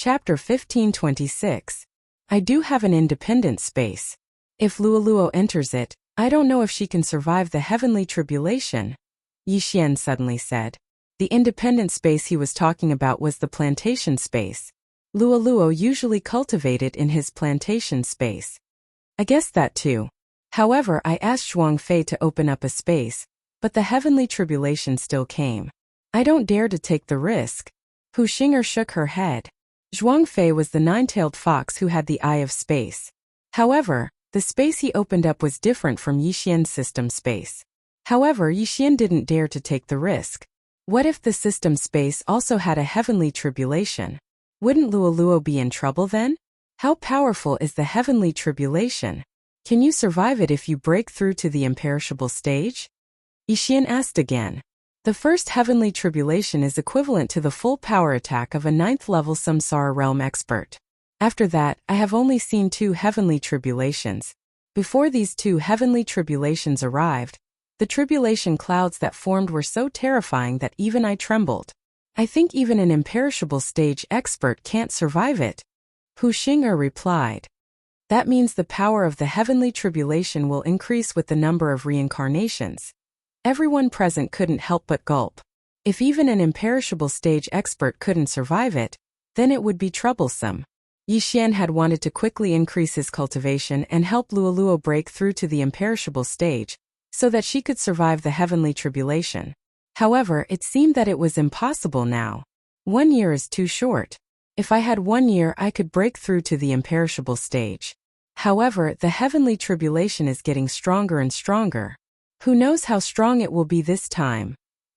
Chapter 1526. I do have an independent space. If Luoluo enters it, I don't know if she can survive the heavenly tribulation, Yixian suddenly said. The independent space he was talking about was the plantation space. Luoluo usually cultivated in his plantation space. I guessed that too. However, I asked Zhuang Fei to open up a space, but the heavenly tribulation still came. I don't dare to take the risk. Hu Xing'er shook her head. Zhuang Fei was the nine-tailed fox who had the eye of space. However, the space he opened up was different from Yixian's system space. However, Yixian didn't dare to take the risk. What if the system space also had a heavenly tribulation? Wouldn't Luoluo be in trouble then? How powerful is the heavenly tribulation? Can you survive it if you break through to the imperishable stage? Yixian asked again. The first heavenly tribulation is equivalent to the full power attack of a 9th-level Samsara realm expert. After that, I have only seen 2 heavenly tribulations. Before these 2 heavenly tribulations arrived, the tribulation clouds that formed were so terrifying that even I trembled. I think even an imperishable stage expert can't survive it. Hu Xing'er replied. That means the power of the heavenly tribulation will increase with the number of reincarnations. Everyone present couldn't help but gulp. If even an imperishable stage expert couldn't survive it, then it would be troublesome. Yixian had wanted to quickly increase his cultivation and help Luoluo break through to the imperishable stage, so that she could survive the heavenly tribulation. However, it seemed that it was impossible now. 1 year is too short. If I had 1 year, I could break through to the imperishable stage. However, the heavenly tribulation is getting stronger and stronger. Who knows how strong it will be this time?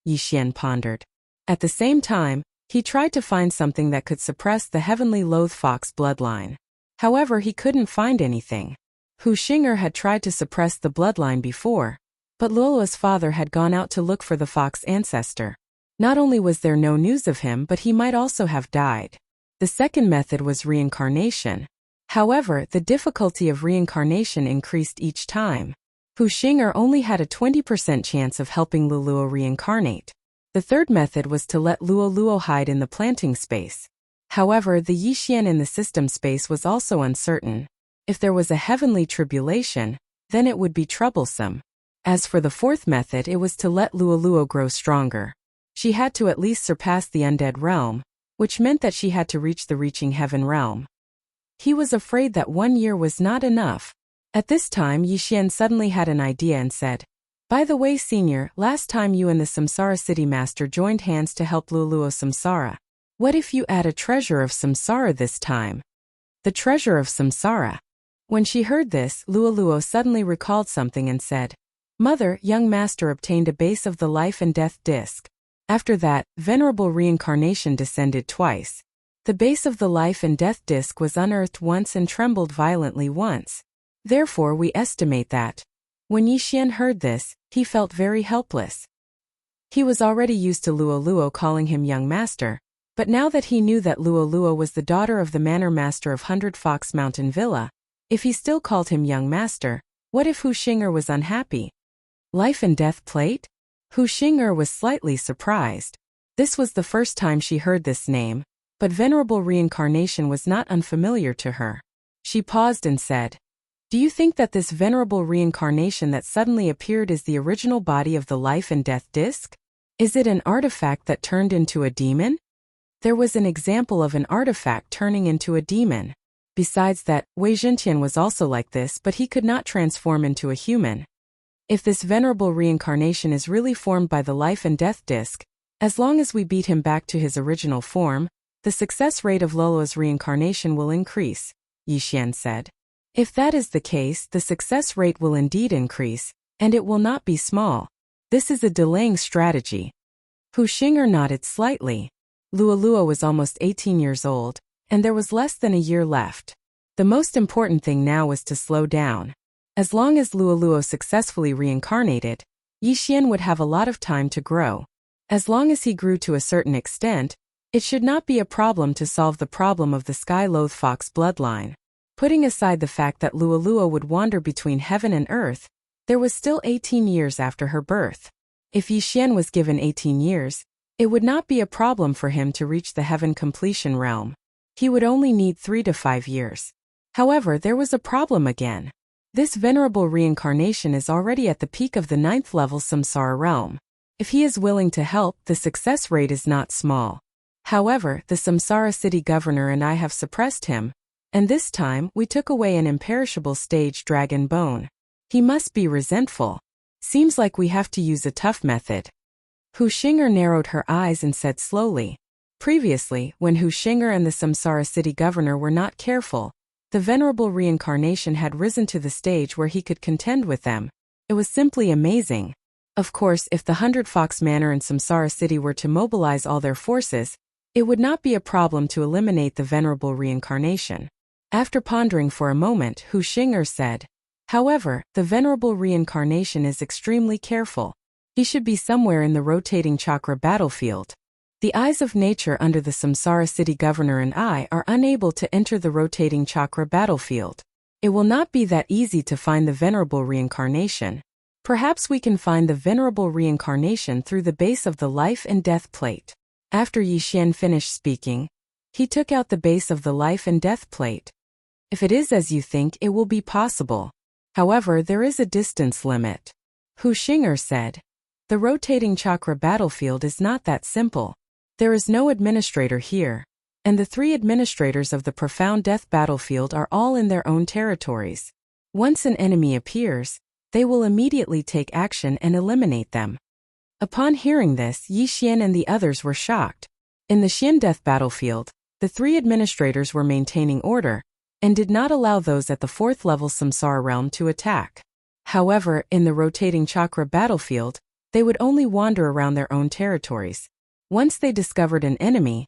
Yixian pondered. At the same time, he tried to find something that could suppress the heavenly loathe fox bloodline. However, he couldn't find anything. Hu Xing'er had tried to suppress the bloodline before, but Luoluo's father had gone out to look for the fox ancestor. Not only was there no news of him, but he might also have died. The second method was reincarnation. However, the difficulty of reincarnation increased each time. Hu Xing'er only had a 20% chance of helping Luoluo reincarnate. The third method was to let Luoluo hide in the planting space. However, the Yixian in the system space was also uncertain. If there was a heavenly tribulation, then it would be troublesome. As for the fourth method, it was to let Luoluo grow stronger. She had to at least surpass the undead realm, which meant that she had to reach the reaching heaven realm. He was afraid that 1 year was not enough. At this time, Yixian suddenly had an idea and said, By the way, Senior, last time you and the Samsara City Master joined hands to help Luoluo Samsara. What if you add a treasure of Samsara this time? The treasure of Samsara. When she heard this, Luoluo suddenly recalled something and said, Mother, young master obtained a base of the life and death disc. After that, venerable reincarnation descended twice. The base of the life and death disc was unearthed once and trembled violently once. Therefore, we estimate that. When Yixian heard this, he felt very helpless. He was already used to Luoluo calling him young master, but now that he knew that Luoluo was the daughter of the manor master of 100 Fox Mountain Villa, if he still called him young master, what if Hu Xing'er was unhappy? Life and death plate? Hu Xing'er was slightly surprised. This was the first time she heard this name, but venerable reincarnation was not unfamiliar to her. She paused and said, Do you think that this venerable reincarnation that suddenly appeared is the original body of the life and death disc? Is it an artifact that turned into a demon? There was an example of an artifact turning into a demon. Besides that, Wei Zhentian was also like this, but he could not transform into a human. If this venerable reincarnation is really formed by the life and death disc, as long as we beat him back to his original form, the success rate of Luoluo's reincarnation will increase, Yixian said. If that is the case, the success rate will indeed increase, and it will not be small. This is a delaying strategy. Hu Xing'er nodded slightly. Luoluo was almost 18 years old, and there was less than a year left. The most important thing now was to slow down. As long as Luoluo successfully reincarnated, Yixian would have a lot of time to grow. As long as he grew to a certain extent, it should not be a problem to solve the problem of the Sky Loath Fox bloodline. Putting aside the fact that Luoluo would wander between heaven and earth, there was still 18 years after her birth. If Yixian was given 18 years, it would not be a problem for him to reach the heaven completion realm. He would only need 3 to 5 years. However, there was a problem again. This venerable reincarnation is already at the peak of the 9th level samsara realm. If he is willing to help, the success rate is not small. However, the samsara city governor and I have suppressed him, and this time we took away an imperishable stage dragon bone. He must be resentful. Seems like we have to use a tough method. Hu Xing'er narrowed her eyes and said slowly. Previously, when Hu Xing'er and the samsara city governor were not careful, the venerable reincarnation had risen to the stage where he could contend with them. It was simply amazing. Of course, if the 100 Fox Manor and Samsara City were to mobilize all their forces, it would not be a problem to eliminate the venerable reincarnation. After pondering for a moment, Hu Xing'er said, however, the venerable reincarnation is extremely careful. He should be somewhere in the rotating chakra battlefield. The eyes of nature under the Samsara City governor and I are unable to enter the rotating chakra battlefield. It will not be that easy to find the venerable reincarnation. Perhaps we can find the venerable reincarnation through the base of the life and death plate. After Yi Xian finished speaking, he took out the base of the life and death plate. If it is as you think, it will be possible. However, there is a distance limit. Hu Xing'er said, the rotating chakra battlefield is not that simple. There is no administrator here, and the 3 administrators of the profound death battlefield are all in their own territories. Once an enemy appears, they will immediately take action and eliminate them. Upon hearing this, Yi Xian and the others were shocked. In the Xian death battlefield, the 3 administrators were maintaining order, and did not allow those at the 4th level samsara realm to attack. However, in the rotating chakra battlefield, they would only wander around their own territories. Once they discovered an enemy,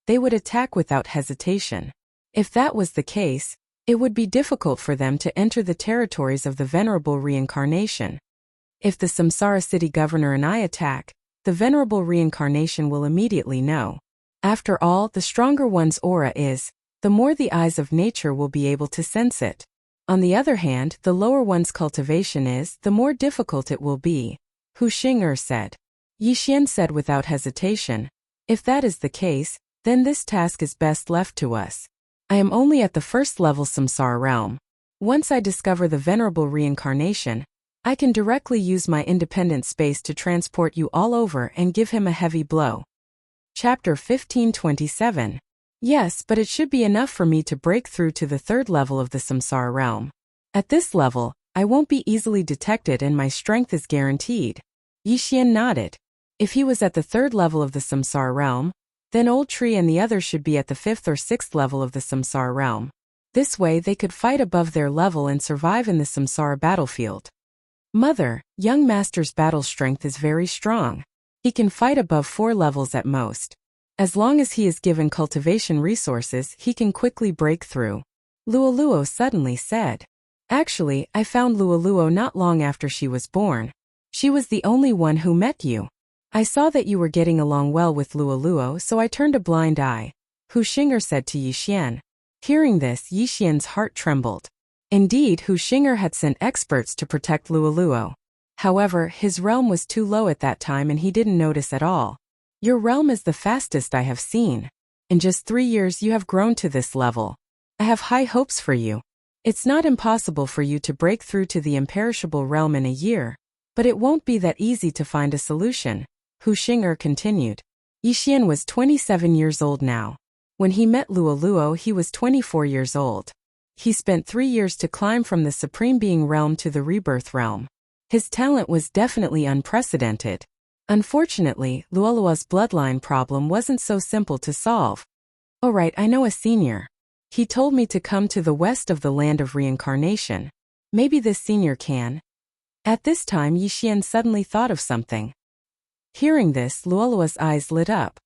they would attack without hesitation. If that was the case, it would be difficult for them to enter the territories of the venerable reincarnation. If the Samsara City governor and I attack, the venerable reincarnation will immediately know. After all, the stronger one's aura is, the more the eyes of nature will be able to sense it. On the other hand, the lower one's cultivation is, the more difficult it will be, Hu Xing'er said. Yi Xian said without hesitation, if that is the case, then this task is best left to us. I am only at the 1st level samsara realm. Once I discover the venerable reincarnation, I can directly use my independent space to transport you all over and give him a heavy blow. Chapter 1527. Yes, but it should be enough for me to break through to the 3rd level of the samsara realm. At this level, I won't be easily detected and my strength is guaranteed. Yi Xian nodded. If he was at the 3rd level of the samsara realm, then Old Tree and the others should be at the 5th or 6th level of the samsara realm. This way they could fight above their level and survive in the samsara battlefield. Mother, young master's battle strength is very strong. He can fight above 4 levels at most. As long as he is given cultivation resources, he can quickly break through. Luoluo suddenly said. Actually, I found Luoluo not long after she was born. She was the only one who met you. I saw that you were getting along well with Luoluo, so I turned a blind eye, Hu Xing'er said to Yi Xian. Hearing this, Yi Xian's heart trembled. Indeed, Hu Xing'er had sent experts to protect Luoluo. However, his realm was too low at that time and he didn't notice at all. Your realm is the fastest I have seen. In just 3 years you have grown to this level. I have high hopes for you. It's not impossible for you to break through to the imperishable realm in a year, but it won't be that easy to find a solution. Hu Xing'er continued. Yi Xian was 27 years old now. When he met Luoluo, he was 24 years old. He spent 3 years to climb from the Supreme Being realm to the Rebirth realm. His talent was definitely unprecedented. Unfortunately, Luoluo's bloodline problem wasn't so simple to solve. Alright, I know a senior. He told me to come to the west of the land of reincarnation. Maybe this senior can. At this time, Yi Xian suddenly thought of something. Hearing this, Luoluo's eyes lit up.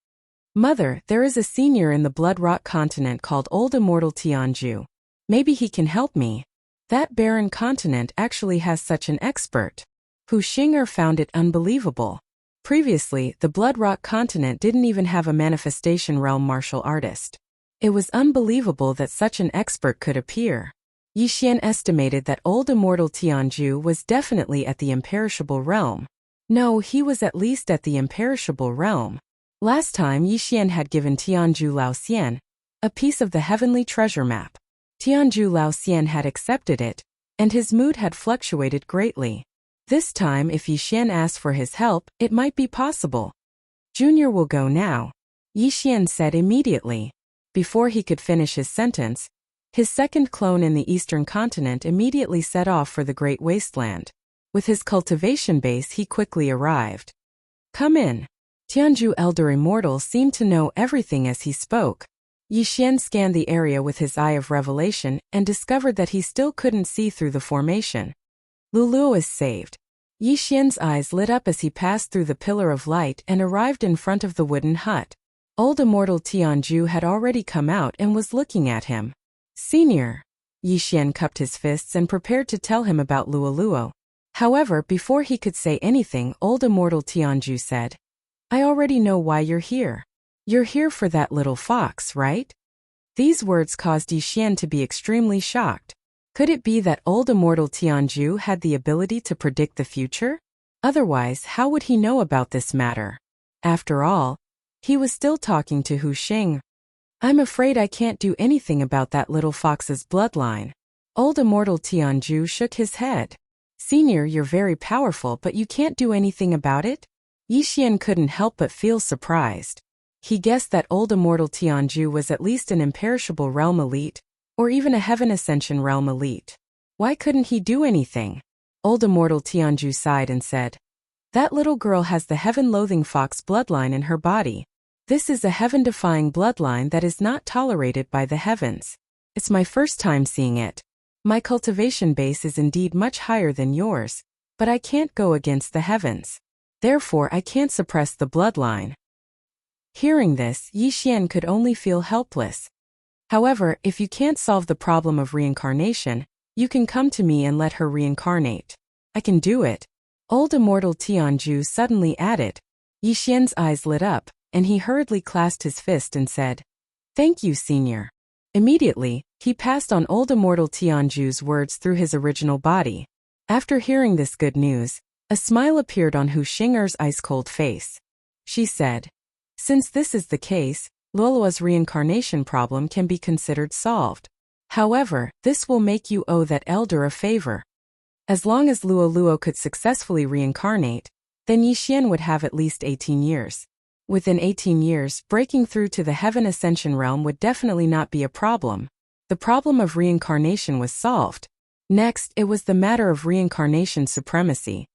Mother, there is a senior in the Blood Rock continent called Old Immortal Tianju. Maybe he can help me. That barren continent actually has such an expert. Hu Xing'er found it unbelievable. Previously, the Blood Rock continent didn't even have a manifestation realm martial artist. It was unbelievable that such an expert could appear. Yi Xian estimated that Old Immortal Tianju was definitely at the imperishable realm. No, he was at least at the imperishable realm. Last time Yi Xian had given Tianju Lao Xian, a piece of the heavenly treasure map. Tianju Lao Xian had accepted it, and his mood had fluctuated greatly. This time if Yi Xian asked for his help, it might be possible. Junior will go now, Yi Xian said immediately. Before he could finish his sentence, his second clone in the eastern continent immediately set off for the Great Wasteland. With his cultivation base he quickly arrived. Come in. Tianju Elder Immortal seemed to know everything as he spoke. Yi Xian scanned the area with his eye of revelation and discovered that he still couldn't see through the formation. Luluo is saved. Yi Xian's eyes lit up as he passed through the pillar of light and arrived in front of the wooden hut. Old Immortal Tianju had already come out and was looking at him. Senior. Yi Xian cupped his fists and prepared to tell him about Luoluo. However, before he could say anything, Old Immortal Tianju said, I already know why you're here. You're here for that little fox, right? These words caused Yi Xian to be extremely shocked. Could it be that Old Immortal Tianju had the ability to predict the future? Otherwise, how would he know about this matter? After all, he was still talking to Hu Xing. I'm afraid I can't do anything about that little fox's bloodline. Old Immortal Tianju shook his head. Senior, you're very powerful, but you can't do anything about it? Yi Xian couldn't help but feel surprised. He guessed that Old Immortal Tianju was at least an imperishable realm elite, or even a Heaven Ascension realm elite. Why couldn't he do anything? Old Immortal Tianju sighed and said, That little girl has the heaven-loathing fox bloodline in her body. This is a heaven-defying bloodline that is not tolerated by the heavens. It's my first time seeing it. My cultivation base is indeed much higher than yours, but I can't go against the heavens. Therefore I can't suppress the bloodline. Hearing this, Yi Xian could only feel helpless. However, if you can't solve the problem of reincarnation, you can come to me and let her reincarnate. I can do it. Old Immortal Tianju suddenly added. Yi Xian's eyes lit up, and he hurriedly clasped his fist and said, Thank you, Senior. Immediately, he passed on Old Immortal Tianju's words through his original body. After hearing this good news, a smile appeared on Hu Xing'er's ice-cold face. She said, Since this is the case, Luoluo's reincarnation problem can be considered solved. However, this will make you owe that elder a favor. As long as Luoluo could successfully reincarnate, then Yi Xian would have at least 18 years. Within 18 years, breaking through to the Heaven Ascension realm would definitely not be a problem. The problem of reincarnation was solved. Next, it was the matter of reincarnation supremacy.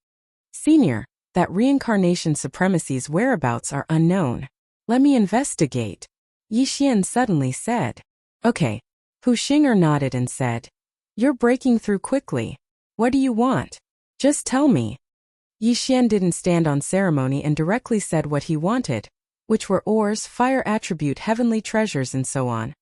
Senior, that reincarnation supremacy's whereabouts are unknown. Let me investigate. Yi Xian suddenly said. Okay. Hu Xing'er nodded and said, You're breaking through quickly. What do you want? Just tell me. Yi Xian didn't stand on ceremony and directly said what he wanted, which were ores, fire attribute, heavenly treasures and so on.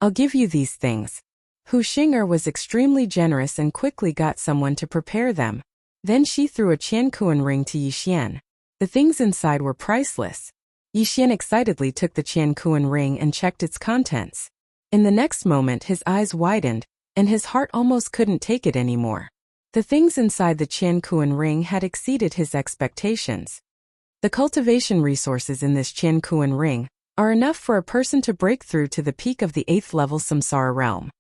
I'll give you these things. Hu Xing'er was extremely generous and quickly got someone to prepare them. Then she threw a Qiankuan ring to Yi Xian. The things inside were priceless. Yi Xian excitedly took the Qiankuan ring and checked its contents. In the next moment his eyes widened, and his heart almost couldn't take it anymore. The things inside the Qiankuan ring had exceeded his expectations. The cultivation resources in this Qiankuan ring are enough for a person to break through to the peak of the 8th level samsara realm.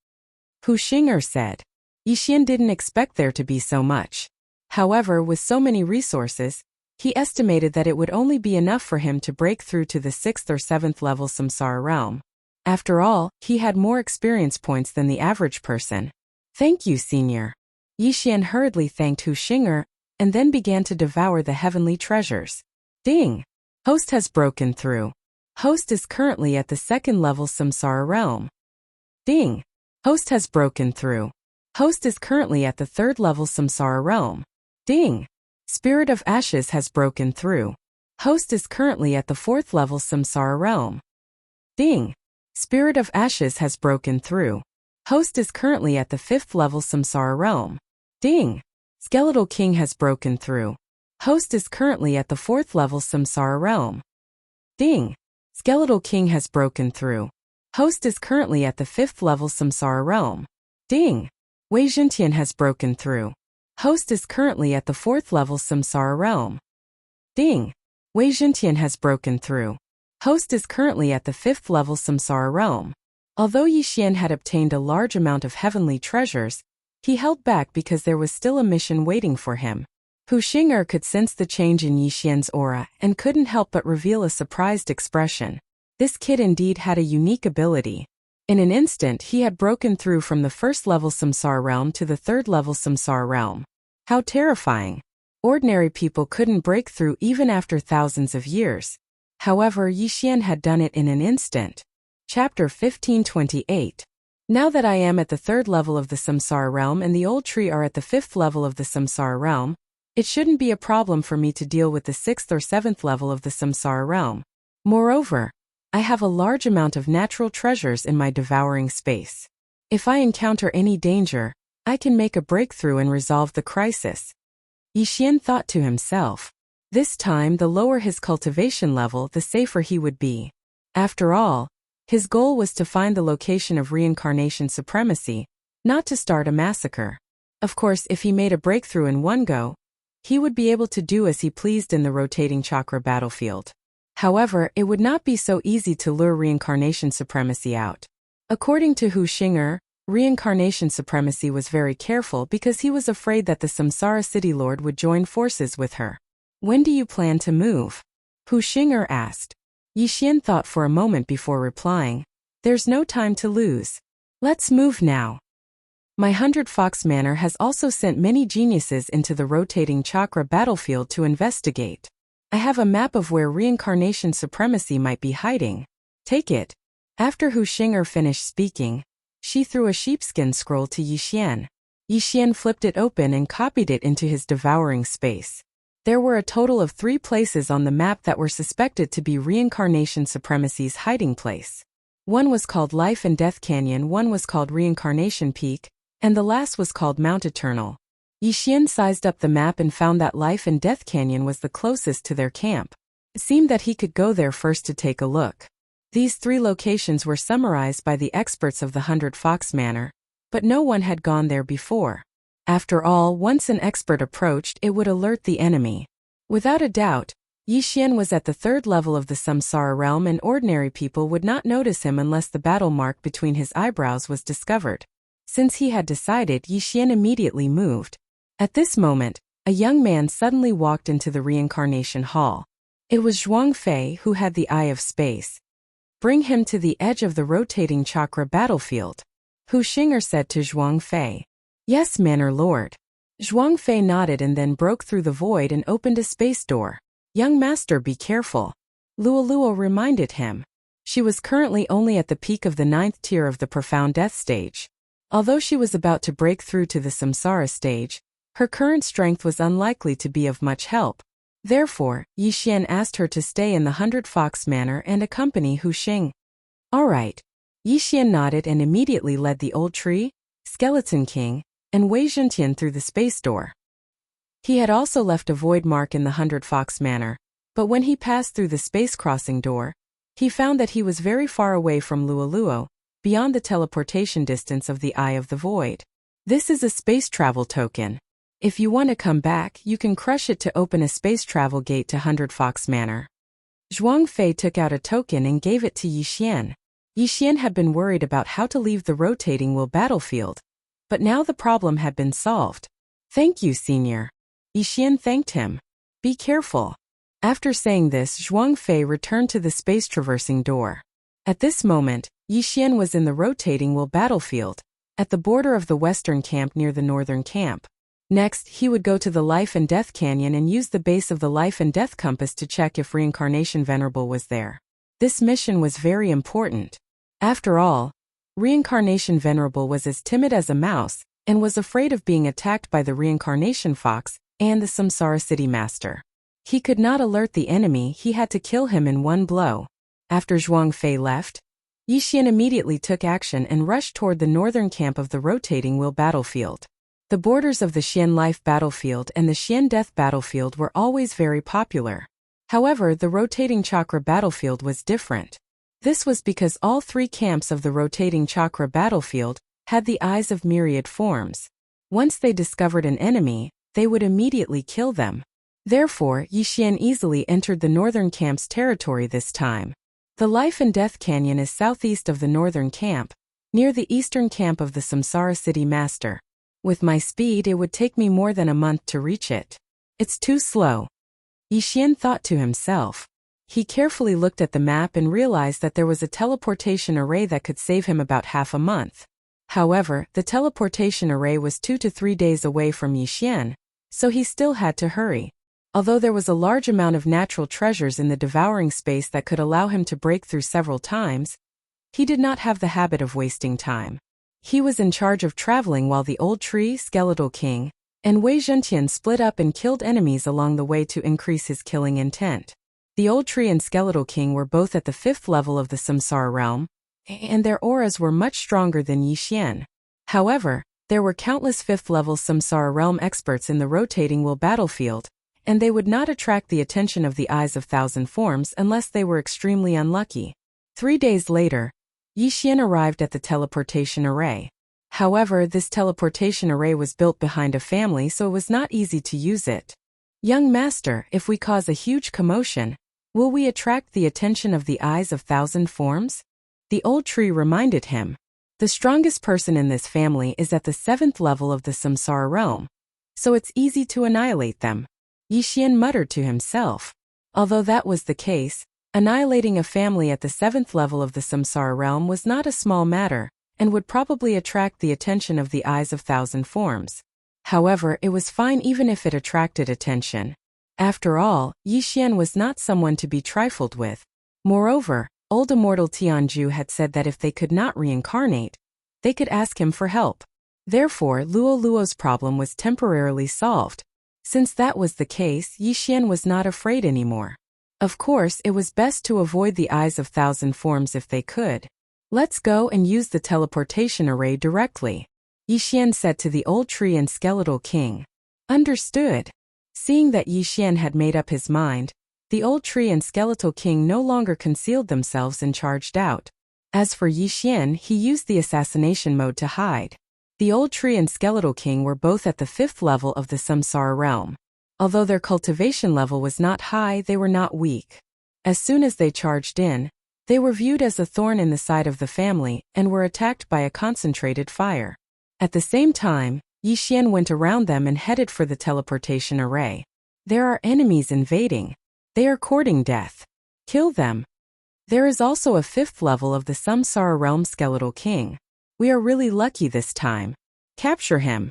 Hu Xing'er said. Yi Xian didn't expect there to be so much. However, with so many resources, he estimated that it would only be enough for him to break through to the 6th or 7th level samsara realm. After all, he had more experience points than the average person. Thank you, Senior. Yi Xian hurriedly thanked Hu Xing'er, and then began to devour the heavenly treasures. Ding! Host has broken through. Host is currently at the 2nd level samsara realm. Ding! Host has broken through. Host is currently at the 3rd level samsara realm. Ding! Spirit of Ashes has broken through. Host is currently at the 4th level samsara realm. Ding! Spirit of Ashes has broken through. Host is currently at the 5th level samsara realm. Ding! Skeletal King has broken through. Host is currently at the 4th level samsara realm. Ding! Skeletal King has broken through. Host is currently at the 5th level samsara realm. Ding! Wei Zhentian has broken through. Host is currently at the 4th level samsara realm. Ding! Wei Zhentian has broken through. Host is currently at the 5th level samsara realm. Although Yixian had obtained a large amount of heavenly treasures, he held back because there was still a mission waiting for him. Hu Xing'er could sense the change in Yixian's aura and couldn't help but reveal a surprised expression. This kid indeed had a unique ability. In an instant he had broken through from the first-level samsara realm to the third-level samsara realm. How terrifying! Ordinary people couldn't break through even after thousands of years. However, Yixian had done it in an instant. Chapter 1528. Now that I am at the third level of the samsara realm and the old tree are at the fifth level of the samsara realm, it shouldn't be a problem for me to deal with the sixth or seventh level of the samsara realm. Moreover, I have a large amount of natural treasures in my devouring space. If I encounter any danger, I can make a breakthrough and resolve the crisis. Yixian thought to himself. This time, the lower his cultivation level, the safer he would be. After all, his goal was to find the location of reincarnation supremacy, not to start a massacre. Of course, if he made a breakthrough in one go, he would be able to do as he pleased in the rotating chakra battlefield. However, it would not be so easy to lure reincarnation supremacy out. According to Hu Xing'er, reincarnation supremacy was very careful because he was afraid that the Samsara City Lord would join forces with her. When do you plan to move? Hu Xing'er asked. Yixian thought for a moment before replying. There's no time to lose. Let's move now. My 100 Fox Manor has also sent many geniuses into the rotating chakra battlefield to investigate. I have a map of where reincarnation supremacy might be hiding. Take it. After Hu Xing'er finished speaking, she threw a sheepskin scroll to Yixian. Yixian flipped it open and copied it into his devouring space. There were a total of 3 places on the map that were suspected to be reincarnation supremacy's hiding place. One was called Life and Death Canyon, one was called Reincarnation Peak, and the last was called Mount Eternal. Yixian sized up the map and found that Life and Death Canyon was the closest to their camp. It seemed that he could go there first to take a look. These 3 locations were summarized by the experts of the 100 Fox Manor, but no one had gone there before. After all, once an expert approached, it would alert the enemy. Without a doubt, Yixian was at the third level of the samsara realm and ordinary people would not notice him unless the battle mark between his eyebrows was discovered. Since he had decided, Yixian immediately moved. At this moment, a young man suddenly walked into the reincarnation hall. It was Zhuang Fei who had the Eye of Space. Bring him to the edge of the rotating chakra battlefield. Hu Xing'er said to Zhuang Fei. Yes, Manor Lord. Zhuang Fei nodded and then broke through the void and opened a space door. Young master, be careful. Luo reminded him. She was currently only at the peak of the 9th tier of the profound death stage. Although she was about to break through to the samsara stage, her current strength was unlikely to be of much help. Therefore, Yixian asked her to stay in the 100 Fox Manor and accompany Hu Xing. All right. Yixian nodded and immediately led the Old Tree, Skeleton King, and Wei Zhentian through the space door. He had also left a void mark in the 100 Fox Manor, but when he passed through the space crossing door, he found that he was very far away from Luo, beyond the teleportation distance of the Eye of the Void. This is a space travel token. If you want to come back, you can crush it to open a space travel gate to 100 Fox Manor. Zhuang Fei took out a token and gave it to Yixian. Yixian had been worried about how to leave the rotating wheel battlefield, but now the problem had been solved. Thank you, Senior. Yixian thanked him. Be careful. After saying this, Zhuang Fei returned to the space-traversing door. At this moment, Yixian was in the rotating wheel battlefield, at the border of the western camp near the northern camp. Next, he would go to the Life and Death Canyon and use the base of the Life and Death Compass to check if Reincarnation Venerable was there. This mission was very important. After all, Reincarnation Venerable was as timid as a mouse, and was afraid of being attacked by the Reincarnation Fox and the Samsara City Master. He could not alert the enemy, he had to kill him in one blow. After Zhuang Fei left, Yixian immediately took action and rushed toward the northern camp of the rotating wheel battlefield. The borders of the Xian Life battlefield and the Xian Death battlefield were always very popular. However, the rotating chakra battlefield was different. This was because all 3 camps of the rotating chakra battlefield had the eyes of myriad forms. Once they discovered an enemy, they would immediately kill them. Therefore, Yixian easily entered the northern camp's territory this time. The Life and Death Canyon is southeast of the northern camp, near the eastern camp of the Samsara City Master. With my speed, it would take me more than a month to reach it. It's too slow. Yixian thought to himself. He carefully looked at the map and realized that there was a teleportation array that could save him about half a month. However, the teleportation array was 2 to 3 days away from Yixian, so he still had to hurry. Although there was a large amount of natural treasures in the devouring space that could allow him to break through several times, he did not have the habit of wasting time. He was in charge of traveling while the Old Tree, Skeletal King, and Wei Zhentian split up and killed enemies along the way to increase his killing intent. The Old Tree and Skeletal King were both at the 5th level of the Samsara realm, and their auras were much stronger than Yixian. However, there were countless 5th level Samsara realm experts in the rotating wheel battlefield, and they would not attract the attention of the Eyes of Thousand Forms unless they were extremely unlucky. 3 days later, Yixian arrived at the teleportation array. However, this teleportation array was built behind a family, so it was not easy to use it. Young master, if we cause a huge commotion, will we attract the attention of the Eyes of Thousand Forms? The Old Tree reminded him. The strongest person in this family is at the 7th level of the Samsara realm, so it's easy to annihilate them. Yixian muttered to himself. Although that was the case, annihilating a family at the 7th level of the Samsara realm was not a small matter, and would probably attract the attention of the Eyes of Thousand Forms. However, it was fine even if it attracted attention. After all, Yixian was not someone to be trifled with. Moreover, old immortal Tianju had said that if they could not reincarnate, they could ask him for help. Therefore, Luo Luo's problem was temporarily solved. Since that was the case, Yixian was not afraid anymore. Of course, it was best to avoid the Eyes of Thousand Forms if they could. Let's go and use the teleportation array directly, Yixian said to the Old Tree and Skeletal King. Understood. Seeing that Yixian had made up his mind, the Old Tree and Skeletal King no longer concealed themselves and charged out. As for Yixian, he used the assassination mode to hide. The Old Tree and Skeletal King were both at the 5th level of the Samsara realm. Although their cultivation level was not high, they were not weak. As soon as they charged in, they were viewed as a thorn in the side of the family and were attacked by a concentrated fire. At the same time, Yixian went around them and headed for the teleportation array. There are enemies invading. They are courting death. Kill them. There is also a 5th level of the Samsara realm Skeletal King. We are really lucky this time. Capture him.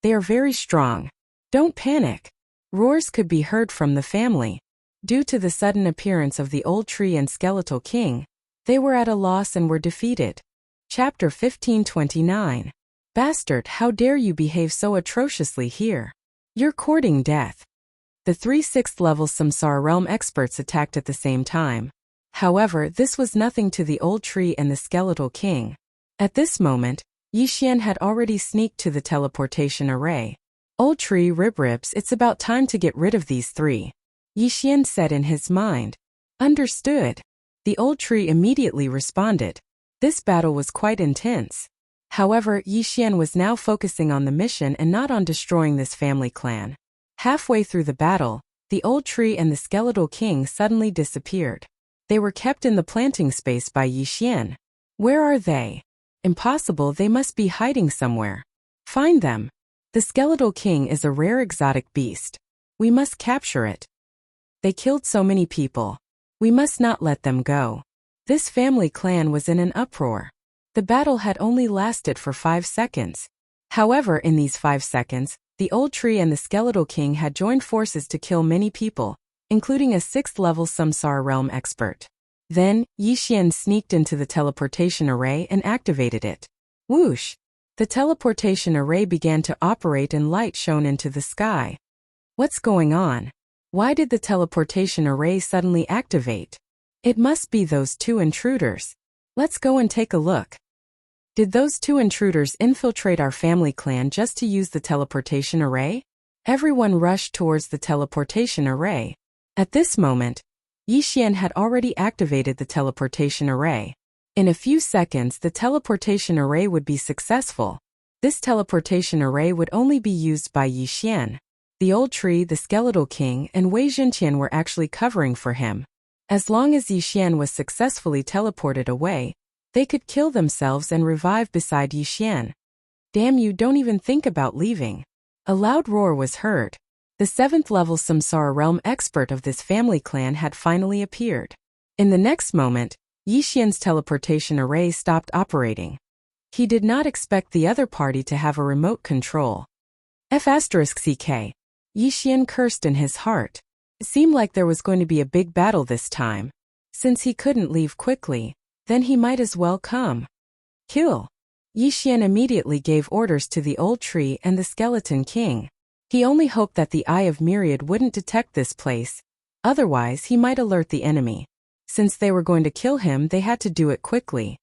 They are very strong. Don't panic. Roars could be heard from the family. Due to the sudden appearance of the Old Tree and Skeletal King, they were at a loss and were defeated. Chapter 1529. Bastard, how dare you behave so atrociously here? You're courting death. The 3 6th level Samsara realm experts attacked at the same time. However, this was nothing to the Old Tree and the Skeletal King. At this moment, Yixian had already sneaked to the teleportation array. Old Tree, Ribribs, it's about time to get rid of these 3. Yixian said in his mind. Understood. The Old Tree immediately responded. This battle was quite intense. However, Yixian was now focusing on the mission and not on destroying this family clan. Halfway through the battle, the Old Tree and the Skeletal King suddenly disappeared. They were kept in the planting space by Yixian. Where are they? Impossible, they must be hiding somewhere. Find them. The Skeletal King is a rare exotic beast. We must capture it. They killed so many people. We must not let them go. This family clan was in an uproar. The battle had only lasted for 5 seconds. However, in these 5 seconds, the Old Tree and the Skeletal King had joined forces to kill many people, including a 6th level Samsara realm expert. Then, Yixian sneaked into the teleportation array and activated it. Whoosh! The teleportation array began to operate and light shone into the sky. What's going on? Why did the teleportation array suddenly activate? It must be those 2 intruders. Let's go and take a look. Did those 2 intruders infiltrate our family clan just to use the teleportation array? Everyone rushed towards the teleportation array. At this moment, Yixian had already activated the teleportation array. In a few seconds, the teleportation array would be successful. This teleportation array would only be used by Yixian. The Old Tree, the Skeletal King, and Wei Zhentian were actually covering for him. As long as Yixian was successfully teleported away, they could kill themselves and revive beside Yixian. Damn you, don't even think about leaving. A loud roar was heard. The 7th level Samsara realm expert of this family clan had finally appeared. In the next moment, Yixian's teleportation array stopped operating. He did not expect the other party to have a remote control. F***ck. Yixian cursed in his heart. It seemed like there was going to be a big battle this time. Since he couldn't leave quickly, then he might as well come. Kill. Yixian immediately gave orders to the old tree and the skeleton king. He only hoped that the Eye of Myriad wouldn't detect this place, otherwise he might alert the enemy. Since they were going to kill him, they had to do it quickly.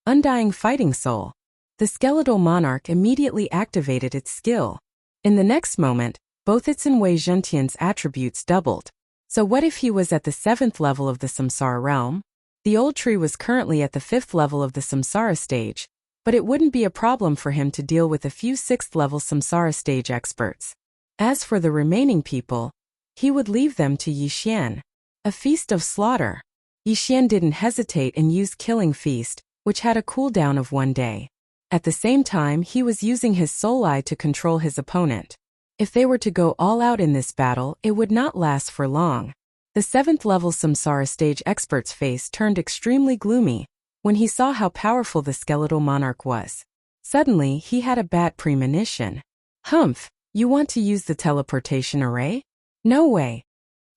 Undying Fighting Soul. The skeletal monarch immediately activated its skill. In the next moment, both its and Wei Zhentian's attributes doubled. So what if he was at the 7th level of the Samsara realm? The old tree was currently at the 5th level of the Samsara stage, but it wouldn't be a problem for him to deal with a few 6th level Samsara stage experts. As for the remaining people, he would leave them to Yixian. A feast of slaughter. Yixian didn't hesitate and used Killing Feast, which had a cooldown of 1 day. At the same time, he was using his soul eye to control his opponent. If they were to go all out in this battle, it would not last for long. The 7th level Samsara stage expert's face turned extremely gloomy when he saw how powerful the skeletal monarch was. Suddenly, he had a bad premonition. Humph, you want to use the teleportation array? No way.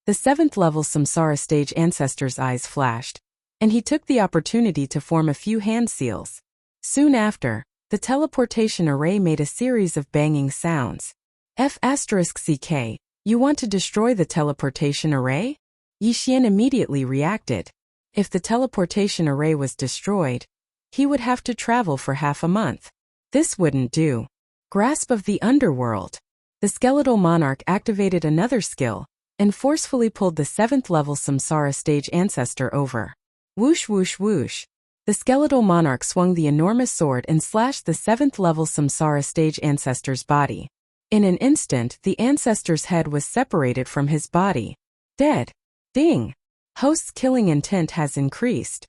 The 7th level Samsara stage ancestor's eyes flashed, and he took the opportunity to form a few hand seals. Soon after, the teleportation array made a series of banging sounds. F***ck, you want to destroy the teleportation array? Yixian immediately reacted. If the teleportation array was destroyed, he would have to travel for half a month. This wouldn't do. Grasp of the Underworld. The skeletal monarch activated another skill and forcefully pulled the 7th level Samsara stage ancestor over. Whoosh whoosh whoosh. The skeletal monarch swung the enormous sword and slashed the 7th level Samsara stage ancestor's body. In an instant, the ancestor's head was separated from his body. Dead. Ding. Host's killing intent has increased.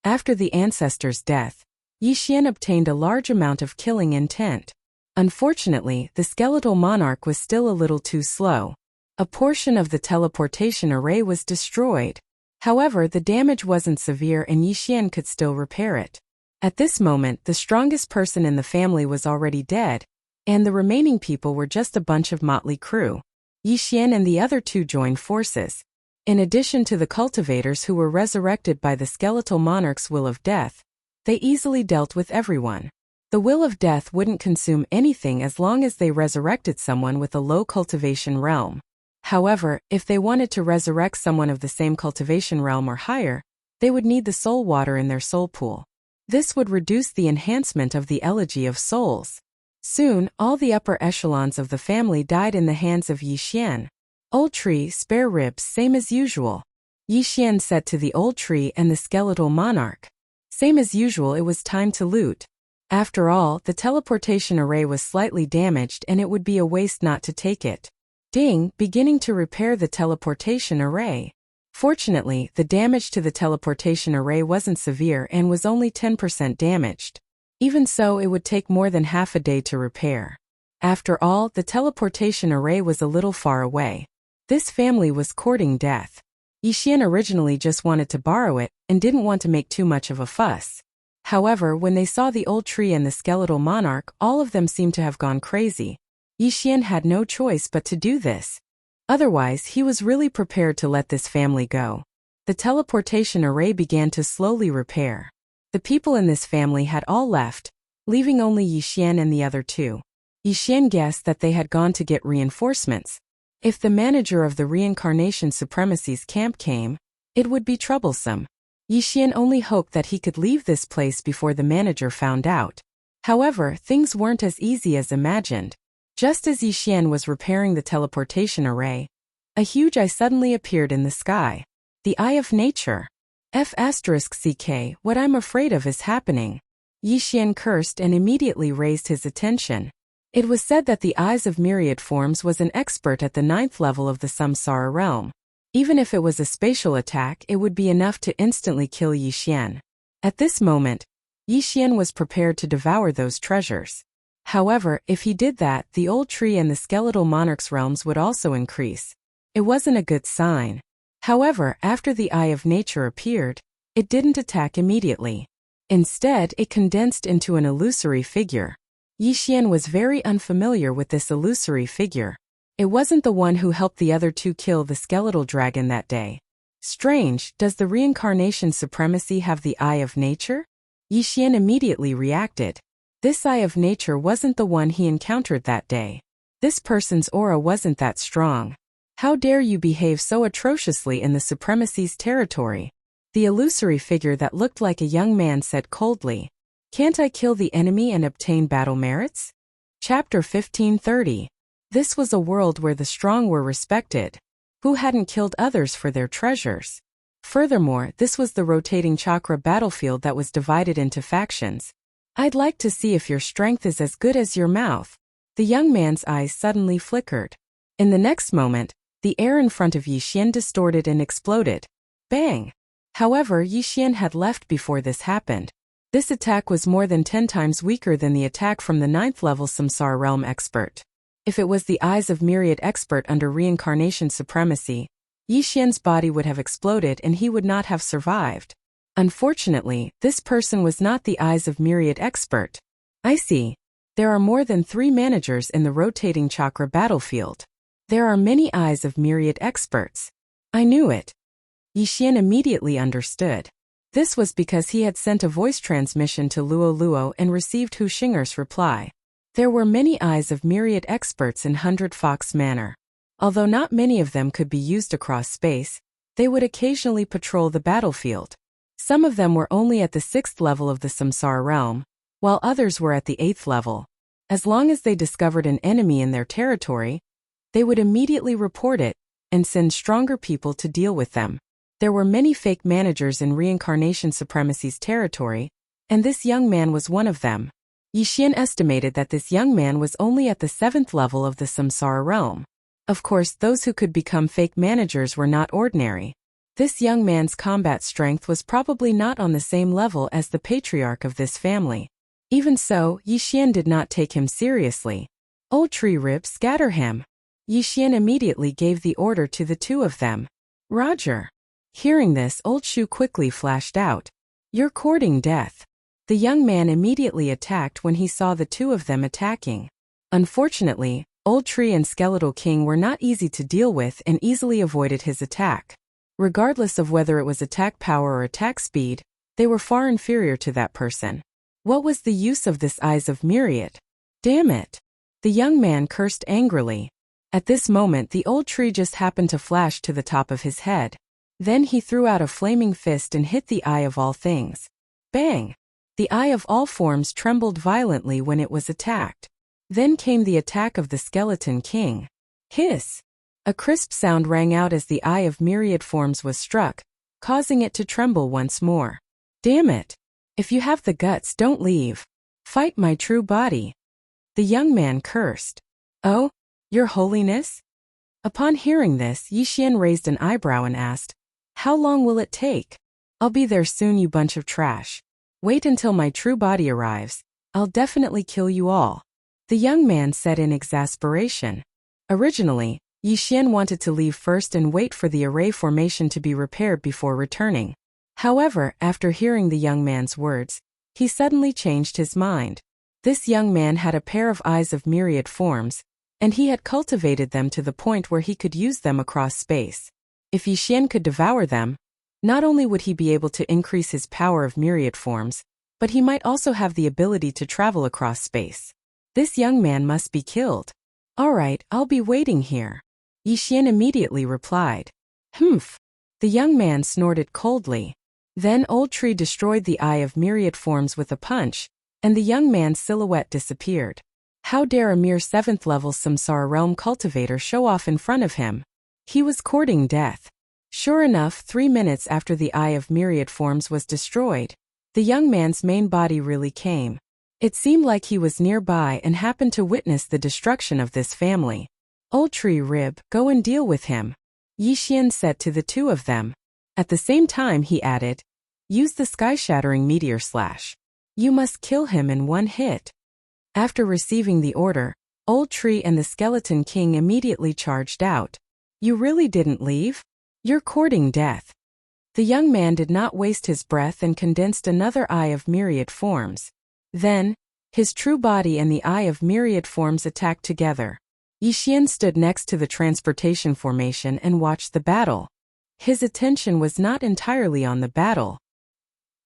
After the ancestor's death, Yixian obtained a large amount of killing intent. Unfortunately, the skeletal monarch was still a little too slow. A portion of the teleportation array was destroyed. However, the damage wasn't severe and Yixian could still repair it. At this moment, the strongest person in the family was already dead, and the remaining people were just a bunch of motley crew. Yixian and the other two joined forces. In addition to the cultivators who were resurrected by the skeletal monarch's will of death, they easily dealt with everyone. The will of death wouldn't consume anything as long as they resurrected someone with a low cultivation realm. However, if they wanted to resurrect someone of the same cultivation realm or higher, they would need the soul water in their soul pool. This would reduce the enhancement of the elegy of souls. Soon, all the upper echelons of the family died in the hands of Yixian. Old tree, spare ribs, same as usual. Yixian said to the old tree and the skeletal monarch. Same as usual, it was time to loot. After all, the teleportation array was slightly damaged and it would be a waste not to take it. Ding, beginning to repair the teleportation array. Fortunately, the damage to the teleportation array wasn't severe and was only 10% damaged. Even so, it would take more than half a day to repair. After all, the teleportation array was a little far away. This family was courting death. Yixian originally just wanted to borrow it and didn't want to make too much of a fuss. However, when they saw the old tree and the skeletal monarch, all of them seemed to have gone crazy. Yixian had no choice but to do this. Otherwise, he was really prepared to let this family go. The teleportation array began to slowly repair. The people in this family had all left, leaving only Yixian and the other two. Yixian guessed that they had gone to get reinforcements. If the manager of the Reincarnation Supremacy's camp came, it would be troublesome. Yixian only hoped that he could leave this place before the manager found out. However, things weren't as easy as imagined. Just as Yixian was repairing the teleportation array, a huge eye suddenly appeared in the sky. The Eye of Nature. F***ck, what I'm afraid of is happening. Yixian cursed and immediately raised his attention. It was said that the Eyes of Myriad Forms was an expert at the 9th level of the Samsara realm. Even if it was a spatial attack, it would be enough to instantly kill Yi Xian. At this moment, Yi Xian was prepared to devour those treasures. However, if he did that, the old tree and the skeletal monarch's realms would also increase. It wasn't a good sign. However, after the Eye of Nature appeared, it didn't attack immediately. Instead, it condensed into an illusory figure. Yi Xian was very unfamiliar with this illusory figure. It wasn't the one who helped the other two kill the skeletal dragon that day. Strange, does the reincarnation supremacy have the Eye of Nature? Yi Xian immediately reacted. This Eye of Nature wasn't the one he encountered that day. This person's aura wasn't that strong. How dare you behave so atrociously in the supremacy's territory? The illusory figure that looked like a young man said coldly, "Can't I kill the enemy and obtain battle merits?" Chapter 1530. This was a world where the strong were respected, who hadn't killed others for their treasures. Furthermore, this was the rotating chakra battlefield that was divided into factions. I'd like to see if your strength is as good as your mouth. The young man's eyes suddenly flickered. In the next moment, the air in front of Yi Xian distorted and exploded. Bang! However, Yi Xian had left before this happened. This attack was more than 10 times weaker than the attack from the 9th level Samsara Realm expert. If it was the Eyes of Myriad expert under reincarnation supremacy, Yi Xian's body would have exploded and he would not have survived. Unfortunately, this person was not the Eyes of Myriad expert. I see. There are more than 3 managers in the rotating chakra battlefield. There are many Eyes of Myriad experts. I knew it. Yi Xian immediately understood. This was because he had sent a voice transmission to Luo Luo and received Hu Xinger's reply. There were many Eyes of Myriad experts in 100 Fox Manor. Although not many of them could be used across space, they would occasionally patrol the battlefield. Some of them were only at the 6th level of the Samsara realm, while others were at the 8th level. As long as they discovered an enemy in their territory, they would immediately report it and send stronger people to deal with them. There were many fake managers in reincarnation supremacy's territory, and this young man was one of them. Yi Xian estimated that this young man was only at the 7th level of the Samsara realm. Of course, those who could become fake managers were not ordinary. This young man's combat strength was probably not on the same level as the patriarch of this family. Even so, Yi Xian did not take him seriously. Old tree rip, scatter him. Yi Xian immediately gave the order to the 2 of them. Roger. Hearing this, Old Shu quickly flashed out. You're courting death. The young man immediately attacked when he saw the 2 of them attacking. Unfortunately, Old Tree and Skeletal King were not easy to deal with and easily avoided his attack. Regardless of whether it was attack power or attack speed, they were far inferior to that person. What was the use of this Eyes of Myriad? Damn it! The young man cursed angrily. At this moment, the old tree just happened to flash to the top of his head. Then he threw out a flaming fist and hit the Eye of All Things. Bang! The Eye of All Forms trembled violently when it was attacked. Then came the attack of the Skeleton King. Hiss! A crisp sound rang out as the Eye of Myriad Forms was struck, causing it to tremble once more. Damn it! If you have the guts, don't leave. Fight my true body. The young man cursed. Oh, Your Holiness? Upon hearing this, Yi Xian raised an eyebrow and asked, How long will it take? I'll be there soon, you bunch of trash. Wait until my true body arrives. I'll definitely kill you all. The young man said in exasperation. Originally, Yi Xian wanted to leave first and wait for the array formation to be repaired before returning. However, after hearing the young man's words, he suddenly changed his mind. This young man had a pair of Eyes of Myriad Forms, and he had cultivated them to the point where he could use them across space. If Yi Xian could devour them, not only would he be able to increase his power of myriad forms, but he might also have the ability to travel across space. This young man must be killed. All right, I'll be waiting here. Yi Xian immediately replied. Humph. The young man snorted coldly. Then Old Tree destroyed the Eye of Myriad Forms with a punch, and the young man's silhouette disappeared. How dare a mere 7th level Samsara Realm cultivator show off in front of him? He was courting death. Sure enough, 3 minutes after the Eye of Myriad Forms was destroyed, the young man's main body really came. It seemed like he was nearby and happened to witness the destruction of this family. Old Tree Rib, go and deal with him. Yixian said to the two of them. At the same time he added, use the sky-shattering meteor slash. You must kill him in one hit. After receiving the order, Old Tree and the Skeleton King immediately charged out. You really didn't leave? You're courting death. The young man did not waste his breath and condensed another eye of myriad forms. Then, his true body and the eye of myriad forms attacked together. Yixian stood next to the transportation formation and watched the battle. His attention was not entirely on the battle.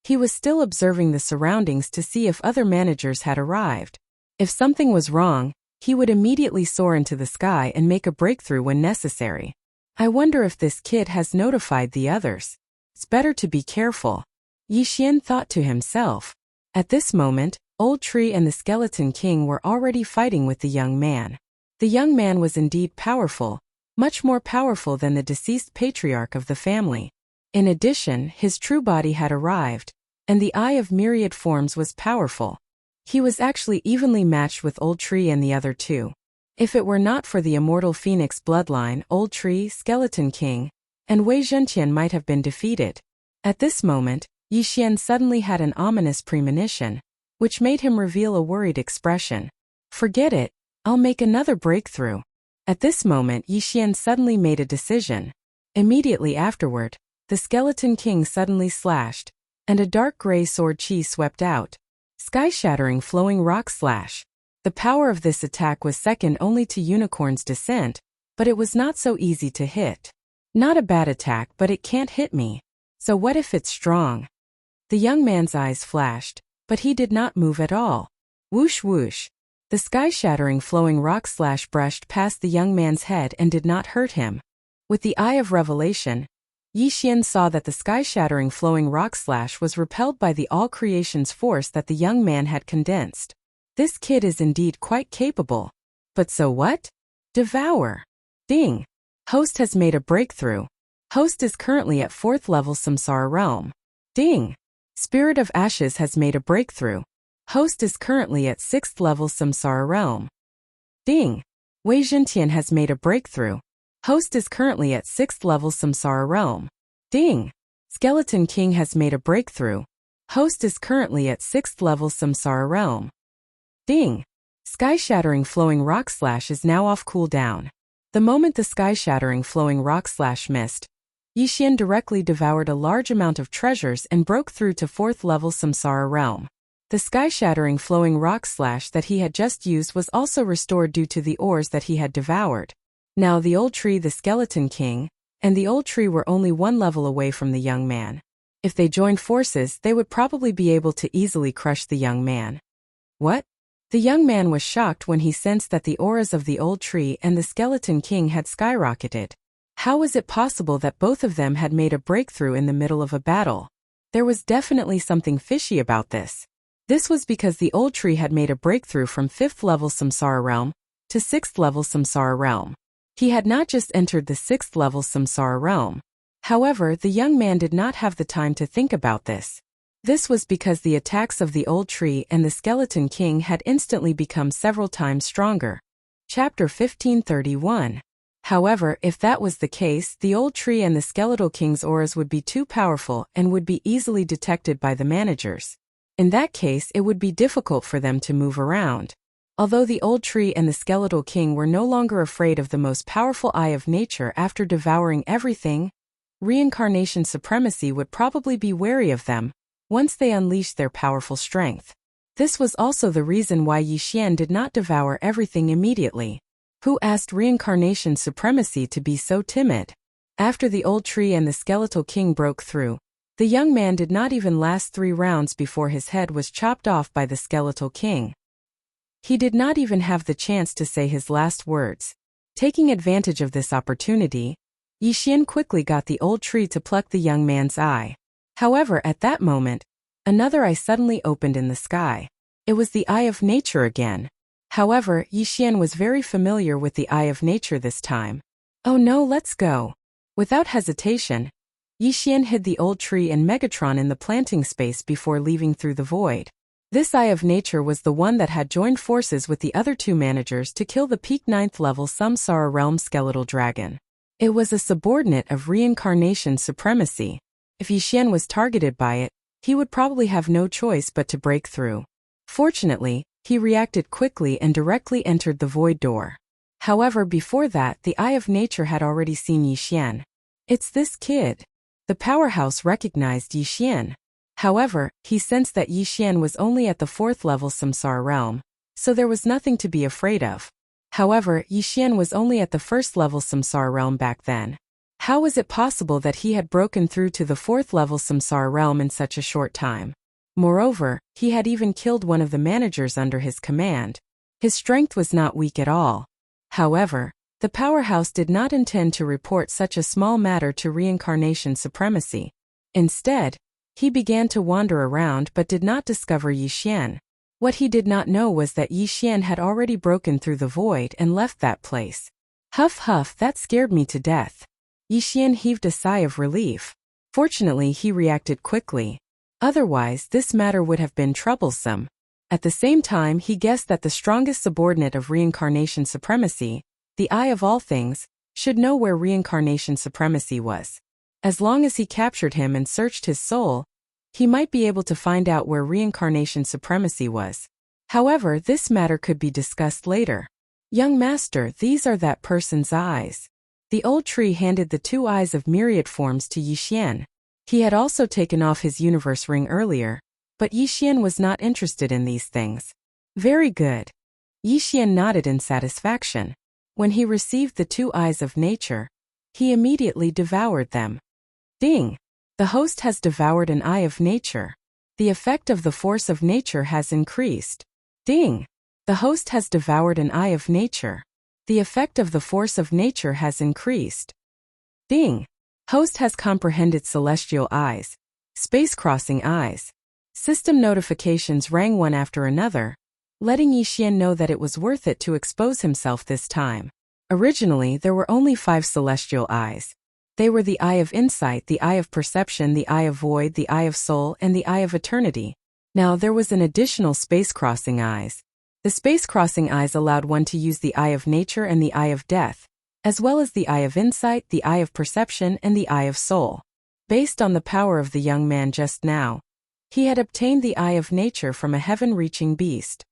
He was still observing the surroundings to see if other managers had arrived. If something was wrong, he would immediately soar into the sky and make a breakthrough when necessary. I wonder if this kid has notified the others. It's better to be careful. Yixian thought to himself. At this moment, Old Tree and the Skeleton King were already fighting with the young man. The young man was indeed powerful, much more powerful than the deceased patriarch of the family. In addition, his true body had arrived, and the eye of myriad forms was powerful. He was actually evenly matched with Old Tree and the other two. If it were not for the immortal phoenix bloodline, Old Tree, Skeleton King, and Wei Zhentian might have been defeated. At this moment, Yixian suddenly had an ominous premonition, which made him reveal a worried expression. Forget it, I'll make another breakthrough. At this moment Yixian suddenly made a decision. Immediately afterward, the Skeleton King suddenly slashed, and a dark gray sword chi swept out. Sky-shattering flowing rock slash. The power of this attack was second only to Unicorn's descent, but it was not so easy to hit. Not a bad attack, but it can't hit me. So what if it's strong? The young man's eyes flashed, but he did not move at all. Whoosh whoosh. The sky-shattering flowing rock slash brushed past the young man's head and did not hurt him. With the eye of revelation, Yixian saw that the sky-shattering flowing rock slash was repelled by the all-creation's force that the young man had condensed. This kid is indeed quite capable. But so what? Devour. Ding. Host has made a breakthrough. Host is currently at 4th level Samsara Realm. Ding. Spirit of Ashes has made a breakthrough. Host is currently at 6th level Samsara Realm. Ding. Wei Zhentian has made a breakthrough. Host is currently at 6th level Samsara Realm. Ding. Skeleton King has made a breakthrough. Host is currently at 6th level Samsara Realm. Ding. Sky-shattering flowing rock slash is now off cooldown. The moment the sky-shattering flowing rock slash missed, Yixian directly devoured a large amount of treasures and broke through to 4th level Samsara Realm. The sky-shattering flowing rock slash that he had just used was also restored due to the ores that he had devoured. Now the Old Tree, the Skeleton King, and the Old Tree were only 1 level away from the young man. If they joined forces, they would probably be able to easily crush the young man. What? The young man was shocked when he sensed that the auras of the Old Tree and the Skeleton King had skyrocketed. How was it possible that both of them had made a breakthrough in the middle of a battle? There was definitely something fishy about this. This was because the Old Tree had made a breakthrough from 5th level Samsara Realm to 6th level Samsara Realm. He had not just entered the 6th level Samsara Realm. However, the young man did not have the time to think about this. This was because the attacks of the Old Tree and the Skeleton King had instantly become several times stronger. Chapter 1531. However, if that was the case, the Old Tree and the Skeletal King's auras would be too powerful and would be easily detected by the managers. In that case, it would be difficult for them to move around. Although the Old Tree and the Skeletal King were no longer afraid of the most powerful eye of nature after devouring everything, reincarnation supremacy would probably be wary of them once they unleashed their powerful strength. This was also the reason why Yixian did not devour everything immediately. Who asked reincarnation supremacy to be so timid? After the Old Tree and the Skeletal King broke through, the young man did not even last 3 rounds before his head was chopped off by the Skeletal King. He did not even have the chance to say his last words. Taking advantage of this opportunity, Yixian quickly got the Old Tree to pluck the young man's eye. However, at that moment, another eye suddenly opened in the sky. It was the Eye of Nature again. However, Yixian was very familiar with the Eye of Nature this time. Oh no, let's go. Without hesitation, Yixian hid the Old Tree and Megatron in the planting space before leaving through the void. This Eye of Nature was the one that had joined forces with the other 2 managers to kill the peak 9th level Samsara Realm skeletal dragon. It was a subordinate of reincarnation supremacy. If Yixian was targeted by it, he would probably have no choice but to break through. Fortunately, he reacted quickly and directly entered the void door. However, before that, the Eye of Nature had already seen Yixian. It's this kid. The powerhouse recognized Yixian. However, he sensed that Yixian was only at the 4th level samsara realm, so there was nothing to be afraid of. However, Yixian was only at the 1st level samsara realm back then. How was it possible that he had broken through to the 4th level samsara realm in such a short time? Moreover, he had even killed one of the managers under his command. His strength was not weak at all. However, the powerhouse did not intend to report such a small matter to reincarnation supremacy. Instead, he began to wander around but did not discover Yixian. What he did not know was that Yixian had already broken through the void and left that place. Huff huff, that scared me to death. Yixian heaved a sigh of relief. Fortunately, he reacted quickly. Otherwise, this matter would have been troublesome. At the same time, he guessed that the strongest subordinate of reincarnation supremacy, the Eye of all things, should know where reincarnation supremacy was. As long as he captured him and searched his soul, he might be able to find out where reincarnation supremacy was. However, this matter could be discussed later. Young master, these are that person's eyes. The old tree handed the 2 eyes of myriad forms to Yixian. He had also taken off his universe ring earlier, but Yixian was not interested in these things. Very good. Yixian nodded in satisfaction. When he received the 2 eyes of nature, he immediately devoured them. Ding! The host has devoured an eye of nature. The effect of the force of nature has increased. Ding! The host has devoured an eye of nature. The effect of the force of nature has increased. Ding! Host has comprehended celestial eyes. Space-crossing eyes. System notifications rang one after another, letting Yixian know that it was worth it to expose himself this time. Originally, there were only 5 celestial eyes. They were the Eye of Insight, the Eye of Perception, the Eye of Void, the Eye of Soul, and the Eye of Eternity. Now there was an additional space-crossing eyes. The space-crossing eyes allowed one to use the Eye of Nature and the Eye of Death, as well as the Eye of Insight, the Eye of Perception, and the Eye of Soul. Based on the power of the young man just now, he had obtained the Eye of Nature from a heaven-reaching beast.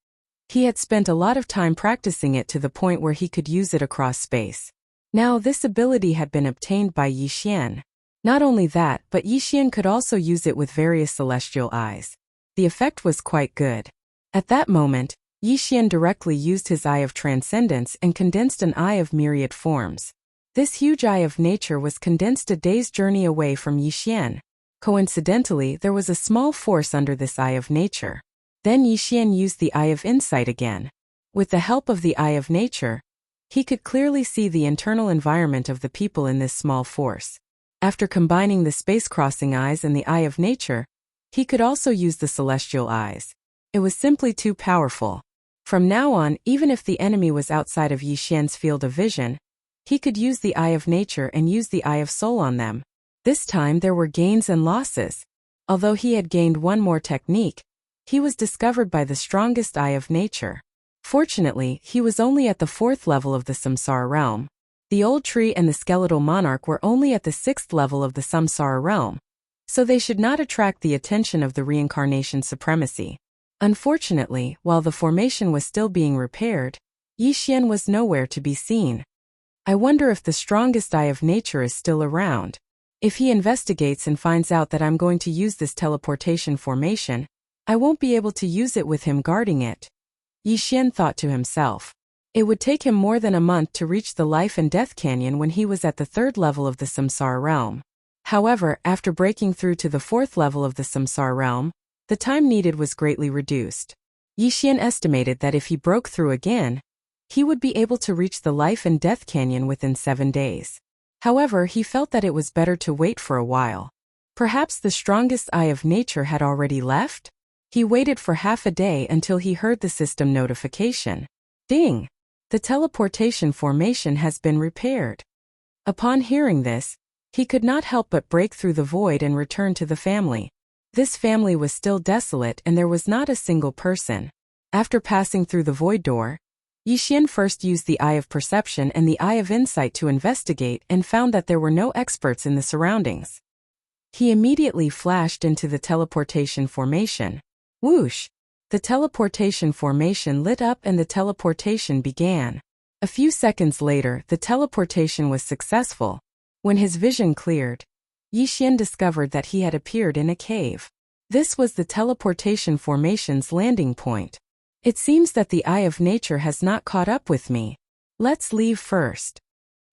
He had spent a lot of time practicing it to the point where he could use it across space. Now this ability had been obtained by Yixian. Not only that, but Yixian could also use it with various celestial eyes. The effect was quite good. At that moment, Yixian directly used his Eye of Transcendence and condensed an Eye of myriad forms. This huge Eye of Nature was condensed a day's journey away from Yixian. Coincidentally, there was a small force under this Eye of Nature. Then Yixian used the Eye of Insight again. With the help of the Eye of Nature, he could clearly see the internal environment of the people in this small force. After combining the space-crossing eyes and the Eye of Nature, he could also use the celestial eyes. It was simply too powerful. From now on, even if the enemy was outside of Yixian's field of vision, he could use the Eye of Nature and use the Eye of Soul on them. This time there were gains and losses. Although he had gained one more technique, he was discovered by the strongest Eye of Nature. Fortunately, he was only at the 4th level of the samsara realm. The old tree and the skeletal monarch were only at the 6th level of the samsara realm, so they should not attract the attention of the reincarnation supremacy. Unfortunately, while the formation was still being repaired, Yixian was nowhere to be seen. I wonder if the strongest Eye of Nature is still around. If he investigates and finds out that I'm going to use this teleportation formation, I won't be able to use it with him guarding it. Yixian thought to himself. It would take him more than a month to reach the life and death canyon when he was at the 3rd level of the samsara realm. However, after breaking through to the 4th level of the samsara realm, the time needed was greatly reduced. Yixian estimated that if he broke through again, he would be able to reach the life and death canyon within 7 days. However, he felt that it was better to wait for a while. Perhaps the strongest Eye of Nature had already left? He waited for half a day until he heard the system notification. Ding! The teleportation formation has been repaired. Upon hearing this, he could not help but break through the void and return to the family. This family was still desolate and there was not a single person. After passing through the void door, Yixian first used the Eye of Perception and the Eye of Insight to investigate and found that there were no experts in the surroundings. He immediately flashed into the teleportation formation. Whoosh! The teleportation formation lit up and the teleportation began. A few seconds later, the teleportation was successful. When his vision cleared, Yixian discovered that he had appeared in a cave. This was the teleportation formation's landing point. It seems that the Eye of Nature has not caught up with me. Let's leave first.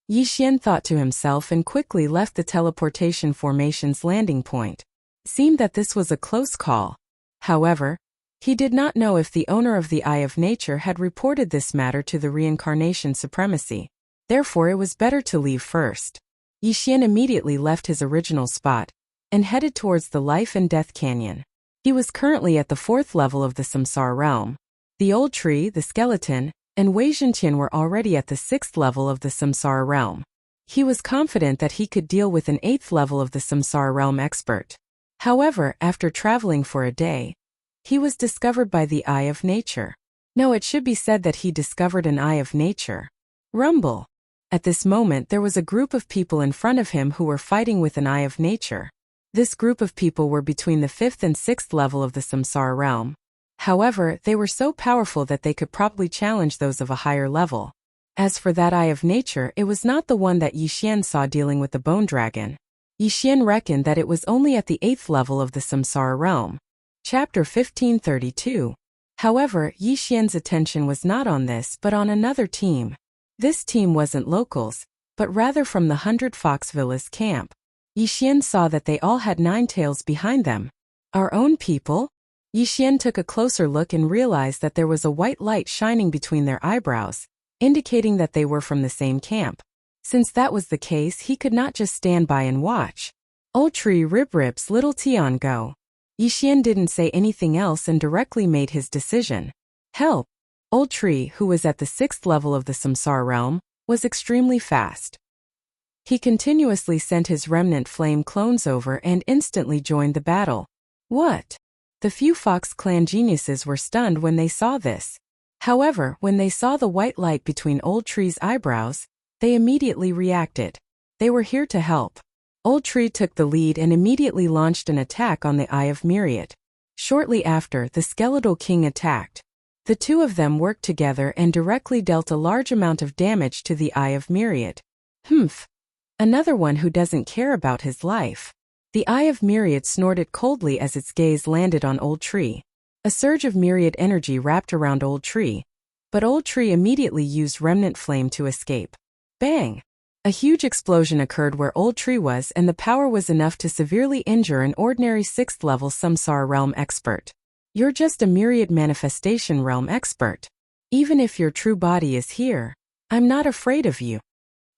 Yixian thought to himself and quickly left the teleportation formation's landing point. It seemed that this was a close call. However, he did not know if the owner of the Eye of Nature had reported this matter to the Reincarnation Supremacy. Therefore, it was better to leave first. Yixian immediately left his original spot and headed towards the Life and Death Canyon. He was currently at the 4th level of the Samsara realm. The old tree, the skeleton, and Wei Zhentian were already at the 6th level of the Samsara realm. He was confident that he could deal with an 8th level of the Samsara realm expert. However, after traveling for a day, he was discovered by the Eye of Nature. No, it should be said that he discovered an Eye of Nature. Rumble. At this moment there was a group of people in front of him who were fighting with an Eye of Nature. This group of people were between the 5th and 6th level of the Samsara realm. However, they were so powerful that they could probably challenge those of a higher level. As for that Eye of Nature, it was not the one that Yixian saw dealing with the bone dragon. Yixian reckoned that it was only at the 8th level of the Samsara realm. Chapter 1532. However, Yixian's attention was not on this but on another team. This team wasn't locals, but rather from the 100 Fox Villas camp. Yixian saw that they all had 9 tails behind them. Our own people? Yixian took a closer look and realized that there was a white light shining between their eyebrows, indicating that they were from the same camp. Since that was the case, he could not just stand by and watch. Old Tree Rip-Rip's little Tian go. Yixian didn't say anything else and directly made his decision. Help! Old Tree, who was at the 6th level of the Samsara realm, was extremely fast. He continuously sent his remnant flame clones over and instantly joined the battle. What? The few Fox clan geniuses were stunned when they saw this. However, when they saw the white light between Old Tree's eyebrows, they immediately reacted. They were here to help. Old Tree took the lead and immediately launched an attack on the Eye of Myriad. Shortly after, the Skeletal King attacked. The two of them worked together and directly dealt a large amount of damage to the Eye of Myriad. Humph! Another one who doesn't care about his life. The Eye of Myriad snorted coldly as its gaze landed on Old Tree. A surge of myriad energy wrapped around Old Tree, but Old Tree immediately used Remnant Flame to escape. Bang! A huge explosion occurred where Old Tree was, and the power was enough to severely injure an ordinary 6th level Samsara realm expert. You're just a myriad manifestation realm expert. Even if your true body is here, I'm not afraid of you.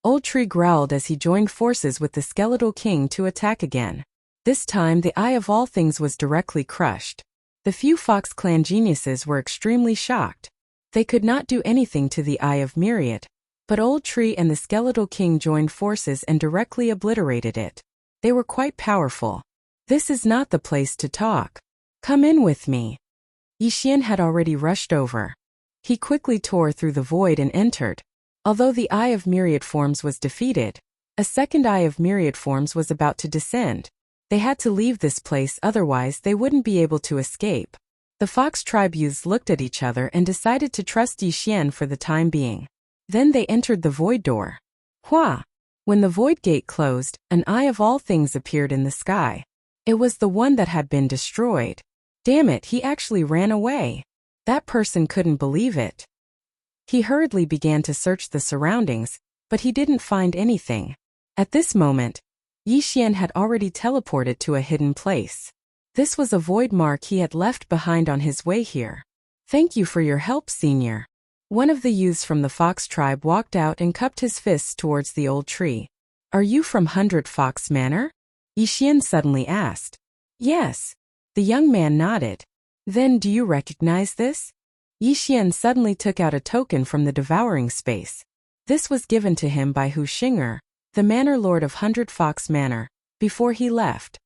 Old Tree growled as he joined forces with the Skeletal King to attack again. This time the Eye of All Things was directly crushed. The few Fox clan geniuses were extremely shocked. They could not do anything to the Eye of Myriad. But Old Tree and the Skeletal King joined forces and directly obliterated it. They were quite powerful. This is not the place to talk. Come in with me. Yixian had already rushed over. He quickly tore through the void and entered. Although the Eye of Myriad Forms was defeated, a second Eye of Myriad Forms was about to descend. They had to leave this place, otherwise they wouldn't be able to escape. The Fox tribe youths looked at each other and decided to trust Yixian for the time being. Then they entered the void door. Hua! When the void gate closed, an Eye of All Things appeared in the sky. It was the one that had been destroyed. Damn it, he actually ran away. That person couldn't believe it. He hurriedly began to search the surroundings, but he didn't find anything. At this moment, Yixian had already teleported to a hidden place. This was a void mark he had left behind on his way here. Thank you for your help, Senior. One of the youths from the Fox tribe walked out and cupped his fists towards the Old Tree. Are you from 100 Fox Manor? Yixian suddenly asked. Yes. The young man nodded. Then do you recognize this? Yixian suddenly took out a token from the Devouring space. This was given to him by Hu Xinger, the Manor Lord of 100 Fox Manor, before he left.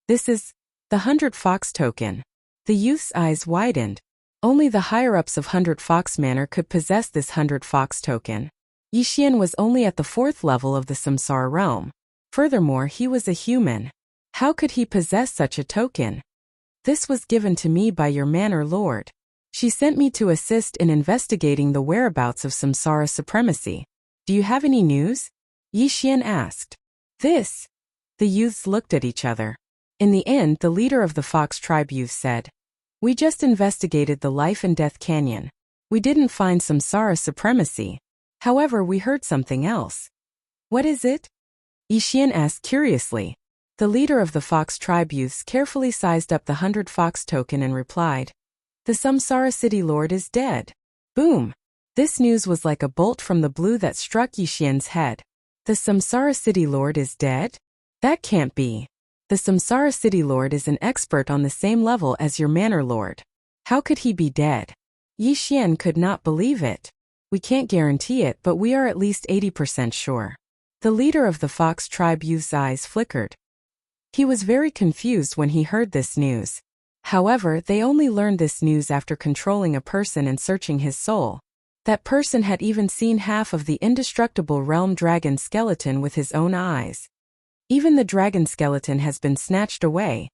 This is the 100 Fox token. The youth's eyes widened. Only the higher-ups of 100 Fox Manor could possess this 100 Fox token. Yixian was only at the 4th level of the Samsara realm. Furthermore, he was a human. How could he possess such a token? This was given to me by your Manor Lord. She sent me to assist in investigating the whereabouts of Samsara supremacy. Do you have any news? Yixian asked. This. The youths looked at each other. In the end, the leader of the Fox tribe youth said, "We just investigated the Life and Death Canyon. We didn't find Samsara supremacy. However, we heard something else." "What is it?" Yixian asked curiously. The leader of the Fox tribe youths carefully sized up the 100 Fox token and replied, "The Samsara City Lord is dead." Boom! This news was like a bolt from the blue that struck Yixian's head. The Samsara City Lord is dead? That can't be. The Samsara City Lord is an expert on the same level as your Manor Lord. How could he be dead? Yixian could not believe it. "We can't guarantee it, but we are at least 80% sure." The leader of the Fox tribe youth's eyes flickered. He was very confused when he heard this news. However, they only learned this news after controlling a person and searching his soul. That person had even seen half of the indestructible realm dragon skeleton with his own eyes. Even the dragon skeleton has been snatched away.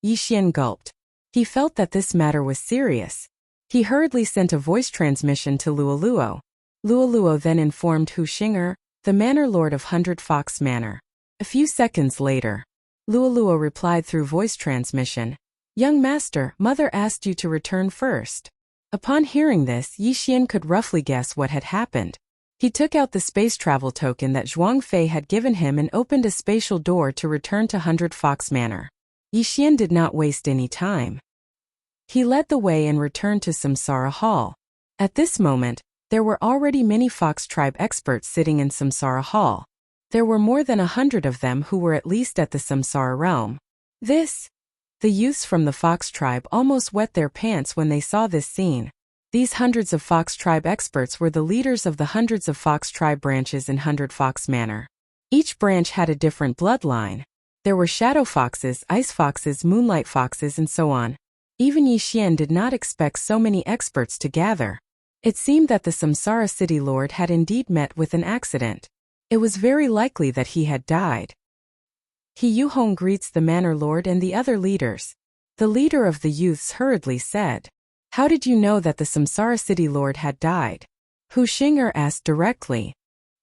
Yixian gulped. He felt that this matter was serious. He hurriedly sent a voice transmission to Luoluo. Luoluo then informed Hu Xing'er, the Manor Lord of 100 Fox Manor. A few seconds later, Luoluo replied through voice transmission, "Young master, mother asked you to return first." Upon hearing this, Yixian could roughly guess what had happened. He took out the space travel token that Zhuang Fei had given him and opened a spatial door to return to 100 Fox Manor. Yixian did not waste any time. He led the way and returned to Samsara Hall. At this moment, there were already many Fox tribe experts sitting in Samsara Hall. There were more than 100 of them who were at least at the Samsara realm. The youths from the Fox tribe almost wet their pants when they saw this scene. These hundreds of Fox tribe experts were the leaders of the hundreds of Fox tribe branches in 100 Fox Manor. Each branch had a different bloodline. There were shadow foxes, ice foxes, moonlight foxes, and so on. Even Yixian did not expect so many experts to gather. It seemed that the Samsara City Lord had indeed met with an accident. It was very likely that he had died. He Yuhong greets the Manor Lord and the other leaders. The leader of the youths hurriedly said, "How did you know that the Samsara City Lord had died?" Hu Xing'er asked directly.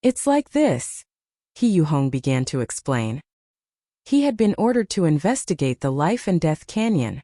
"It's like this." He Yuhong began to explain. He had been ordered to investigate the Life and Death Canyon.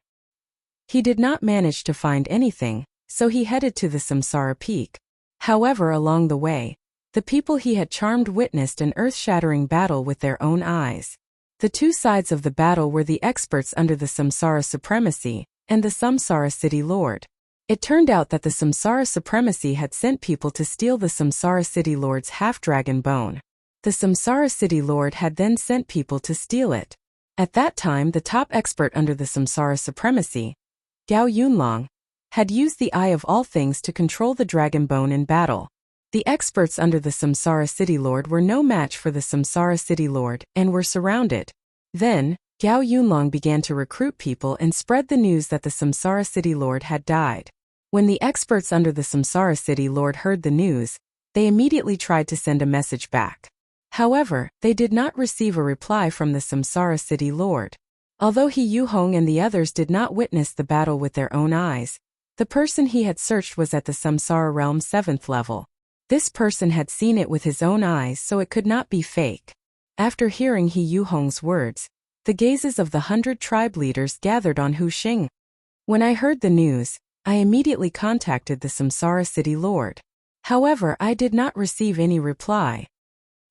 He did not manage to find anything, so he headed to the Samsara Peak. However, along the way, the people he had charmed witnessed an earth-shattering battle with their own eyes. The two sides of the battle were the experts under the Samsara Supremacy and the Samsara City Lord. It turned out that the Samsara Supremacy had sent people to steal the Samsara City Lord's half-dragon bone. The Samsara City Lord had then sent people to steal it. At that time, the top expert under the Samsara Supremacy, Gao Yunlong, had used the Eye of All Things to control the dragon bone in battle. The experts under the Samsara City Lord were no match for the Samsara City Lord and were surrounded. Then, Gao Yunlong began to recruit people and spread the news that the Samsara City Lord had died. When the experts under the Samsara City Lord heard the news, they immediately tried to send a message back. However, they did not receive a reply from the Samsara City Lord. Although He Yuhong and the others did not witness the battle with their own eyes, the person he had searched was at the Samsara realm 7th level. This person had seen it with his own eyes, so it could not be fake. After hearing He Yuhong's words, the gazes of the 100 tribe leaders gathered on Hu Xing. When I heard the news, I immediately contacted the Samsara City Lord. However, I did not receive any reply.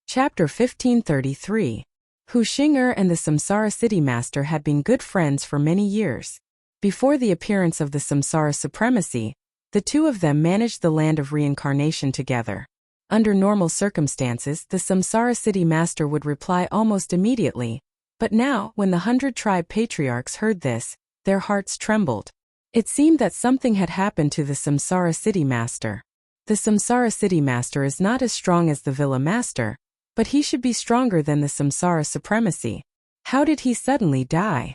Chapter 1533. Hu Xing'er and the Samsara City Master had been good friends for many years. Before the appearance of the Samsara Supremacy, the two of them managed the land of reincarnation together. Under normal circumstances, the Samsara City Master would reply almost immediately, but now, when the 100 tribe patriarchs heard this, their hearts trembled. It seemed that something had happened to the Samsara City Master. The Samsara City Master is not as strong as the Villa Master, but he should be stronger than the Samsara Supremacy. How did he suddenly die?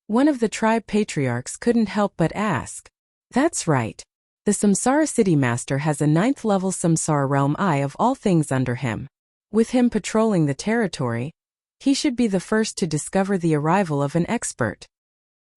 One of the tribe patriarchs couldn't help but ask. That's right. The Samsara City Master has a 9th level Samsara Realm Eye of all things under him. With him patrolling the territory, he should be the first to discover the arrival of an expert.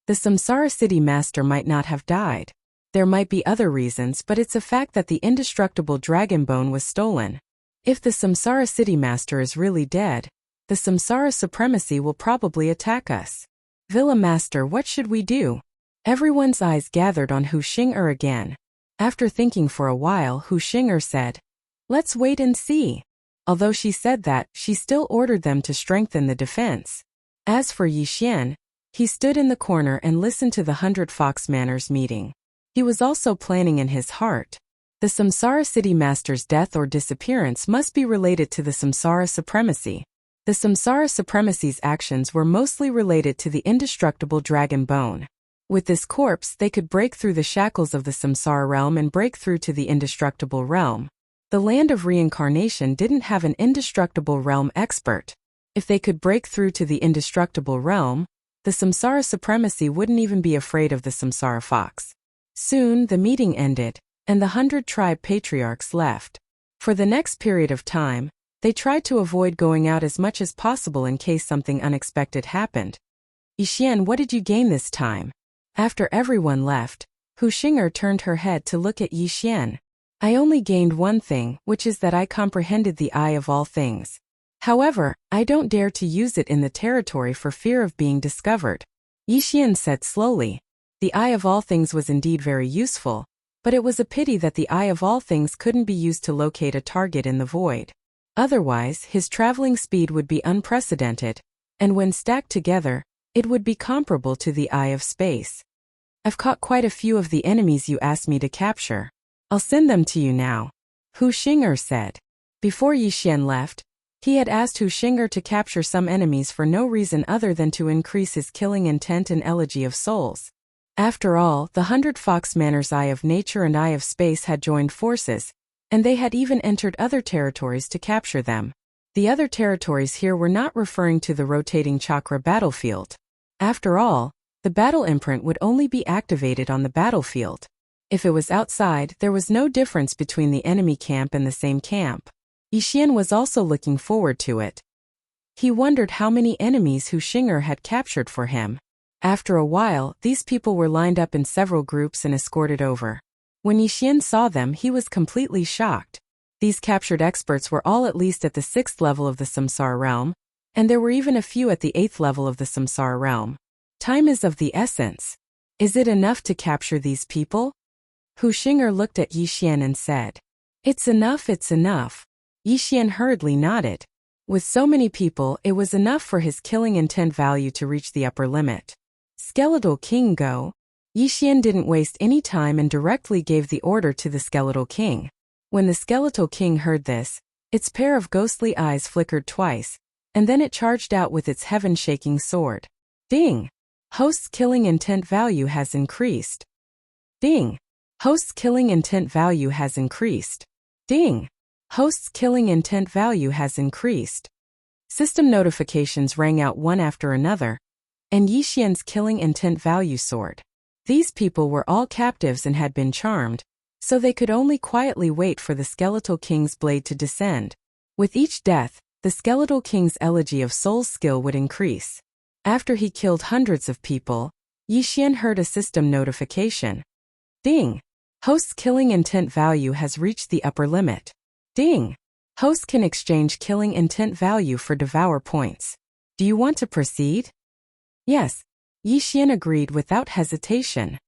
The Samsara City Master might not have died. There might be other reasons, but it's a fact that the indestructible dragon bone was stolen. If the Samsara City Master is really dead, the Samsara Supremacy will probably attack us. Villa Master, what should we do? Everyone's eyes gathered on Hu Xing'er again. After thinking for a while, Hu Xing'er said, "Let's wait and see." Although she said that, she still ordered them to strengthen the defense. As for Yi Xian, he stood in the corner and listened to the 100 Fox Manors meeting. He was also planning in his heart. The Samsara City Master's death or disappearance must be related to the Samsara Supremacy. The Samsara Supremacy's actions were mostly related to the indestructible dragon bone. With this corpse, they could break through the shackles of the Samsara realm and break through to the indestructible realm. The land of reincarnation didn't have an indestructible realm expert. If they could break through to the indestructible realm, the Samsara Supremacy wouldn't even be afraid of the Samsara Fox. Soon, the meeting ended, and the 100 tribe patriarchs left. For the next period of time, they tried to avoid going out as much as possible in case something unexpected happened. Yi Xian, what did you gain this time? After everyone left, Hu Xing'er turned her head to look at Yi Xian. I only gained one thing, which is that I comprehended the eye of all things. However, I don't dare to use it in the territory for fear of being discovered. Yi Xian said slowly. The eye of all things was indeed very useful, but it was a pity that the eye of all things couldn't be used to locate a target in the void. Otherwise, his traveling speed would be unprecedented, and when stacked together, it would be comparable to the eye of space. I've caught quite a few of the enemies you asked me to capture. I'll send them to you now, Hu Xing'er said. Before Yi Xian left, he had asked Hu Xing'er to capture some enemies for no reason other than to increase his killing intent and elegy of souls. After all, the 100 Fox Manors Eye of Nature and Eye of Space had joined forces, and they had even entered other territories to capture them. The other territories here were not referring to the rotating chakra battlefield. After all, the battle imprint would only be activated on the battlefield. If it was outside, there was no difference between the enemy camp and the same camp. Yi Xian was also looking forward to it. He wondered how many enemies Hu Xing'er had captured for him. After a while, these people were lined up in several groups and escorted over. When Yi Xian saw them, he was completely shocked. These captured experts were all at least at the 6th level of the Samsara realm, and there were even a few at the 8th level of the Samsara realm. Time is of the essence. Is it enough to capture these people? Hu Xing'er looked at Yi Xian and said, It's enough, it's enough. Yi Xian hurriedly nodded. With so many people, it was enough for his killing intent value to reach the upper limit. Skeletal King, go. Yi Xian didn't waste any time and directly gave the order to the Skeletal King. When the Skeletal King heard this, its pair of ghostly eyes flickered twice, and then it charged out with its heaven-shaking sword. Ding! Host's killing intent value has increased. Ding! Host's killing intent value has increased. Ding! Host's killing intent value has increased. System notifications rang out one after another, and Yi Xian's killing intent value soared. These people were all captives and had been charmed, so they could only quietly wait for the Skeletal King's blade to descend. With each death, the Skeletal King's elegy of soul's skill would increase. After he killed hundreds of people, Yi Xian heard a system notification. Ding! Host's killing intent value has reached the upper limit. Ding! Host can exchange killing intent value for devour points. Do you want to proceed? Yes. Yi Xian agreed without hesitation.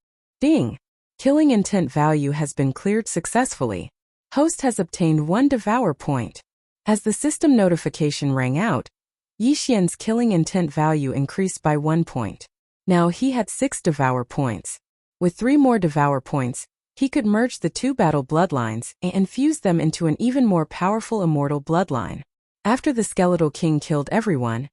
Ding! Killing intent value has been cleared successfully. Host has obtained 1 devour point. As the system notification rang out, Yi Xian's killing intent value increased by 1 point. Now he had 6 devour points. With 3 more devour points, he could merge the 2 battle bloodlines and infuse them into an even more powerful immortal bloodline. After the Skeletal King killed everyone,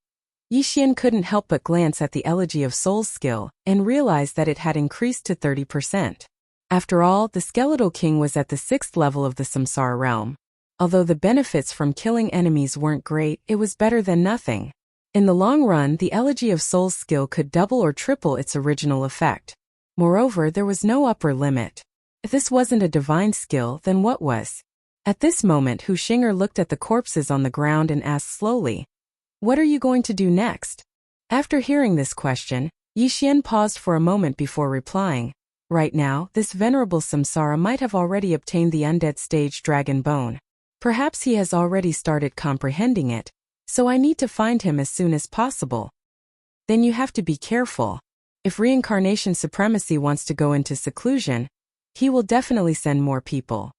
Yi Xian couldn't help but glance at the elegy of soul's skill and realized that it had increased to 30%. After all, the Skeletal King was at the 6th level of the Samsara realm. Although the benefits from killing enemies weren't great, it was better than nothing. In the long run, the elegy of soul's skill could double or triple its original effect. Moreover, there was no upper limit. If this wasn't a divine skill, then what was? At this moment, Hu Xing'er looked at the corpses on the ground and asked slowly, "What are you going to do next?" After hearing this question, Yi Xian paused for a moment before replying. Right now, this venerable samsara might have already obtained the undead stage dragon bone. Perhaps he has already started comprehending it, so I need to find him as soon as possible. Then you have to be careful. If reincarnation supremacy wants to go into seclusion, he will definitely send more people.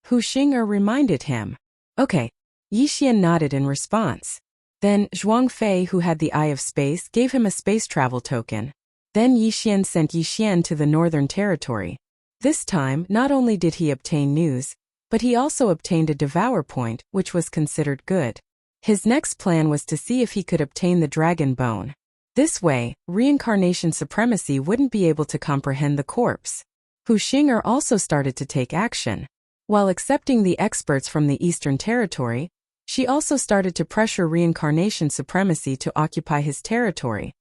Hu Xing'er reminded him. Okay. Yi Xian nodded in response. Then, Zhuang Fei, who had the Eye of Space, gave him a space travel token. Then Yi Xian sent Yi Xian to the Northern Territory. This time, not only did he obtain news, but he also obtained a Devour point, which was considered good. His next plan was to see if he could obtain the Dragon Bone. This way, reincarnation supremacy wouldn't be able to comprehend the corpse. Hu Xing'er also started to take action. While accepting the experts from the Eastern Territory, she also started to pressure reincarnation supremacy to occupy his territory.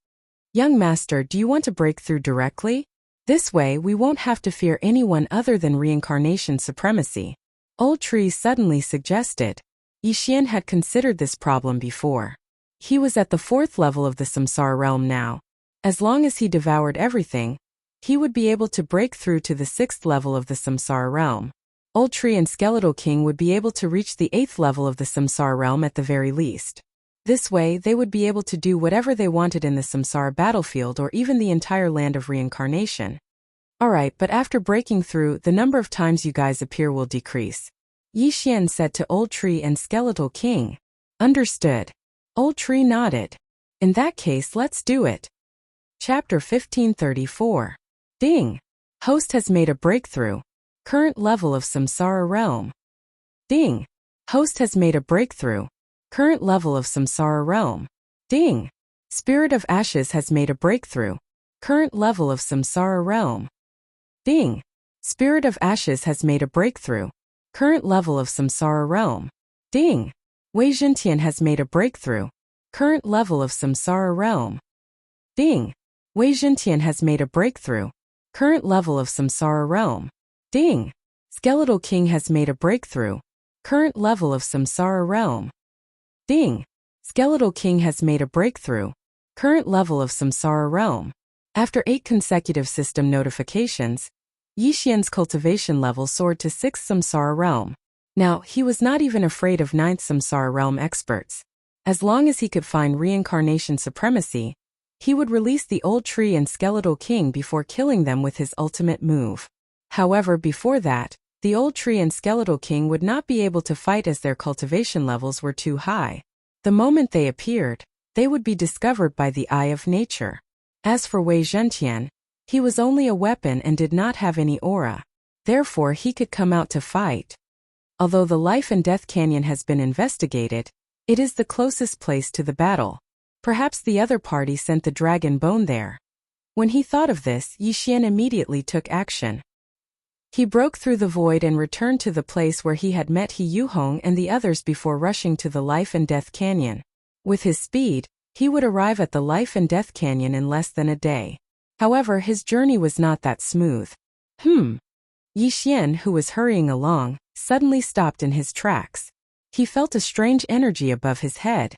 Young master, do you want to break through directly? This way we won't have to fear anyone other than reincarnation supremacy. Old Tree suddenly suggested. Yi Xian had considered this problem before. He was at the 4th level of the samsara realm now. As long as he devoured everything, he would be able to break through to the 6th level of the samsara realm. Old Tree and Skeletal King would be able to reach the 8th level of the samsara realm at the very least. This way, they would be able to do whatever they wanted in the samsara battlefield or even the entire land of reincarnation. Alright, but after breaking through, the number of times you guys appear will decrease. Yi Xian said to Old Tree and Skeletal King. Understood. Old Tree nodded. In that case, let's do it. Chapter 1534. Ding! Host has made a breakthrough. Current level of samsara realm. Ding! Host has made a breakthrough. Current level of samsara realm. Ding! Spirit of Ashes has made a breakthrough. Current level of samsara realm. Ding! Spirit of Ashes has made a breakthrough. Current level of samsara realm. Ding! Wei Zhentian has made a breakthrough. Current level of samsara realm. Ding! Wei Zhentian has made a breakthrough. Current level of samsara realm. Ding! Skeletal King has made a breakthrough. Current level of samsara realm. Ding! Skeletal King has made a breakthrough. Current level of samsara realm. After 8 consecutive system notifications, Yi Xian's cultivation level soared to 6th samsara realm. Now, he was not even afraid of 9th samsara realm experts. As long as he could find reincarnation supremacy, he would release the Old Tree and Skeletal King before killing them with his ultimate move. However, before that, the Old Tree and Skeletal King would not be able to fight as their cultivation levels were too high. The moment they appeared, they would be discovered by the eye of nature. As for Wei Zhentian, he was only a weapon and did not have any aura. Therefore, he could come out to fight. Although the Life and Death Canyon has been investigated, it is the closest place to the battle. Perhaps the other party sent the dragon bone there. When he thought of this, Yi Xian immediately took action. He broke through the void and returned to the place where he had met He Yuhong and the others before rushing to the Life and Death Canyon. With his speed, he would arrive at the Life and Death Canyon in less than a day. However, his journey was not that smooth. Yi Xian, who was hurrying along, suddenly stopped in his tracks. He felt a strange energy above his head.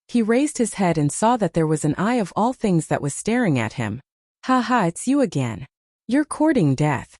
He raised his head and saw that there was an eye of all things that was staring at him. Ha ha, it's you again. You're courting death.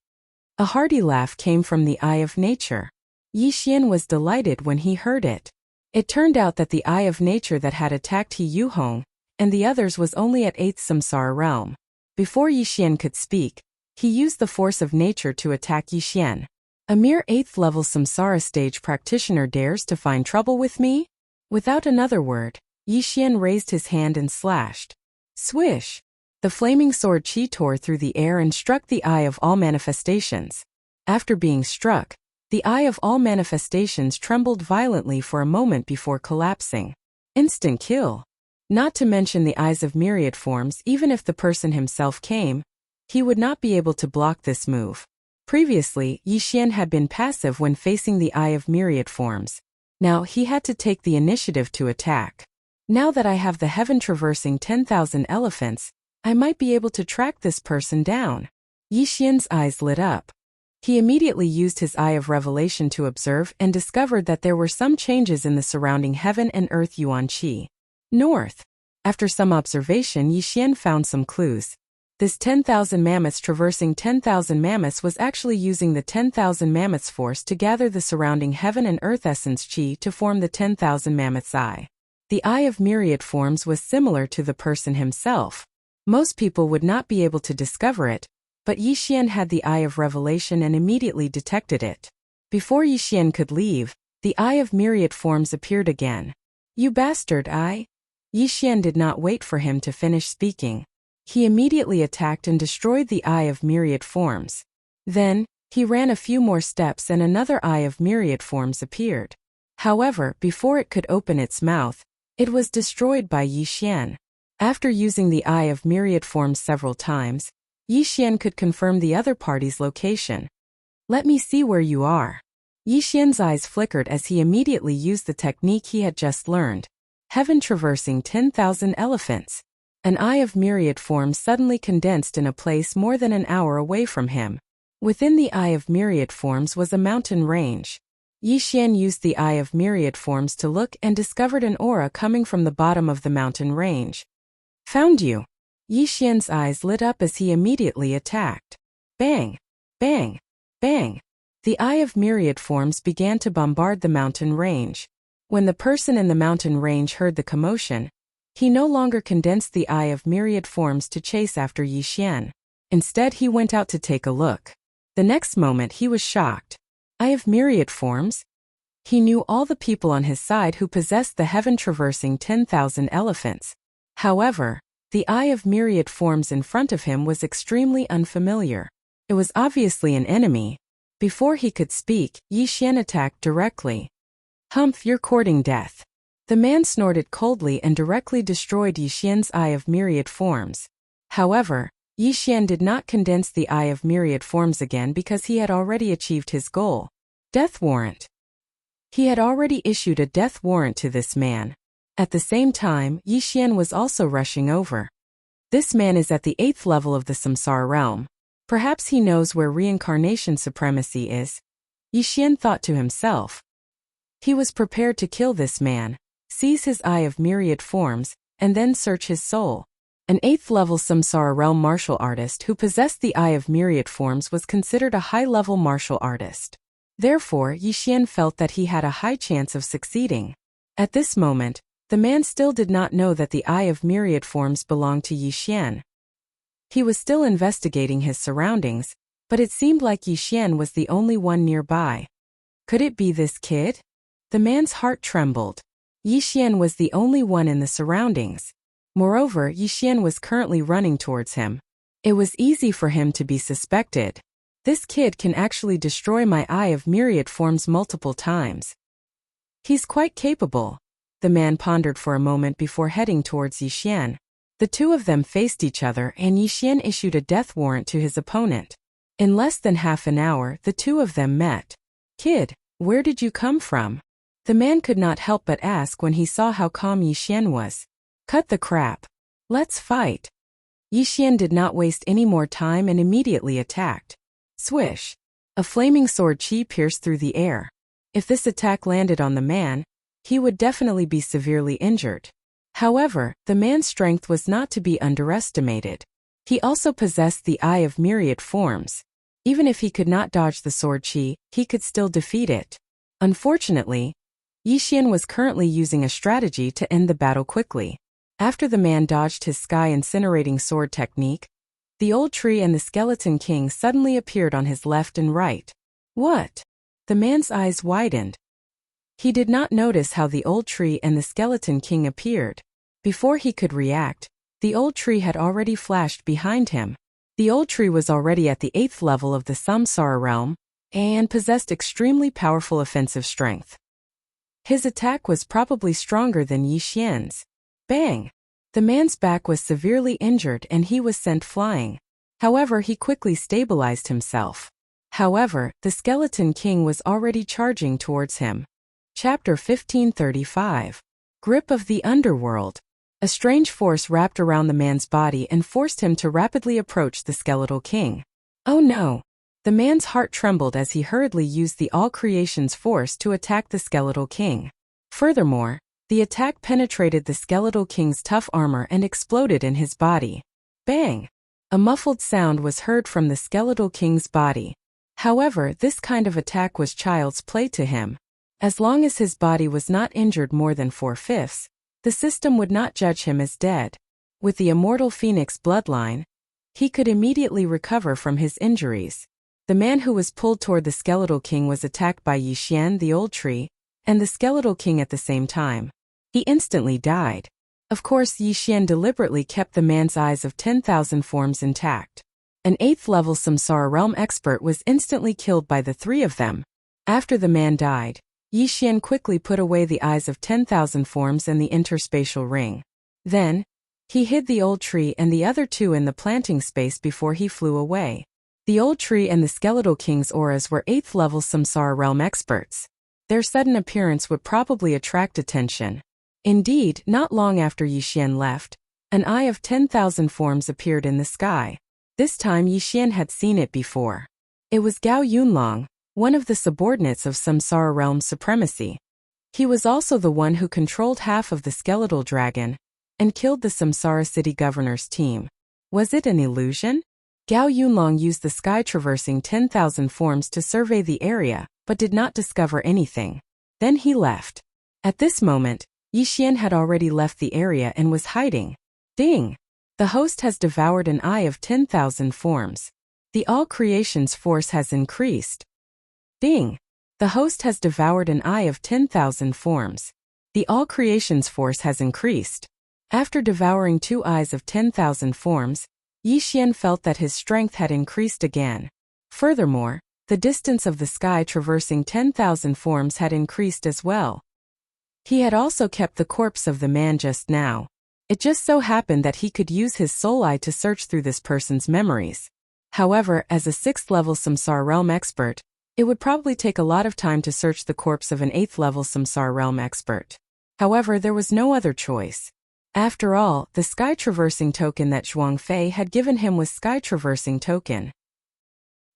A hearty laugh came from the eye of nature. Yi Xian was delighted when he heard it. It turned out that the eye of nature that had attacked He Yuhong and the others was only at 8th samsara realm. Before Yi Xian could speak, he used the force of nature to attack Yi Xian. A mere 8th level samsara stage practitioner dares to find trouble with me? Without another word, Yi Xian raised his hand and slashed. Swish! The flaming sword Qi tore through the air and struck the eye of all manifestations. After being struck, the eye of all manifestations trembled violently for a moment before collapsing. Instant kill. Not to mention the eyes of myriad forms. Even if the person himself came, he would not be able to block this move. Previously, Yi Xian had been passive when facing the eye of myriad forms. Now he had to take the initiative to attack. Now that I have the heaven traversing 10,000 elephants, I might be able to track this person down. Yixian's eyes lit up. He immediately used his eye of revelation to observe and discovered that there were some changes in the surrounding heaven and earth yuan qi. North. After some observation, Yixian found some clues. This 10,000 mammoths traversing 10,000 mammoths was actually using the 10,000 mammoths force to gather the surrounding heaven and earth essence qi to form the 10,000 mammoths eye. The eye of myriad forms was similar to the person himself. Most people would not be able to discover it, but Yixian had the eye of revelation and immediately detected it. Before Yixian could leave, the eye of myriad forms appeared again. "You bastard eye!" Yixian did not wait for him to finish speaking. He immediately attacked and destroyed the eye of myriad forms. Then, he ran a few more steps and another eye of myriad forms appeared. However, before it could open its mouth, it was destroyed by Yixian. After using the eye of myriad forms several times, Yixian could confirm the other party's location. "Let me see where you are." Yixian's eyes flickered as he immediately used the technique he had just learned. Heaven traversing 10,000 elephants. An eye of myriad forms suddenly condensed in a place more than an hour away from him. Within the eye of myriad forms was a mountain range. Yixian used the eye of myriad forms to look and discovered an aura coming from the bottom of the mountain range. "Found you!" Yixian's eyes lit up as he immediately attacked. Bang! Bang! Bang! The eye of myriad forms began to bombard the mountain range. When the person in the mountain range heard the commotion, he no longer condensed the eye of myriad forms to chase after Yixian. Instead, he went out to take a look. The next moment, he was shocked. Eye of myriad forms? He knew all the people on his side who possessed the heaven-traversing 10,000 elephants. However, the eye of myriad forms in front of him was extremely unfamiliar. It was obviously an enemy. Before he could speak, Yixian attacked directly. "Humph, you're courting death." The man snorted coldly and directly destroyed Yixian's eye of myriad forms. However, Yixian did not condense the eye of myriad forms again because he had already achieved his goal. Death warrant. He had already issued a death warrant to this man. At the same time, Yixian was also rushing over. This man is at the 8th level of the samsara realm. Perhaps he knows where reincarnation supremacy is. Yixian thought to himself. He was prepared to kill this man, seize his eye of myriad forms, and then search his soul. An 8th level samsara realm martial artist who possessed the eye of myriad forms was considered a high-level martial artist. Therefore, Yixian felt that he had a high chance of succeeding. At this moment, the man still did not know that the eye of myriad forms belonged to Yixian. He was still investigating his surroundings, but it seemed like Yixian was the only one nearby. Could it be this kid? The man's heart trembled. Yixian was the only one in the surroundings. Moreover, Yixian was currently running towards him. It was easy for him to be suspected. This kid can actually destroy my eye of myriad forms multiple times. He's quite capable. The man pondered for a moment before heading towards Yixian. The two of them faced each other and Yixian issued a death warrant to his opponent. In less than half an hour, the two of them met. "Kid, where did you come from?" The man could not help but ask when he saw how calm Yixian was. "Cut the crap. Let's fight." Yixian did not waste any more time and immediately attacked. Swish! A flaming sword qi pierced through the air. If this attack landed on the man, he would definitely be severely injured. However, the man's strength was not to be underestimated. He also possessed the eye of myriad forms. Even if he could not dodge the sword qi, he could still defeat it. Unfortunately, Yixian was currently using a strategy to end the battle quickly. After the man dodged his sky incinerating sword technique, the old tree and the skeleton king suddenly appeared on his left and right. What? The man's eyes widened. He did not notice how the old tree and the skeleton king appeared. Before he could react, the old tree had already flashed behind him. The old tree was already at the 8th level of the samsara realm and possessed extremely powerful offensive strength. His attack was probably stronger than Yixian's. Bang! The man's back was severely injured and he was sent flying. However, he quickly stabilized himself. However, the skeleton king was already charging towards him. Chapter 1535. Grip of the Underworld. A strange force wrapped around the man's body and forced him to rapidly approach the skeletal king. Oh no! The man's heart trembled as he hurriedly used the all creation's force to attack the skeletal king. Furthermore, the attack penetrated the skeletal king's tough armor and exploded in his body. Bang! A muffled sound was heard from the skeletal king's body. However, this kind of attack was child's play to him. As long as his body was not injured more than 4/5, the system would not judge him as dead. With the immortal phoenix bloodline, he could immediately recover from his injuries. The man who was pulled toward the skeletal king was attacked by Yixian the old tree, and the skeletal king at the same time. He instantly died. Of course, Yixian deliberately kept the man's eyes of 10,000 forms intact. An 8th-level Samsara realm expert was instantly killed by the three of them. After the man died, Yixian quickly put away the eyes of 10,000 forms and the interspatial ring. Then, he hid the old tree and the other two in the planting space before he flew away. The old tree and the skeletal king's auras were 8th-level Samsara realm experts. Their sudden appearance would probably attract attention. Indeed, not long after Yixian left, an eye of 10,000 forms appeared in the sky. This time Yixian had seen it before. It was Gao Yunlong, one of the subordinates of Samsara realm supremacy. He was also the one who controlled half of the skeletal dragon and killed the Samsara city governor's team. Was it an illusion? Gao Yunlong used the sky-traversing 10,000 forms to survey the area, but did not discover anything. Then he left. At this moment, Yixian had already left the area and was hiding. Ding! The host has devoured an eye of 10,000 forms. The all creation's force has increased. Ding! The host has devoured an eye of 10,000 forms. The all creation's force has increased. After devouring 2 eyes of 10,000 forms, Yixian felt that his strength had increased again. Furthermore, the distance of the sky traversing 10,000 forms had increased as well. He had also kept the corpse of the man just now. It just so happened that he could use his soul eye to search through this person's memories. However, as a 6th-level Samsara realm expert, it would probably take a lot of time to search the corpse of an 8th-level Samsara realm expert. However, there was no other choice. After all, the sky-traversing token that Zhuang Fei had given him was sky-traversing token.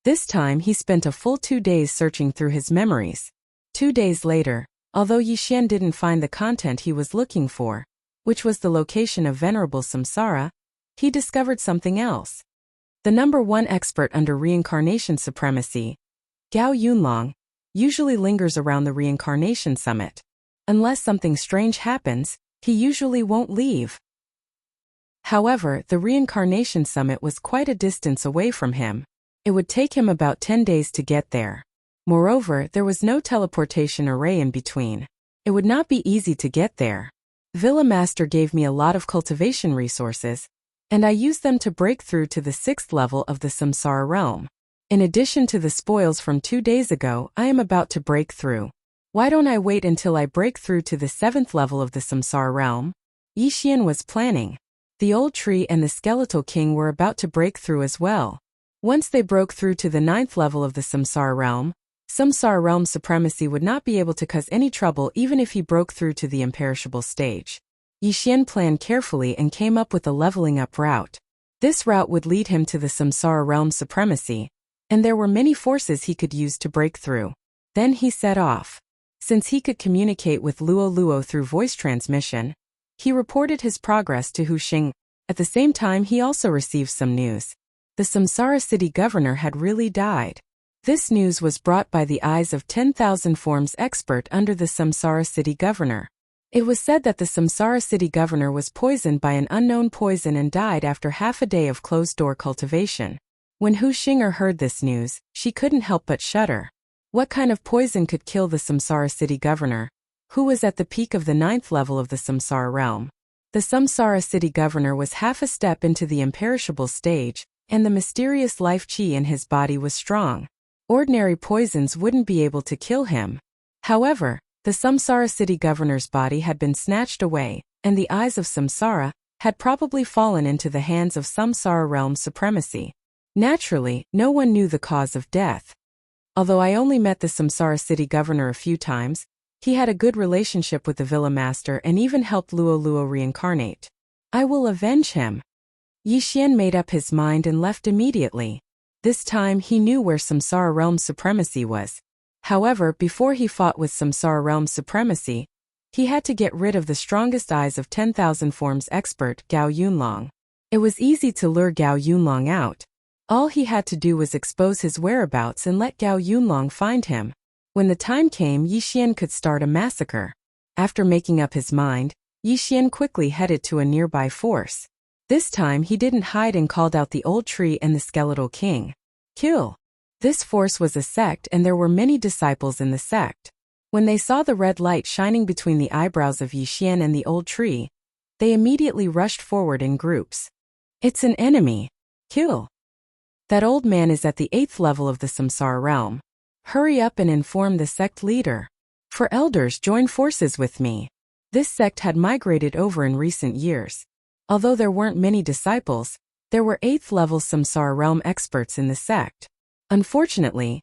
This time he spent a full 2 days searching through his memories. 2 days later, although Yixian didn't find the content he was looking for, which was the location of Venerable Samsara, he discovered something else. The number 1 expert under reincarnation supremacy, Gao Yunlong, usually lingers around the reincarnation summit. Unless something strange happens, he usually won't leave. However, the reincarnation summit was quite a distance away from him. It would take him about 10 days to get there. Moreover, there was no teleportation array in between. It would not be easy to get there. Villa Master gave me a lot of cultivation resources, and I used them to break through to the 6th level of the Samsara realm. In addition to the spoils from 2 days ago, I am about to break through. Why don't I wait until I break through to the 7th level of the Samsara realm? Yixian was planning. The old tree and the skeletal king were about to break through as well. Once they broke through to the 9th level of the Samsara realm supremacy would not be able to cause any trouble even if he broke through to the imperishable stage. Yixian planned carefully and came up with a leveling up route. This route would lead him to the Samsara realm supremacy, and there were many forces he could use to break through. Then he set off. Since he could communicate with Luo Luo through voice transmission, he reported his progress to Hu Xing. At the same time, he also received some news. The Samsara city governor had really died. This news was brought by the eyes of 10,000 forms expert under the Samsara city governor. It was said that the Samsara city governor was poisoned by an unknown poison and died after half a day of closed-door cultivation. When Hu Xing'er heard this news, she couldn't help but shudder. What kind of poison could kill the Samsara city governor, who was at the peak of the 9th level of the Samsara realm? The Samsara city governor was half a step into the imperishable stage, and the mysterious life chi in his body was strong. Ordinary poisons wouldn't be able to kill him. However, the Samsara city governor's body had been snatched away, and the eyes of Samsara had probably fallen into the hands of Samsara realm supremacy. Naturally, no one knew the cause of death. Although I only met the Samsara city governor a few times, he had a good relationship with the Villa Master and even helped Luo Luo reincarnate. I will avenge him. Yixian made up his mind and left immediately. This time he knew where Samsara realm supremacy was. However, before he fought with Samsara realm supremacy, he had to get rid of the strongest eyes of 10,000 forms expert Gao Yunlong. It was easy to lure Gao Yunlong out. All he had to do was expose his whereabouts and let Gao Yunlong find him. When the time came, Yi Xian could start a massacre. After making up his mind, Yi Xian quickly headed to a nearby force. This time he didn't hide and called out the old tree and the skeletal king. Kill! This force was a sect and there were many disciples in the sect. When they saw the red light shining between the eyebrows of Yi Xian and the old tree, they immediately rushed forward in groups. It's an enemy. Kill! That old man is at the 8th level of the Samsara realm. Hurry up and inform the sect leader. For elders, join forces with me. This sect had migrated over in recent years. Although there weren't many disciples, there were 8th level Samsara realm experts in the sect. Unfortunately,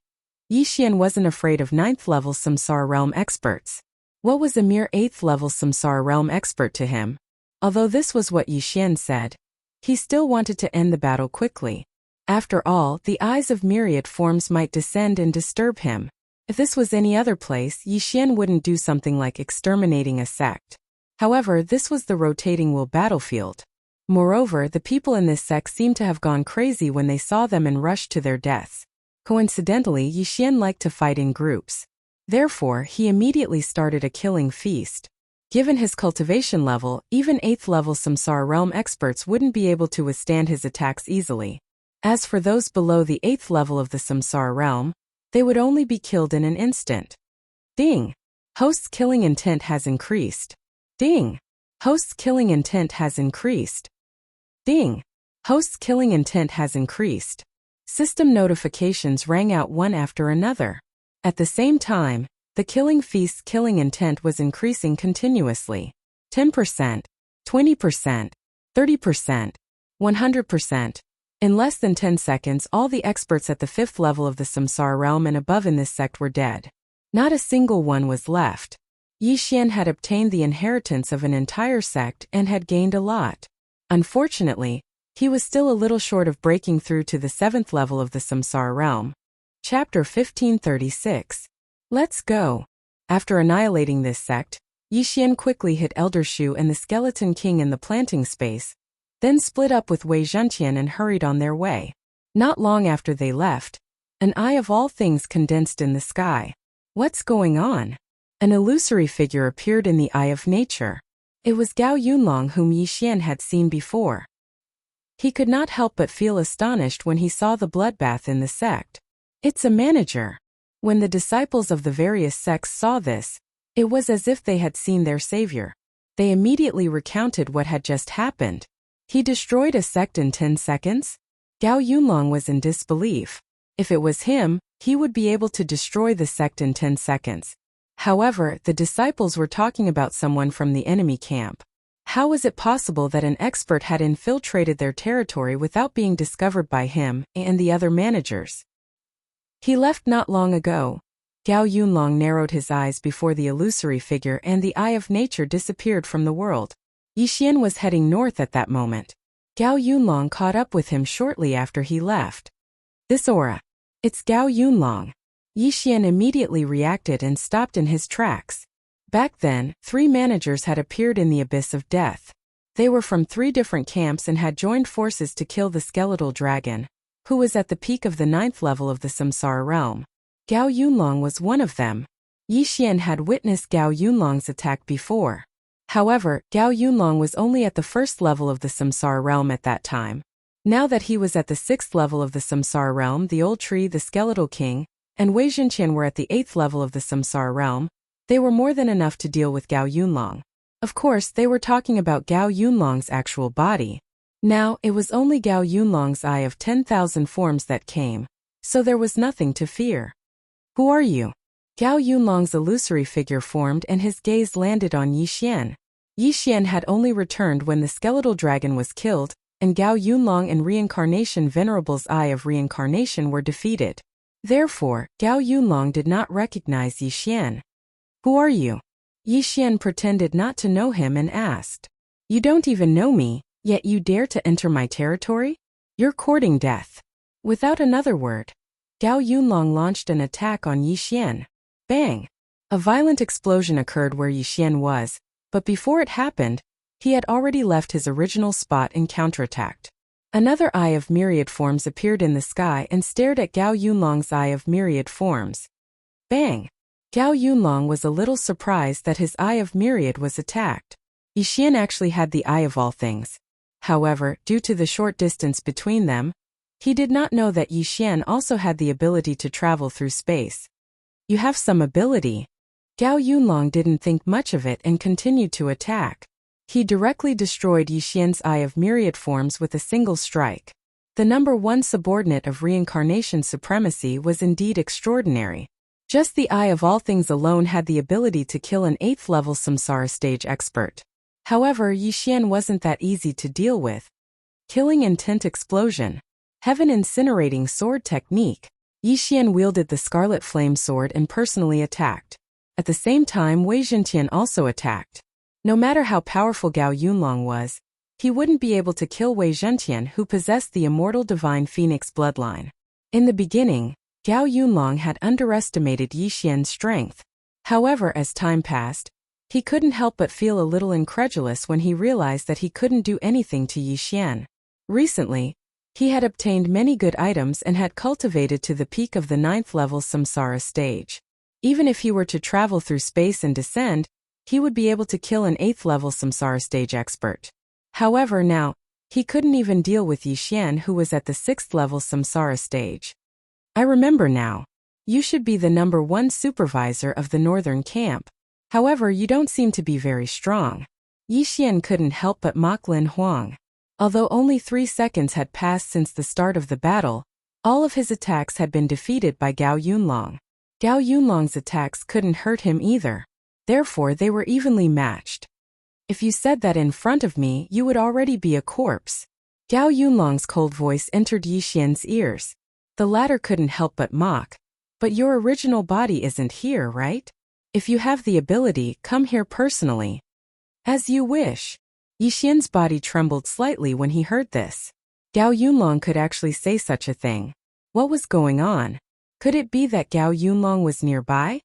Yi Xian wasn't afraid of 9th level Samsara realm experts. What was a mere 8th level Samsara realm expert to him? Although this was what Yi Xian said, he still wanted to end the battle quickly. After all, the eyes of myriad forms might descend and disturb him. If this was any other place, Yi Xian wouldn't do something like exterminating a sect. However, this was the rotating wheel battlefield. Moreover, the people in this sect seemed to have gone crazy when they saw them and rushed to their deaths. Coincidentally, Yi Xian liked to fight in groups. Therefore, he immediately started a killing feast. Given his cultivation level, even 8th level Samsara realm experts wouldn't be able to withstand his attacks easily. As for those below the 8th level of the Samsara realm, they would only be killed in an instant. Ding! Host's killing intent has increased. Ding! Host's killing intent has increased. Ding! Host's killing intent has increased. System notifications rang out one after another. At the same time, the killing feast's killing intent was increasing continuously. 10%, 20%, 30%, 100%. In less than 10 seconds, all the experts at the 5th level of the Samsara realm and above in this sect were dead. Not a single one was left. Yi Xian had obtained the inheritance of an entire sect and had gained a lot. Unfortunately, he was still a little short of breaking through to the 7th level of the Samsara realm. Chapter 1536. Let's go. After annihilating this sect, Yi Xian quickly hit Elder Shu and the Skeleton King in the planting space, then split up with Wei Zhenqian and hurried on their way. Not long after they left, an eye of all things condensed in the sky. What's going on? An illusory figure appeared in the eye of nature. It was Gao Yunlong whom Yi Xian had seen before. He could not help but feel astonished when he saw the bloodbath in the sect. It's a manager. When the disciples of the various sects saw this, it was as if they had seen their savior. They immediately recounted what had just happened. He destroyed a sect in 10 seconds? Gao Yunlong was in disbelief. If it was him, he would be able to destroy the sect in 10 seconds. However, the disciples were talking about someone from the enemy camp. How was it possible that an expert had infiltrated their territory without being discovered by him and the other managers? He left not long ago. Gao Yunlong narrowed his eyes before the illusory figure and the eye of nature disappeared from the world. Yi Xian was heading north at that moment. Gao Yunlong caught up with him shortly after he left. This aura. It's Gao Yunlong. Yi Xian immediately reacted and stopped in his tracks. Back then, 3 managers had appeared in the abyss of death. They were from 3 different camps and had joined forces to kill the skeletal dragon, who was at the peak of the 9th level of the Samsara realm. Gao Yunlong was one of them. Yi Xian had witnessed Gao Yunlong's attack before. However, Gao Yunlong was only at the 1st level of the Samsara realm at that time. Now that he was at the 6th level of the Samsara realm, the old tree, the skeletal king, and Wei Zhenqian were at the 8th level of the Samsara realm, they were more than enough to deal with Gao Yunlong. Of course, they were talking about Gao Yunlong's actual body. Now, it was only Gao Yunlong's eye of 10,000 forms that came, so there was nothing to fear. Who are you? Gao Yunlong's illusory figure formed and his gaze landed on Yi Xian. Yi Xian had only returned when the skeletal dragon was killed, and Gao Yunlong and Reincarnation Venerable's Eye of Reincarnation were defeated. Therefore, Gao Yunlong did not recognize Yi Xian. Who are you? Yi Xian pretended not to know him and asked. You don't even know me, yet you dare to enter my territory? You're courting death. Without another word, Gao Yunlong launched an attack on Yixian. Bang! A violent explosion occurred where Yixian was, but before it happened, he had already left his original spot and counterattacked. Another eye of myriad forms appeared in the sky and stared at Gao Yunlong's eye of myriad forms. Bang! Gao Yunlong was a little surprised that his eye of myriad was attacked. Yixian actually had the eye of all things. However, due to the short distance between them, he did not know that Yixian also had the ability to travel through space. You have some ability. Gao Yunlong didn't think much of it and continued to attack. He directly destroyed Yixian's eye of myriad forms with a single strike. The number 1 subordinate of reincarnation supremacy was indeed extraordinary. Just the eye of all things alone had the ability to kill an 8th level samsara stage expert. However, Yixian wasn't that easy to deal with. Killing intent explosion. Heaven incinerating sword technique. Yixian wielded the scarlet flame sword and personally attacked. At the same time, Wei Zhentian also attacked. No matter how powerful Gao Yunlong was, he wouldn't be able to kill Wei Zhentian, who possessed the immortal divine phoenix bloodline. In the beginning, Gao Yunlong had underestimated Yixian's strength. However, as time passed, he couldn't help but feel a little incredulous when he realized that he couldn't do anything to Yixian. Recently, he had obtained many good items and had cultivated to the peak of the 9th level samsara stage. Even if he were to travel through space and descend, he would be able to kill an 8th level samsara stage expert. However, now, he couldn't even deal with Yixian, who was at the 6th level samsara stage. I remember now. You should be the number 1 supervisor of the northern camp. However, you don't seem to be very strong. Yixian couldn't help but mock Lin Huang. Although only 3 seconds had passed since the start of the battle, all of his attacks had been defeated by Gao Yunlong. Gao Yunlong's attacks couldn't hurt him either. Therefore, they were evenly matched. If you said that in front of me, you would already be a corpse. Gao Yunlong's cold voice entered Yixian's ears. The latter couldn't help but mock. But your original body isn't here, right? If you have the ability, come here personally. As you wish. Yixian's body trembled slightly when he heard this. Gao Yunlong could actually say such a thing. What was going on? Could it be that Gao Yunlong was nearby?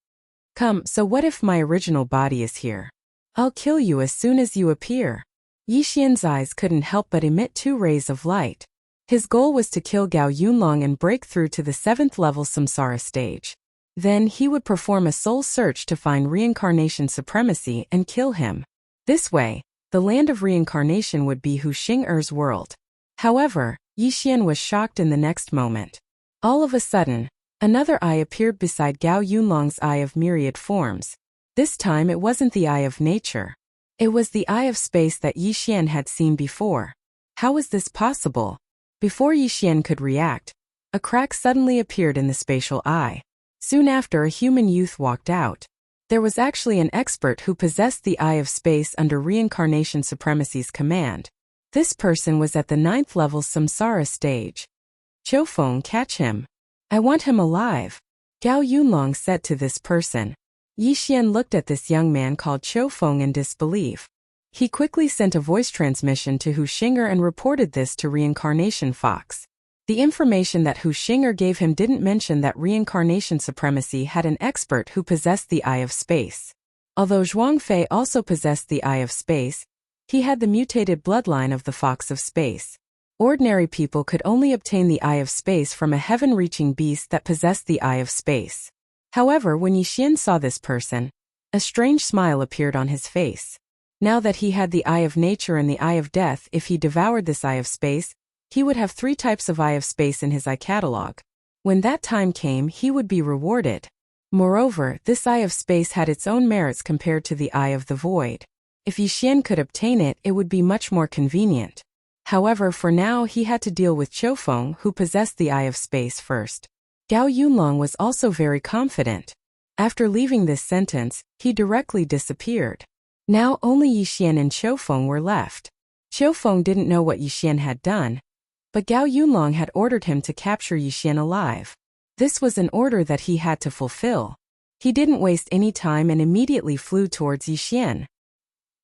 Come, so what if my original body is here? I'll kill you as soon as you appear. Yixian's eyes couldn't help but emit 2 rays of light. His goal was to kill Gao Yunlong and break through to the 7th level samsara stage. Then he would perform a soul search to find reincarnation supremacy and kill him. This way, the land of reincarnation would be Hu Xing'er's world. However, Yixian was shocked in the next moment. All of a sudden, another eye appeared beside Gao Yunlong's eye of myriad forms. This time it wasn't the eye of nature. It was the eye of space that Yixian had seen before. How was this possible? Before Yixian could react, a crack suddenly appeared in the spatial eye. Soon after, a human youth walked out. There was actually an expert who possessed the eye of space under reincarnation supremacy's command. This person was at the 9th level samsara stage. Qiufeng, catch him. I want him alive. Gao Yunlong said to this person. Yixian looked at this young man called Qiufeng in disbelief. He quickly sent a voice transmission to Hu Xing'er and reported this to Reincarnation Fox. The information that Hu Xing'er gave him didn't mention that reincarnation supremacy had an expert who possessed the Eye of Space. Although Zhuangfei also possessed the Eye of Space, he had the mutated bloodline of the Fox of Space. Ordinary people could only obtain the Eye of Space from a heaven-reaching beast that possessed the Eye of Space. However, when Yixian saw this person, a strange smile appeared on his face. Now that he had the Eye of Nature and the Eye of Death, if he devoured this Eye of Space, he would have 3 types of Eye of Space in his eye catalog. When that time came, he would be rewarded. Moreover, this Eye of Space had its own merits compared to the Eye of the Void. If Yixian could obtain it, it would be much more convenient. However, for now he had to deal with Qiufeng, who possessed the Eye of Space first. Gao Yunlong was also very confident. After leaving this sentence, he directly disappeared. Now only Yixian and Qiufeng were left. Qiufeng didn't know what Yixian had done, but Gao Yunlong had ordered him to capture Yixian alive. This was an order that he had to fulfill. He didn't waste any time and immediately flew towards Yixian.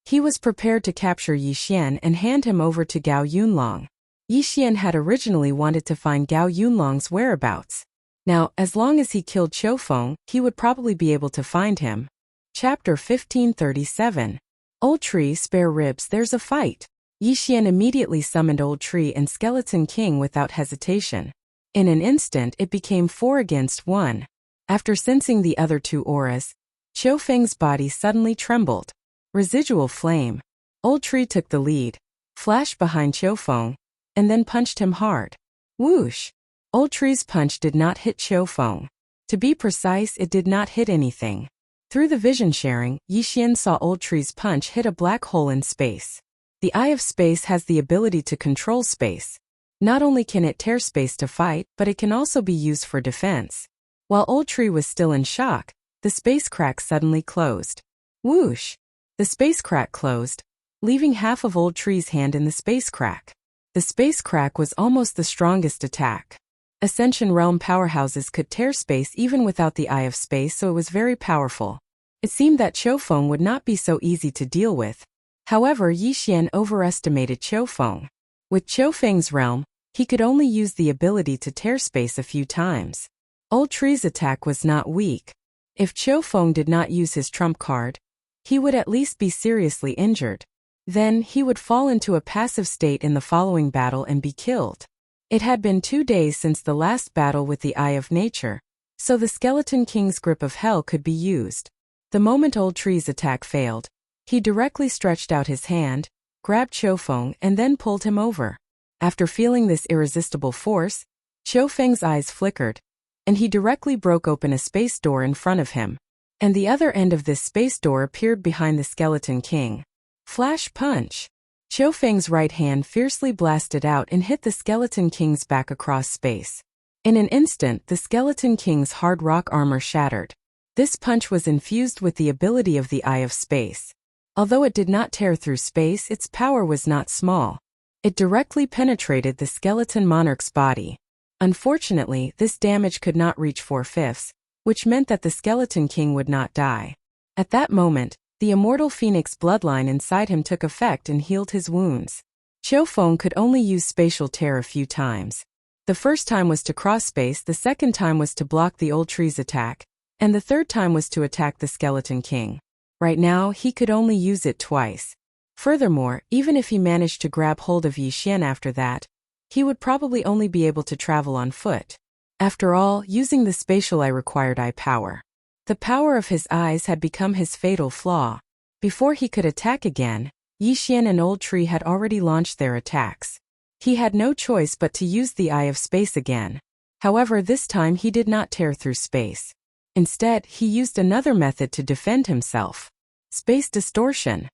He was prepared to capture Yixian and hand him over to Gao Yunlong. Yixian had originally wanted to find Gao Yunlong's whereabouts. Now, as long as he killed Qiufeng, he would probably be able to find him. Chapter 1537. Old Tree, Spare Ribs, There's a Fight. Yixian immediately summoned Old Tree and Skeleton King without hesitation. In an instant it became 4 against 1. After sensing the other two auras, Qiufeng's body suddenly trembled. Residual flame. Old Tree took the lead, flashed behind Qiufeng, and then punched him hard. Whoosh! Old Tree's punch did not hit Qiufeng. To be precise, it did not hit anything. Through the vision sharing, Yixian saw Old Tree's punch hit a black hole in space. The Eye of Space has the ability to control space. Not only can it tear space to fight, but it can also be used for defense. While Old Tree was still in shock, the space crack suddenly closed. Whoosh! The space crack closed, leaving half of Old Tree's hand in the space crack. The space crack was almost the strongest attack. Ascension Realm powerhouses could tear space even without the Eye of Space, so it was very powerful. It seemed that Qiufeng would not be so easy to deal with. However, Yixian overestimated Qiufeng. With Qiufeng's realm, he could only use the ability to tear space a few times. Old Tree's attack was not weak. If Qiufeng did not use his trump card, he would at least be seriously injured. Then, he would fall into a passive state in the following battle and be killed. It had been 2 days since the last battle with the Eye of Nature, so the Skeleton King's Grip of Hell could be used. The moment Old Tree's attack failed, he directly stretched out his hand, grabbed Qiufeng, and then pulled him over. After feeling this irresistible force, Qiufeng's eyes flickered, and he directly broke open a space door in front of him. And the other end of this space door appeared behind the Skeleton King. Flash punch! Qiufeng's right hand fiercely blasted out and hit the Skeleton King's back across space. In an instant, the Skeleton King's hard rock armor shattered. This punch was infused with the ability of the Eye of Space. Although it did not tear through space, its power was not small. It directly penetrated the Skeleton Monarch's body. Unfortunately, this damage could not reach 4/5, which meant that the Skeleton King would not die. At that moment, the immortal Phoenix bloodline inside him took effect and healed his wounds. Qiufeng could only use spatial tear a few times. The first time was to cross space, the second time was to block the Old Tree's attack, and the third time was to attack the Skeleton King. Right now, he could only use it twice. Furthermore, even if he managed to grab hold of Yixian after that, he would probably only be able to travel on foot. After all, using the spatial eye required eye power. The power of his eyes had become his fatal flaw. Before he could attack again, Yixian and Old Tree had already launched their attacks. He had no choice but to use the Eye of Space again. However, this time he did not tear through space. Instead, he used another method to defend himself. Space distortion.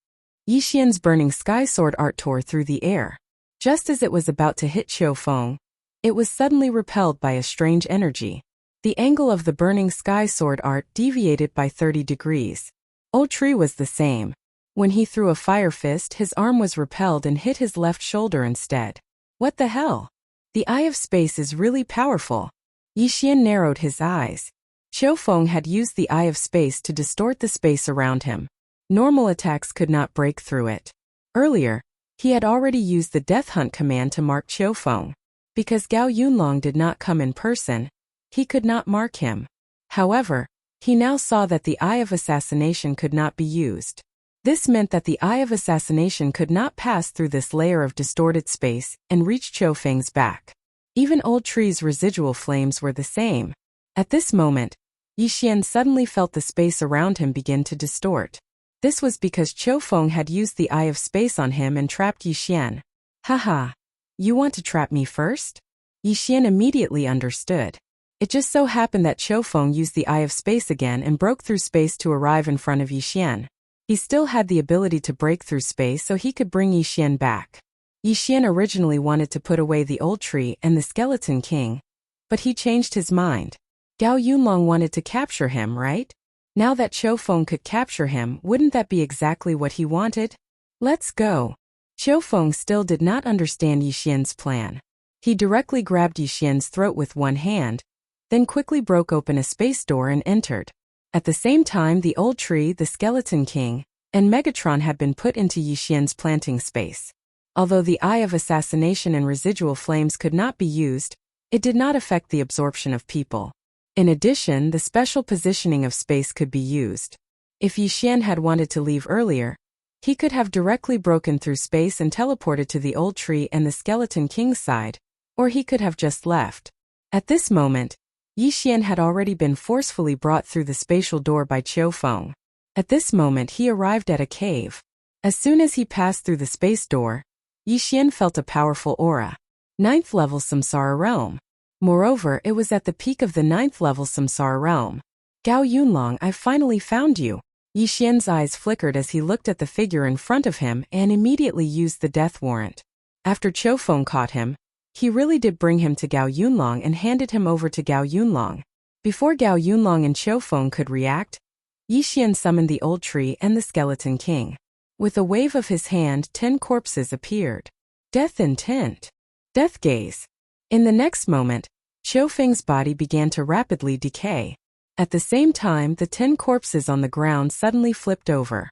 Yixian's burning sky sword art tore through the air. Just as it was about to hit Qiufeng, it was suddenly repelled by a strange energy. The angle of the burning sky sword art deviated by 30 degrees. Old Tree was the same. When he threw a fire fist, his arm was repelled and hit his left shoulder instead. What the hell? The Eye of Space is really powerful. Yixian narrowed his eyes. Qiufeng had used the Eye of Space to distort the space around him. Normal attacks could not break through it. Earlier, he had already used the Death Hunt command to mark Qiufeng. Because Gao Yunlong did not come in person, he could not mark him. However, he now saw that the Eye of Assassination could not be used. This meant that the Eye of Assassination could not pass through this layer of distorted space and reach Qiufeng's back. Even Old Tree's residual flames were the same. At this moment, Yixian suddenly felt the space around him begin to distort. This was because Qiufeng had used the Eye of Space on him and trapped Yixian. Haha. You want to trap me first? Yixian immediately understood. It just so happened that Qiufeng used the Eye of Space again and broke through space to arrive in front of Yixian. He still had the ability to break through space so he could bring Yixian back. Yixian originally wanted to put away the Old Tree and the Skeleton King, but he changed his mind. Gao Yunlong wanted to capture him, right? Now that Qiufeng could capture him, wouldn't that be exactly what he wanted? Let's go. Qiufeng still did not understand Yixian's plan. He directly grabbed Yixian's throat with one hand, then quickly broke open a space door and entered. At the same time, the Old Tree, the Skeleton King, and Megatron had been put into Yixian's planting space. Although the Eye of Assassination and residual flames could not be used, it did not affect the absorption of people. In addition, the special positioning of space could be used. If Yi Xian had wanted to leave earlier, he could have directly broken through space and teleported to the old tree and the Skeleton King's side, or he could have just left. At this moment, Yi Xian had already been forcefully brought through the spatial door by Qiu Feng. At this moment he arrived at a cave. As soon as he passed through the space door, Yi Xian felt a powerful aura. 9th level Samsara realm. Moreover, it was at the peak of the 9th level Samsara realm. Gao Yunlong, I finally found you. Yi Xian's eyes flickered as he looked at the figure in front of him and immediately used the death warrant. After Qiu Feng caught him, he really did bring him to Gao Yunlong and handed him over to Gao Yunlong. Before Gao Yunlong and Qiu Feng could react, Yi Xian summoned the old tree and the Skeleton King. With a wave of his hand, 10 corpses appeared. Death intent. Death gaze. In the next moment, Qiu Feng's body began to rapidly decay. At the same time, the 10 corpses on the ground suddenly flipped over.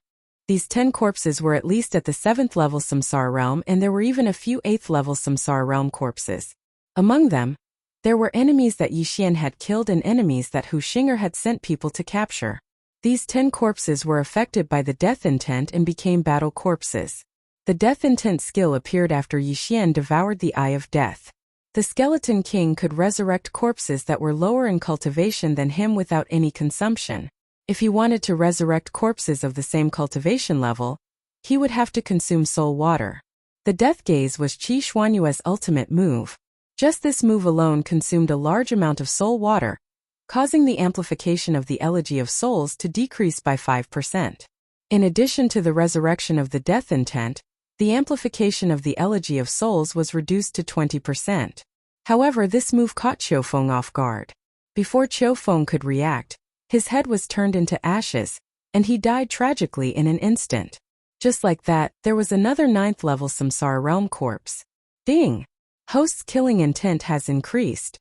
These 10 corpses were at least at the 7th level Samsara realm, and there were even a few 8th level Samsara realm corpses. Among them, there were enemies that Yi Xian had killed and enemies that Hu Xing'er had sent people to capture. These 10 corpses were affected by the death intent and became battle corpses. The death intent skill appeared after Yi Xian devoured the Eye of Death. The Skeleton King could resurrect corpses that were lower in cultivation than him without any consumption. If he wanted to resurrect corpses of the same cultivation level, he would have to consume soul water. The Death Gaze was Qi Xuanyue's ultimate move. Just this move alone consumed a large amount of soul water, causing the amplification of the Elegy of Souls to decrease by 5%. In addition to the resurrection of the death intent, the amplification of the Elegy of Souls was reduced to 20%. However, this move caught Qiu Feng off guard. Before Qiu Feng could react, his head was turned into ashes, and he died tragically in an instant. Just like that, there was another 9th level Samsara realm corpse. Ding! Host's killing intent has increased.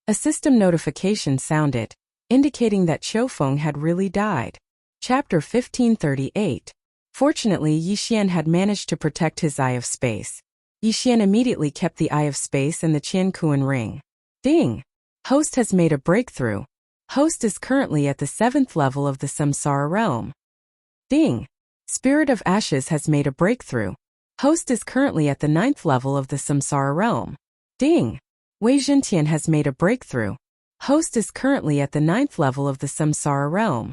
A system notification sounded, indicating that Qiu Feng had really died. Chapter 1538. Fortunately, Yi Xian had managed to protect his Eye of Space. Yi Xian immediately kept the Eye of Space and the Qian Kuan ring. Ding! Host has made a breakthrough. Host is currently at the 7th level of the Samsara realm. Ding! Spirit of Ashes has made a breakthrough. Host is currently at the 9th level of the Samsara realm. Ding! Wei Zhentian has made a breakthrough. Host is currently at the 9th level of the Samsara realm.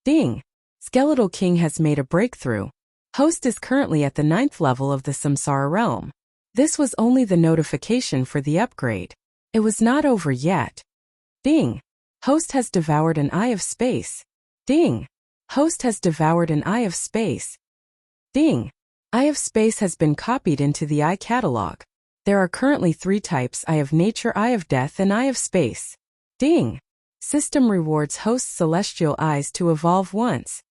Ding! Skeletal King has made a breakthrough. Host is currently at the 9th level of the Samsara realm. This was only the notification for the upgrade. It was not over yet. Ding! Host has devoured an Eye of Space. Ding! Host has devoured an Eye of Space. Ding! Eye of Space has been copied into the Eye catalog. There are currently 3 types: Eye of Nature, Eye of Death, and Eye of Space. Ding! System rewards Host's celestial eyes to evolve once.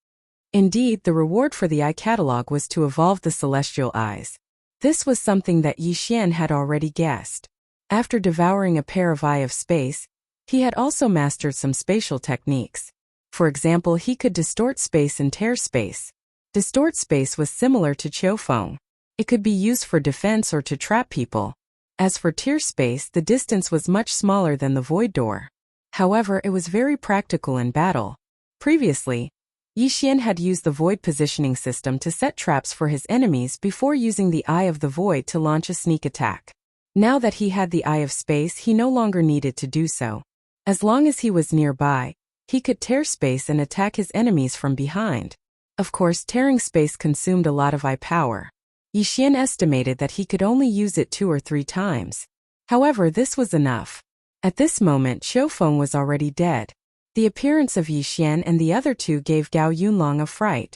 Indeed, the reward for the Eye catalog was to evolve the celestial eyes. This was something that Yi Xian had already guessed. After devouring a pair of Eye of Space, he had also mastered some spatial techniques. For example, he could distort space and tear space. Distort space was similar to Qiu Feng. It could be used for defense or to trap people. As for tear space, the distance was much smaller than the void door. However, it was very practical in battle. Previously, Yi Xian had used the void positioning system to set traps for his enemies before using the Eye of the Void to launch a sneak attack. Now that he had the Eye of Space, he no longer needed to do so. As long as he was nearby, he could tear space and attack his enemies from behind. Of course, tearing space consumed a lot of eye power. Yi Xian estimated that he could only use it 2 or 3 times. However, this was enough. At this moment, Qiu Feng was already dead. The appearance of Yi Xian and the other 2 gave Gao Yunlong a fright.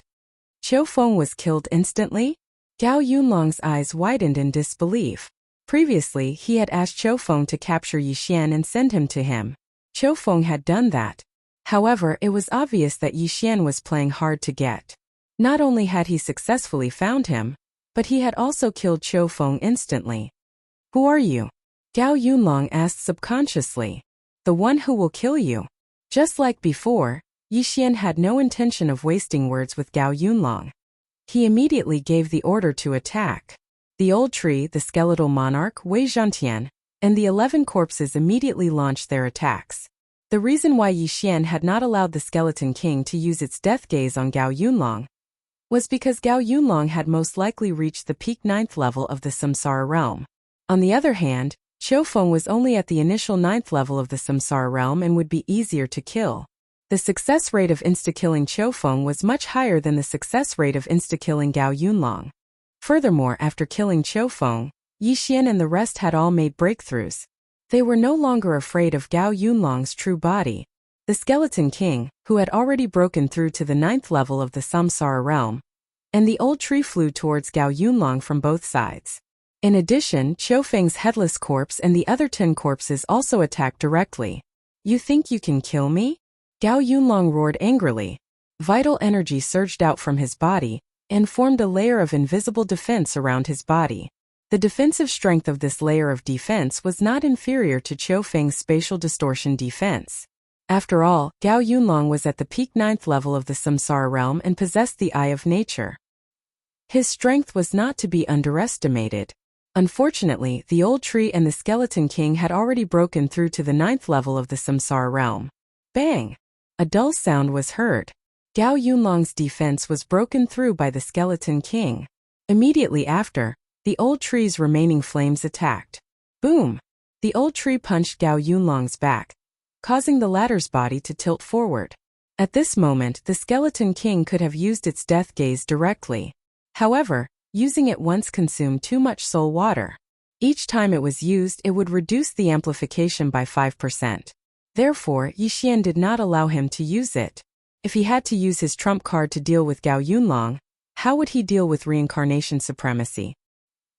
Qiu Feng was killed instantly? Gao Yunlong's eyes widened in disbelief. Previously, he had asked Qiu Feng to capture Yi Xian and send him to him. Qiu Feng had done that. However, it was obvious that Yi Xian was playing hard to get. Not only had he successfully found him, but he had also killed Qiu Feng instantly. Who are you? Gao Yunlong asked subconsciously. The one who will kill you. Just like before, Yi Xian had no intention of wasting words with Gao Yunlong. He immediately gave the order to attack. The old tree, the skeletal monarch, Wei Zhantian, and the 11 corpses immediately launched their attacks. The reason why Yixian had not allowed the Skeleton King to use its death gaze on Gao Yunlong was because Gao Yunlong had most likely reached the peak 9th level of the Samsara realm. On the other hand, Qiu Feng was only at the initial 9th level of the Samsara realm and would be easier to kill. The success rate of insta-killing Qiu Feng was much higher than the success rate of insta-killing Gao Yunlong. Furthermore, after killing Qiu Feng, Yixian and the rest had all made breakthroughs. They were no longer afraid of Gao Yunlong's true body. The Skeleton King, who had already broken through to the 9th level of the Samsara realm, and the old tree flew towards Gao Yunlong from both sides. In addition, Qiu Feng's headless corpse and the other 10 corpses also attacked directly. "You think you can kill me?" Gao Yunlong roared angrily. Vital energy surged out from his body and formed a layer of invisible defense around his body. The defensive strength of this layer of defense was not inferior to Qiu Feng's spatial distortion defense. After all, Gao Yunlong was at the peak 9th level of the Samsara realm and possessed the Eye of Nature. His strength was not to be underestimated. Unfortunately, the old tree and the Skeleton King had already broken through to the 9th level of the Samsara realm. Bang! A dull sound was heard. Gao Yunlong's defense was broken through by the Skeleton King. Immediately after, the old tree's remaining flames attacked. Boom! The old tree punched Gao Yunlong's back, causing the latter's body to tilt forward. At this moment, the Skeleton King could have used its death gaze directly. However, using it once consumed too much soul water. Each time it was used, it would reduce the amplification by 5%. Therefore, Yixian did not allow him to use it. If he had to use his trump card to deal with Gao Yunlong, how would he deal with reincarnation supremacy?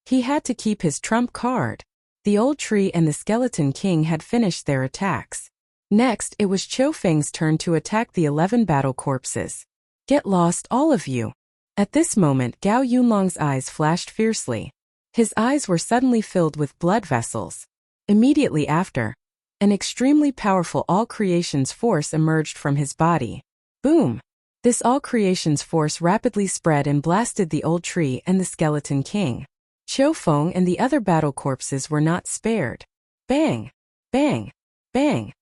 He had to keep his trump card. The old tree and the Skeleton King had finished their attacks. Next, it was Qiu Feng's turn to attack the 11 battle corpses. "Get lost, all of you." At this moment, Gao Yunlong's eyes flashed fiercely. His eyes were suddenly filled with blood vessels. Immediately after, an extremely powerful all-creations force emerged from his body. Boom! This all-creations force rapidly spread and blasted the old tree and the Skeleton King. Qiu Feng and the other battle corpses were not spared. Bang! Bang! Bang!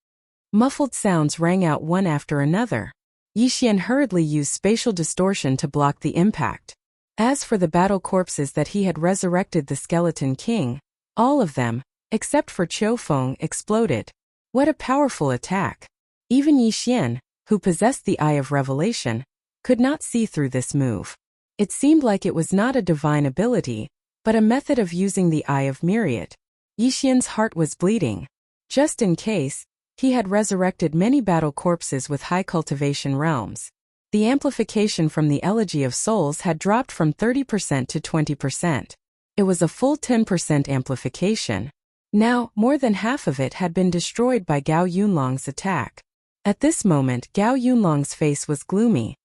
Muffled sounds rang out one after another. Yixian hurriedly used spatial distortion to block the impact. As for the battle corpses that he had resurrected the Skeleton King, all of them, except for Qiu Feng, exploded. What a powerful attack! Even Yixian, who possessed the Eye of Revelation, could not see through this move. It seemed like it was not a divine ability, but a method of using the Eye of Myriad. Yixian's heart was bleeding. Just in case, he had resurrected many battle corpses with high cultivation realms. The amplification from the Elegy of Souls had dropped from 30% to 20%. It was a full 10% amplification. Now, more than half of it had been destroyed by Gao Yunlong's attack. At this moment, Gao Yunlong's face was gloomy.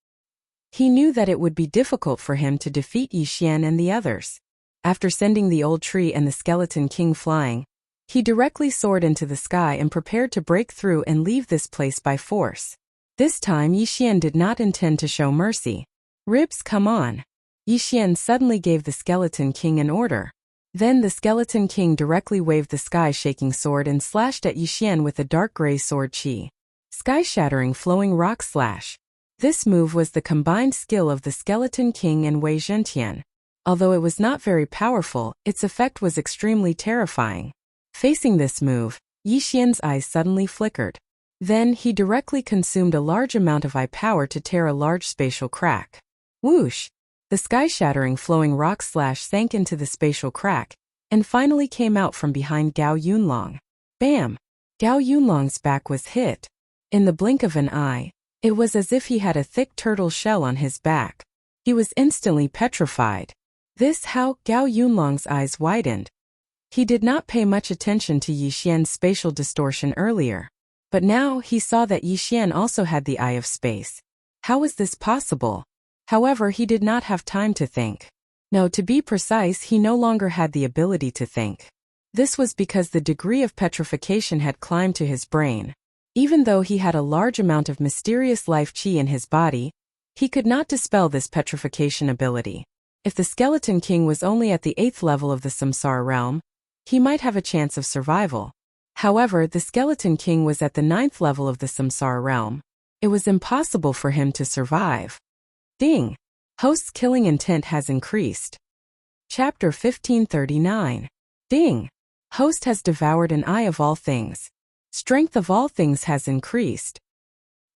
He knew that it would be difficult for him to defeat Yixian and the others. After sending the old tree and the Skeleton King flying, he directly soared into the sky and prepared to break through and leave this place by force. This time Yixian did not intend to show mercy. "Ribs, come on." Yixian suddenly gave the Skeleton King an order. Then the Skeleton King directly waved the sky-shaking sword and slashed at Yixian with a dark gray sword chi. Sky-shattering flowing rock slash. This move was the combined skill of the Skeleton King and Wei Zhantian. Although it was not very powerful, its effect was extremely terrifying. Facing this move, Yixian's eyes suddenly flickered. Then he directly consumed a large amount of eye power to tear a large spatial crack. Whoosh! The sky-shattering flowing rock slash sank into the spatial crack, and finally came out from behind Gao Yunlong. Bam! Gao Yunlong's back was hit. In the blink of an eye, it was as if he had a thick turtle shell on his back. He was instantly petrified. How Gao Yunlong's eyes widened. He did not pay much attention to Yixian's spatial distortion earlier, but now he saw that Yixian also had the Eye of Space. How was this possible? However, he did not have time to think. No, to be precise, he no longer had the ability to think. This was because the degree of petrification had climbed to his brain. Even though he had a large amount of mysterious life chi in his body, he could not dispel this petrification ability. If the Skeleton King was only at the 8th level of the Samsara realm, he might have a chance of survival. However, the Skeleton King was at the 9th level of the Samsara realm. It was impossible for him to survive. Ding! Host's killing intent has increased. Chapter 1539. Ding! Host has devoured an eye of all things. Strength of all things has increased.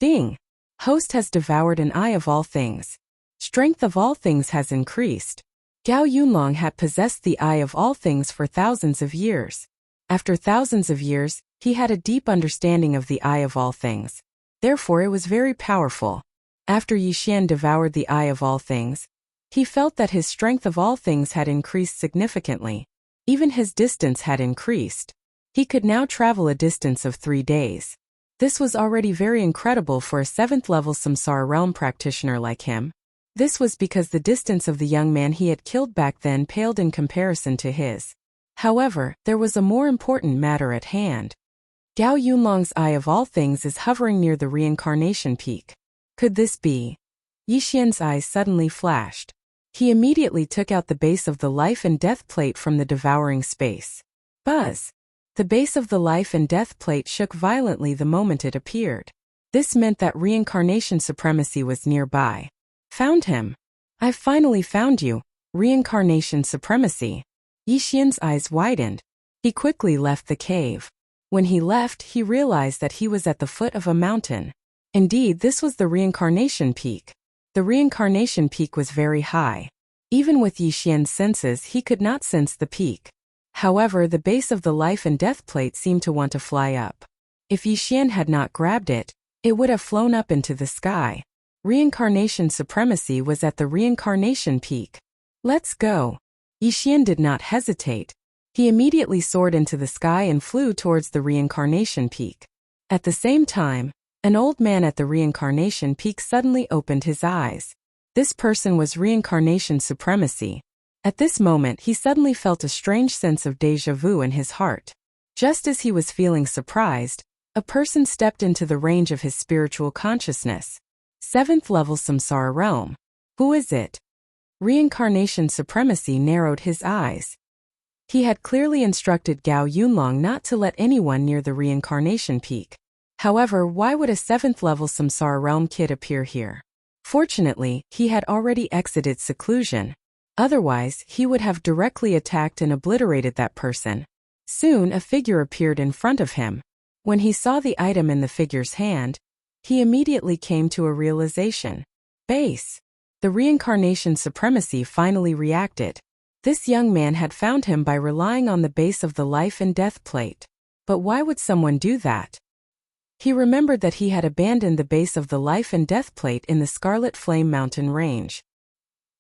Ding! Host has devoured an eye of all things. Strength of all things has increased. Gao Yunlong had possessed the eye of all things for thousands of years. After thousands of years, he had a deep understanding of the eye of all things. Therefore it was very powerful. After Yixian devoured the eye of all things, he felt that his strength of all things had increased significantly. Even his distance had increased. He could now travel a distance of 3 days. This was already very incredible for a 7th level Samsara realm practitioner like him. This was because the distance of the young man he had killed back then paled in comparison to his. However, there was a more important matter at hand. Gao Yunlong's eye of all things is hovering near the reincarnation peak. Could this be? Yixian's eyes suddenly flashed. He immediately took out the base of the life and death plate from the devouring space. Buzz! The base of the life and death plate shook violently the moment it appeared. This meant that reincarnation supremacy was nearby. Found him! I've finally found you, reincarnation supremacy. Yixian's eyes widened. He quickly left the cave. When he left, he realized that he was at the foot of a mountain. Indeed, this was the reincarnation peak. The reincarnation peak was very high. Even with Yixian's senses, he could not sense the peak. However, the base of the life and death plate seemed to want to fly up. If Yixian had not grabbed it, it would have flown up into the sky. Reincarnation supremacy was at the reincarnation peak. Let's go. Yixian did not hesitate. He immediately soared into the sky and flew towards the reincarnation peak. At the same time, an old man at the reincarnation peak suddenly opened his eyes. This person was reincarnation supremacy. At this moment, he suddenly felt a strange sense of déjà vu in his heart. Just as he was feeling surprised, a person stepped into the range of his spiritual consciousness. 7th level Samsara realm. Who is it? Reincarnation supremacy narrowed his eyes. He had clearly instructed Gao Yunlong not to let anyone near the reincarnation peak. However, why would a 7th level Samsara realm kid appear here? Fortunately, he had already exited seclusion. Otherwise, he would have directly attacked and obliterated that person. Soon a figure appeared in front of him. When he saw the item in the figure's hand, he immediately came to a realization. Base. The reincarnation supremacy finally reacted. This young man had found him by relying on the base of the life and death plate. But why would someone do that? He remembered that he had abandoned the base of the life and death plate in the Scarlet Flame Mountain range.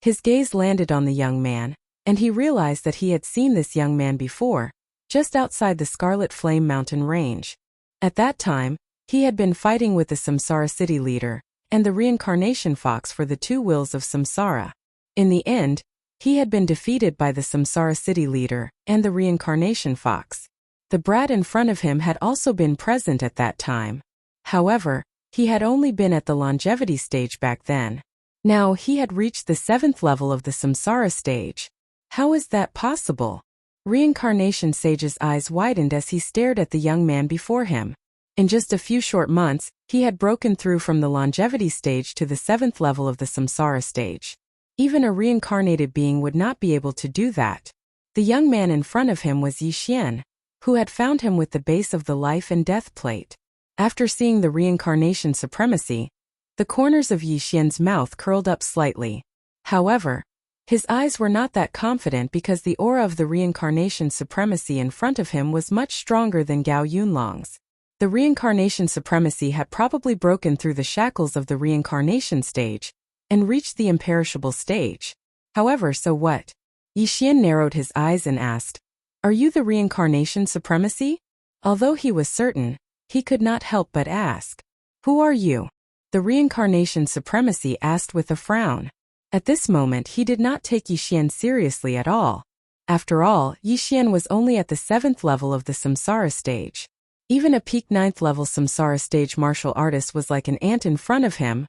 His gaze landed on the young man, and he realized that he had seen this young man before, just outside the Scarlet Flame Mountain range. At that time, he had been fighting with the Samsara city leader and the reincarnation fox for the 2 wills of Samsara. In the end, he had been defeated by the Samsara city leader and the reincarnation fox. The brat in front of him had also been present at that time. However, he had only been at the longevity stage back then. Now he had reached the 7th level of the Samsara stage. How is that possible? Reincarnation Sage's eyes widened as he stared at the young man before him. In just a few short months, he had broken through from the longevity stage to the 7th level of the Samsara stage. Even a reincarnated being would not be able to do that. The young man in front of him was Yixian, who had found him with the base of the life and death plate. After seeing the reincarnation supremacy, the corners of Yixian's mouth curled up slightly. However, his eyes were not that confident because the aura of the reincarnation supremacy in front of him was much stronger than Gao Yunlong's. The reincarnation supremacy had probably broken through the shackles of the reincarnation stage and reached the imperishable stage. However, so what? Yixian narrowed his eyes and asked, "Are you the reincarnation supremacy?" Although he was certain, he could not help but ask, "Who are you?" The reincarnation supremacy asked with a frown. At this moment he did not take Yixian seriously at all. After all, Yixian was only at the 7th level of the Samsara stage. Even a peak 9th level Samsara stage martial artist was like an ant in front of him,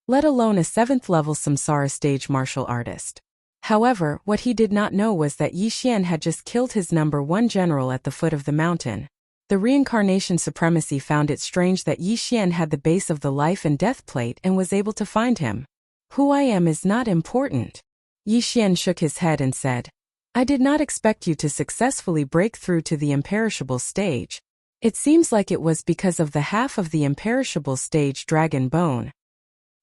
let alone a 7th level Samsara stage martial artist. However, what he did not know was that Yi Xian had just killed his number one general at the foot of the mountain. The reincarnation supremacy found it strange that Yi Xian had the base of the life and death plate and was able to find him. Who I am is not important. Yi Xian shook his head and said, I did not expect you to successfully break through to the imperishable stage. It seems like it was because of the half of the imperishable stage dragon bone.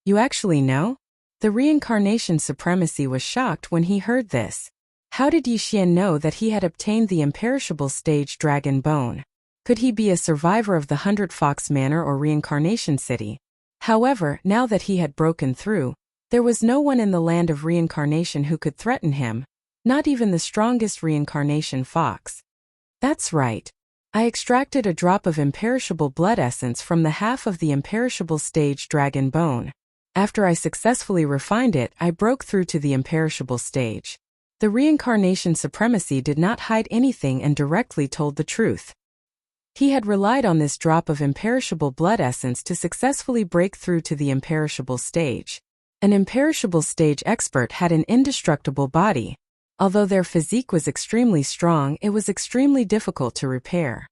You actually know? The reincarnation supremacy was shocked when he heard this. How did Yi Xian know that he had obtained the imperishable stage dragon bone? Could he be a survivor of the 100 Fox Manor or reincarnation city? However, now that he had broken through, there was no one in the land of reincarnation who could threaten him, not even the strongest reincarnation fox. That's right. I extracted a drop of imperishable blood essence from the half of the imperishable stage dragon bone. After I successfully refined it, I broke through to the imperishable stage. The reincarnation supremacy did not hide anything and directly told the truth. He had relied on this drop of imperishable blood essence to successfully break through to the imperishable stage. An imperishable stage expert had an indestructible body. Although their physique was extremely strong, it was extremely difficult to repair.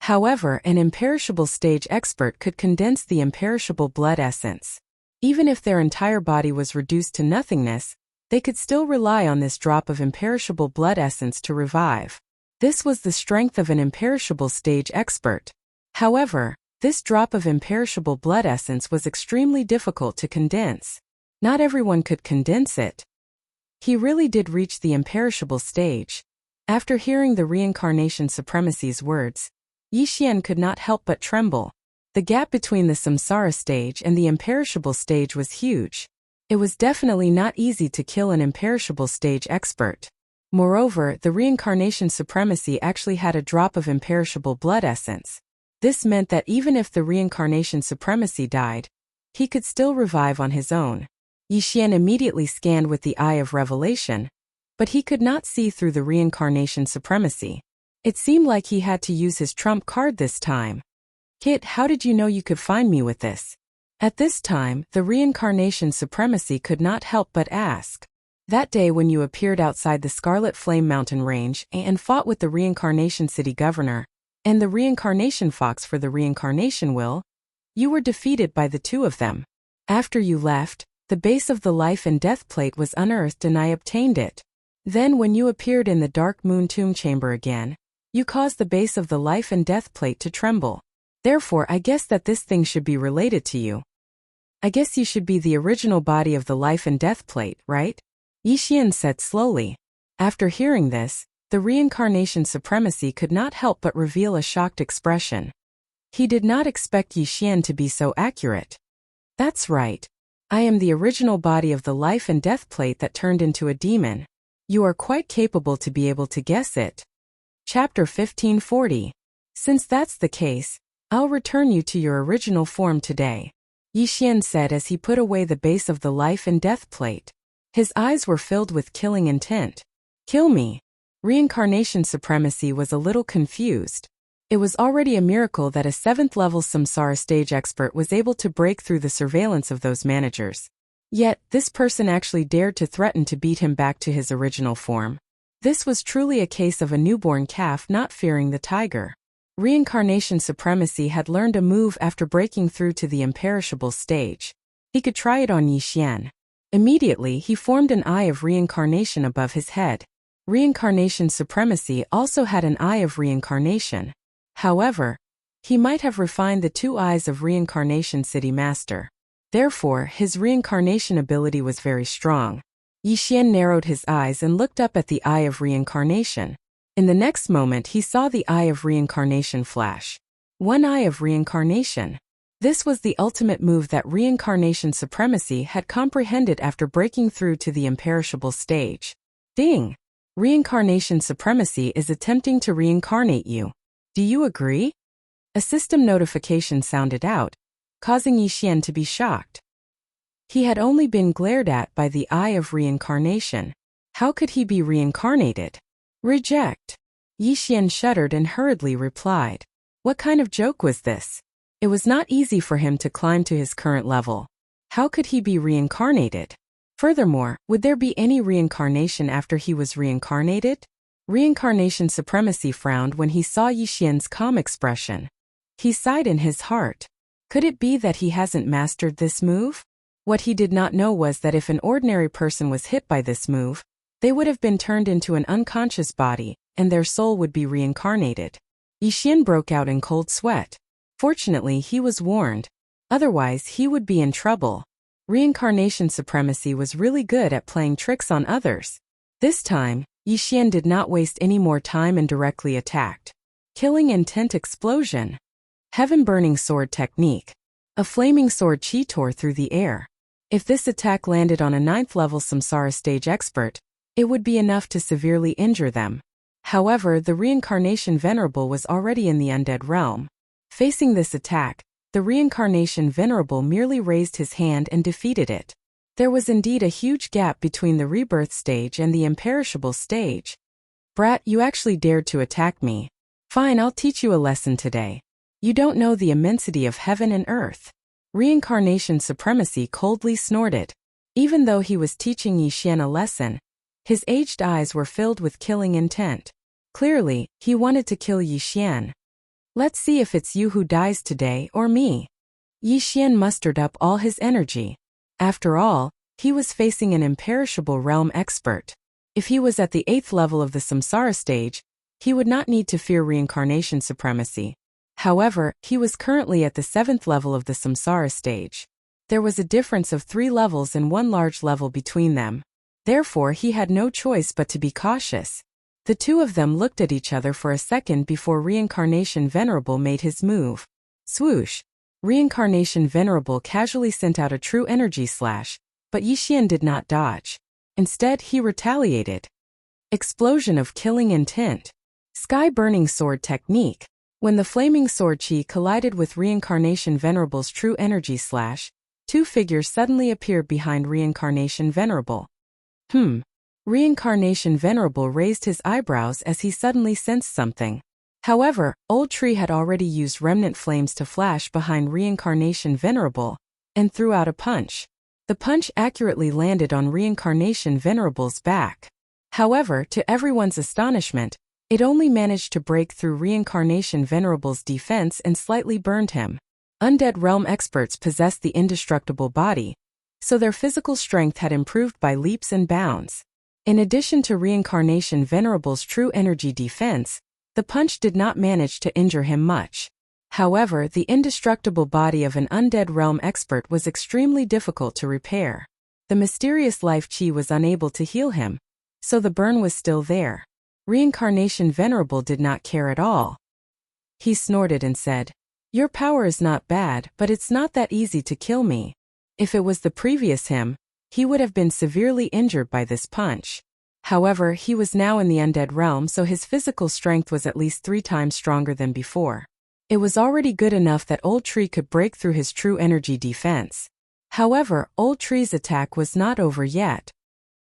However, an imperishable stage expert could condense the imperishable blood essence. Even if their entire body was reduced to nothingness, they could still rely on this drop of imperishable blood essence to revive. This was the strength of an imperishable stage expert. However, this drop of imperishable blood essence was extremely difficult to condense. Not everyone could condense it. He really did reach the imperishable stage. After hearing the reincarnation supremacy's words, Yi Xian could not help but tremble. The gap between the samsara stage and the imperishable stage was huge. It was definitely not easy to kill an imperishable stage expert. Moreover, the reincarnation supremacy actually had a drop of imperishable blood essence. This meant that even if the reincarnation supremacy died, he could still revive on his own. Yi Xian immediately scanned with the eye of revelation, but he could not see through the reincarnation supremacy. It seemed like he had to use his trump card this time. Kit, how did you know you could find me with this? At this time, the reincarnation supremacy could not help but ask. That day when you appeared outside the Scarlet Flame Mountain Range and fought with the Reincarnation City Governor and the Reincarnation Fox for the Reincarnation Will, you were defeated by the two of them. After you left, the base of the life and death plate was unearthed and I obtained it. Then when you appeared in the Dark Moon Tomb Chamber again, you caused the base of the life and death plate to tremble. Therefore, I guess that this thing should be related to you. I guess you should be the original body of the life and death plate, right? Yi Xian said slowly. After hearing this, the reincarnation supremacy could not help but reveal a shocked expression. He did not expect Yi Xian to be so accurate. That's right. I am the original body of the life and death plate that turned into a demon. You are quite capable to be able to guess it. Chapter 1540. Since that's the case, I'll return you to your original form today, Yi Xian said as he put away the base of the life and death plate. His eyes were filled with killing intent. Kill me. Reincarnation supremacy was a little confused. It was already a miracle that a 7th-level samsara stage expert was able to break through the surveillance of those managers. Yet, this person actually dared to threaten to beat him back to his original form. This was truly a case of a newborn calf not fearing the tiger. Reincarnation supremacy had learned a move after breaking through to the imperishable stage. He could try it on Yi Xian. Immediately, he formed an eye of reincarnation above his head. Reincarnation supremacy also had an eye of reincarnation. However, he might have refined the 2 eyes of Reincarnation City Master. Therefore, his reincarnation ability was very strong. Yi Xian narrowed his eyes and looked up at the eye of reincarnation. In the next moment he saw the eye of reincarnation flash. 1 eye of reincarnation. This was the ultimate move that reincarnation supremacy had comprehended after breaking through to the imperishable stage. Ding! Reincarnation supremacy is attempting to reincarnate you. Do you agree? A system notification sounded out, causing Yi Xian to be shocked. He had only been glared at by the eye of reincarnation. How could he be reincarnated? Reject. Yi Xian shuddered and hurriedly replied. What kind of joke was this? It was not easy for him to climb to his current level. How could he be reincarnated? Furthermore, would there be any reincarnation after he was reincarnated? Reincarnation Supremacy frowned when he saw Yixian's calm expression. He sighed in his heart. Could it be that he hasn't mastered this move? What he did not know was that if an ordinary person was hit by this move, they would have been turned into an unconscious body, and their soul would be reincarnated. Yixian broke out in cold sweat. Fortunately, he was warned. Otherwise, he would be in trouble. Reincarnation Supremacy was really good at playing tricks on others. This time, Yixian did not waste any more time and directly attacked. Killing Intent Explosion. Heaven-Burning Sword Technique. A flaming sword chi tore through the air. If this attack landed on a 9th-level Samsara stage expert, it would be enough to severely injure them. However, the Reincarnation Venerable was already in the undead realm. Facing this attack, the Reincarnation Venerable merely raised his hand and defeated it. There was indeed a huge gap between the rebirth stage and the imperishable stage. Brat, you actually dared to attack me. Fine, I'll teach you a lesson today. You don't know the immensity of heaven and earth. Reincarnation Supremacy coldly snorted. Even though he was teaching Yixian a lesson, his aged eyes were filled with killing intent. Clearly, he wanted to kill Yixian. Let's see if it's you who dies today or me. Yixian mustered up all his energy. After all, he was facing an imperishable realm expert. If he was at the 8th level of the Samsara stage, he would not need to fear Reincarnation Supremacy. However, he was currently at the 7th level of the Samsara stage. There was a difference of 3 levels and 1 large level between them. Therefore, he had no choice but to be cautious. The two of them looked at each other for a second before Reincarnation Venerable made his move. Swoosh! Reincarnation Venerable casually sent out a true energy slash, but Yixian did not dodge. Instead, he retaliated. Explosion of Killing Intent. Sky-Burning Sword Technique. When the flaming sword chi collided with Reincarnation Venerable's true energy slash, 2 figures suddenly appeared behind Reincarnation Venerable. Reincarnation Venerable raised his eyebrows as he suddenly sensed something. However, Old Tree had already used remnant flames to flash behind Reincarnation Venerable, and threw out a punch. The punch accurately landed on Reincarnation Venerable's back. However, to everyone's astonishment, it only managed to break through Reincarnation Venerable's defense and slightly burned him. Undead realm experts possessed the indestructible body, so their physical strength had improved by leaps and bounds. In addition to Reincarnation Venerable's true energy defense, the punch did not manage to injure him much. However, the indestructible body of an undead realm expert was extremely difficult to repair. The mysterious life chi was unable to heal him, so the burn was still there. Reincarnation Venerable did not care at all. He snorted and said, "Your power is not bad, but it's not that easy to kill me." If it was the previous him, he would have been severely injured by this punch. However, he was now in the undead realm, so his physical strength was at least 3 times stronger than before. It was already good enough that Old Tree could break through his true energy defense. However, Old Tree's attack was not over yet.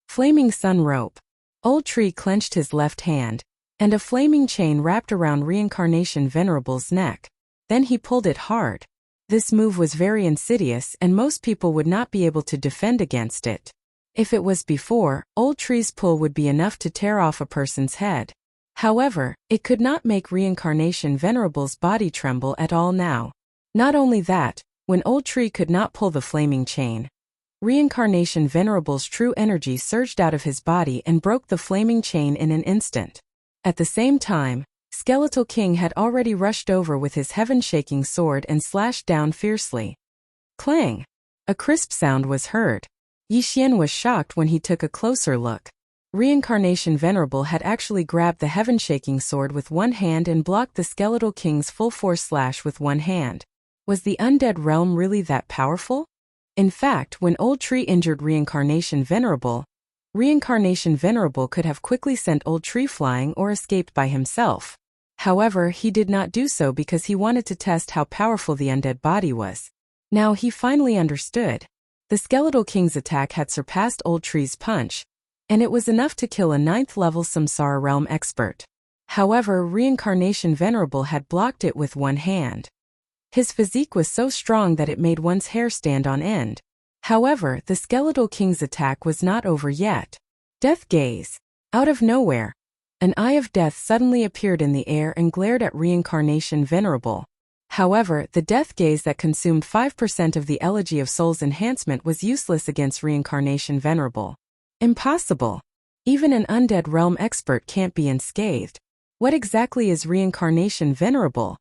Flaming Sun Rope. Old Tree clenched his left hand, and a flaming chain wrapped around Reincarnation Venerable's neck. Then he pulled it hard. This move was very insidious and most people would not be able to defend against it. If it was before, Old Tree's pull would be enough to tear off a person's head. However, it could not make Reincarnation Venerable's body tremble at all now. Not only that, when Old Tree could not pull the flaming chain, Reincarnation Venerable's true energy surged out of his body and broke the flaming chain in an instant. At the same time, Skeletal King had already rushed over with his heaven-shaking sword and slashed down fiercely. Clang! A crisp sound was heard. Yixian was shocked when he took a closer look. Reincarnation Venerable had actually grabbed the heaven-shaking sword with one hand and blocked the Skeletal King's full-force slash with one hand. Was the undead realm really that powerful? In fact, when Old Tree injured Reincarnation Venerable could have quickly sent Old Tree flying or escaped by himself. However, he did not do so because he wanted to test how powerful the undead body was. Now he finally understood. The Skeletal King's attack had surpassed Old Tree's punch, and it was enough to kill a 9th-level Samsara realm expert. However, Reincarnation Venerable had blocked it with one hand. His physique was so strong that it made one's hair stand on end. However, the skeletal king's attack was not over yet. Death gaze. Out of nowhere, an eye of death suddenly appeared in the air and glared at Reincarnation Venerable. However, the death gaze that consumed 5% of the Elegy of Soul's enhancement was useless against Reincarnation Venerable. Impossible. Even an undead realm expert can't be unscathed. What exactly is Reincarnation Venerable?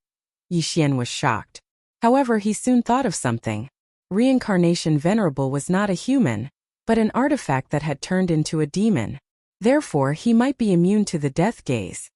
Yixian was shocked. However, he soon thought of something. Reincarnation Venerable was not a human, but an artifact that had turned into a demon. Therefore, he might be immune to the death gaze.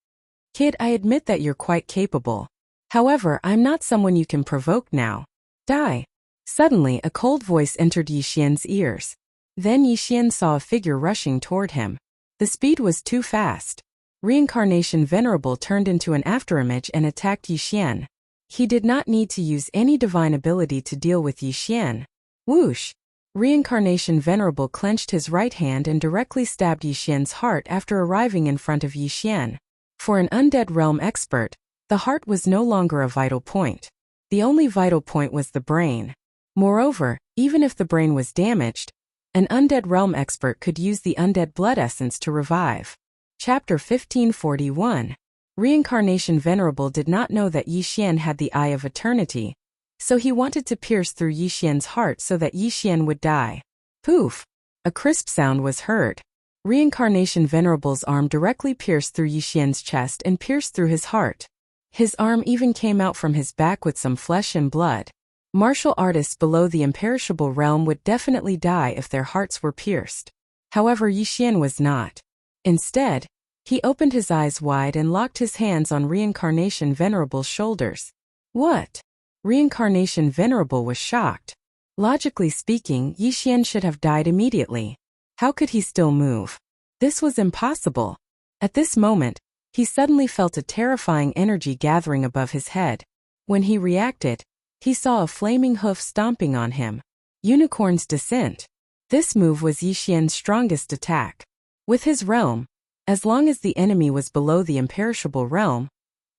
Kid, I admit that you're quite capable. However, I'm not someone you can provoke now. Die. Suddenly, a cold voice entered Yixian's ears. Then Yixian saw a figure rushing toward him. The speed was too fast. Reincarnation Venerable turned into an afterimage and attacked Yixian. He did not need to use any divine ability to deal with Yixian. Whoosh! Reincarnation Venerable clenched his right hand and directly stabbed Yixian's heart after arriving in front of Yixian. For an undead realm expert, the heart was no longer a vital point. The only vital point was the brain. Moreover, even if the brain was damaged, an undead realm expert could use the undead blood essence to revive. Chapter 1541. Reincarnation Venerable did not know that Yixian had the Eye of Eternity, so he wanted to pierce through Yixian's heart so that Yixian would die. Poof! A crisp sound was heard. Reincarnation Venerable's arm directly pierced through Yixian's chest and pierced through his heart. His arm even came out from his back with some flesh and blood. Martial artists below the imperishable realm would definitely die if their hearts were pierced. However, Yixian was not. Instead, he opened his eyes wide and locked his hands on Reincarnation Venerable's shoulders. What? Reincarnation Venerable was shocked. Logically speaking, Yixian should have died immediately. How could he still move? This was impossible. At this moment, he suddenly felt a terrifying energy gathering above his head. When he reacted, he saw a flaming hoof stomping on him. Unicorn's Descent. This move was Yixian's strongest attack. With his realm, as long as the enemy was below the imperishable realm,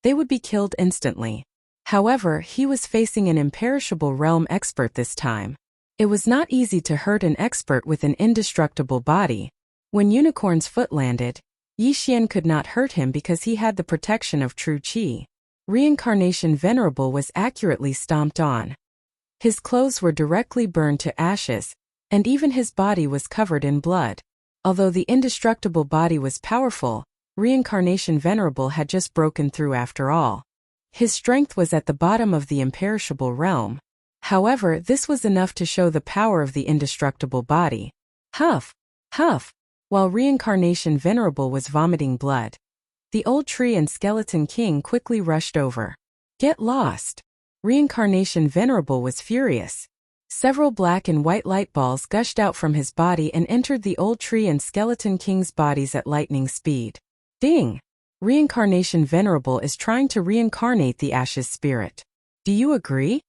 they would be killed instantly. However, he was facing an imperishable realm expert this time. It was not easy to hurt an expert with an indestructible body. When Unicorn's foot landed, Yixian could not hurt him because he had the protection of true qi. Reincarnation Venerable was accurately stomped on. His clothes were directly burned to ashes, and even his body was covered in blood. Although the indestructible body was powerful, Reincarnation Venerable had just broken through after all. His strength was at the bottom of the imperishable realm. However, this was enough to show the power of the indestructible body. Huff! Huff! While Reincarnation Venerable was vomiting blood, the old tree and skeleton king quickly rushed over. Get lost! Reincarnation Venerable was furious. Several black and white light balls gushed out from his body and entered the old tree and skeleton king's bodies at lightning speed. Ding! Reincarnation Venerable is trying to reincarnate the Ashes spirit. Do you agree?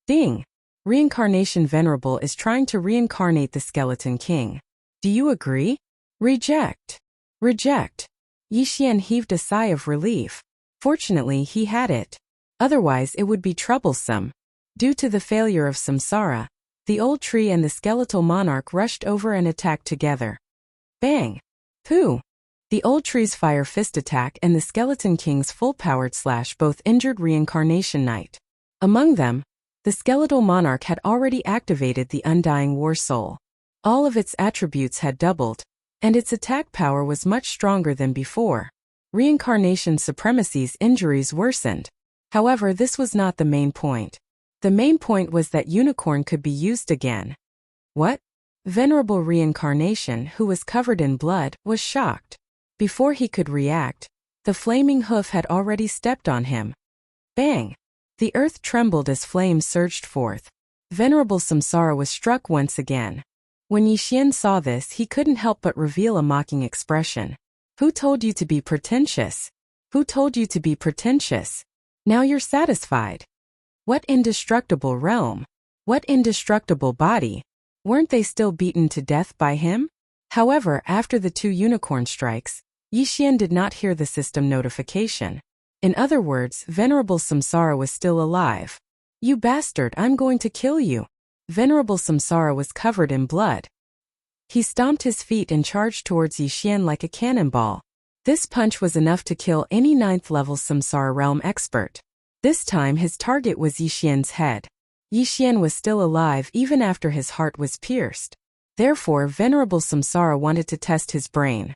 Ding! Reincarnation Venerable is trying to reincarnate the skeleton king. Do you agree? Reject! Reject! Yixian heaved a sigh of relief. Fortunately, he had it. Otherwise, it would be troublesome. Due to the failure of Samsara, the old tree and the skeletal monarch rushed over and attacked together. Bang! Pooh! The old tree's fire fist attack and the skeleton king's full-powered slash both injured Reincarnation Knight. Among them, the skeletal monarch had already activated the Undying War Soul. All of its attributes had doubled, and its attack power was much stronger than before. Reincarnation Supremacy's injuries worsened. However, this was not the main point. The main point was that Unicorn could be used again. What? Venerable Reincarnation, who was covered in blood, was shocked. Before he could react, the flaming hoof had already stepped on him. Bang! The earth trembled as flames surged forth. Venerable Samsara was struck once again. When Yixian saw this, he couldn't help but reveal a mocking expression. Who told you to be pretentious? Who told you to be pretentious? Now you're satisfied. What indestructible realm? What indestructible body? Weren't they still beaten to death by him? However, after the 2 unicorn strikes, Yixian did not hear the system notification. In other words, Venerable Samsara was still alive. You bastard, I'm going to kill you. Venerable Samsara was covered in blood. He stomped his feet and charged towards Yixian like a cannonball. This punch was enough to kill any 9th-level Samsara realm expert. This time his target was Yixian's head. Yixian was still alive even after his heart was pierced. Therefore, Venerable Samsara wanted to test his brain.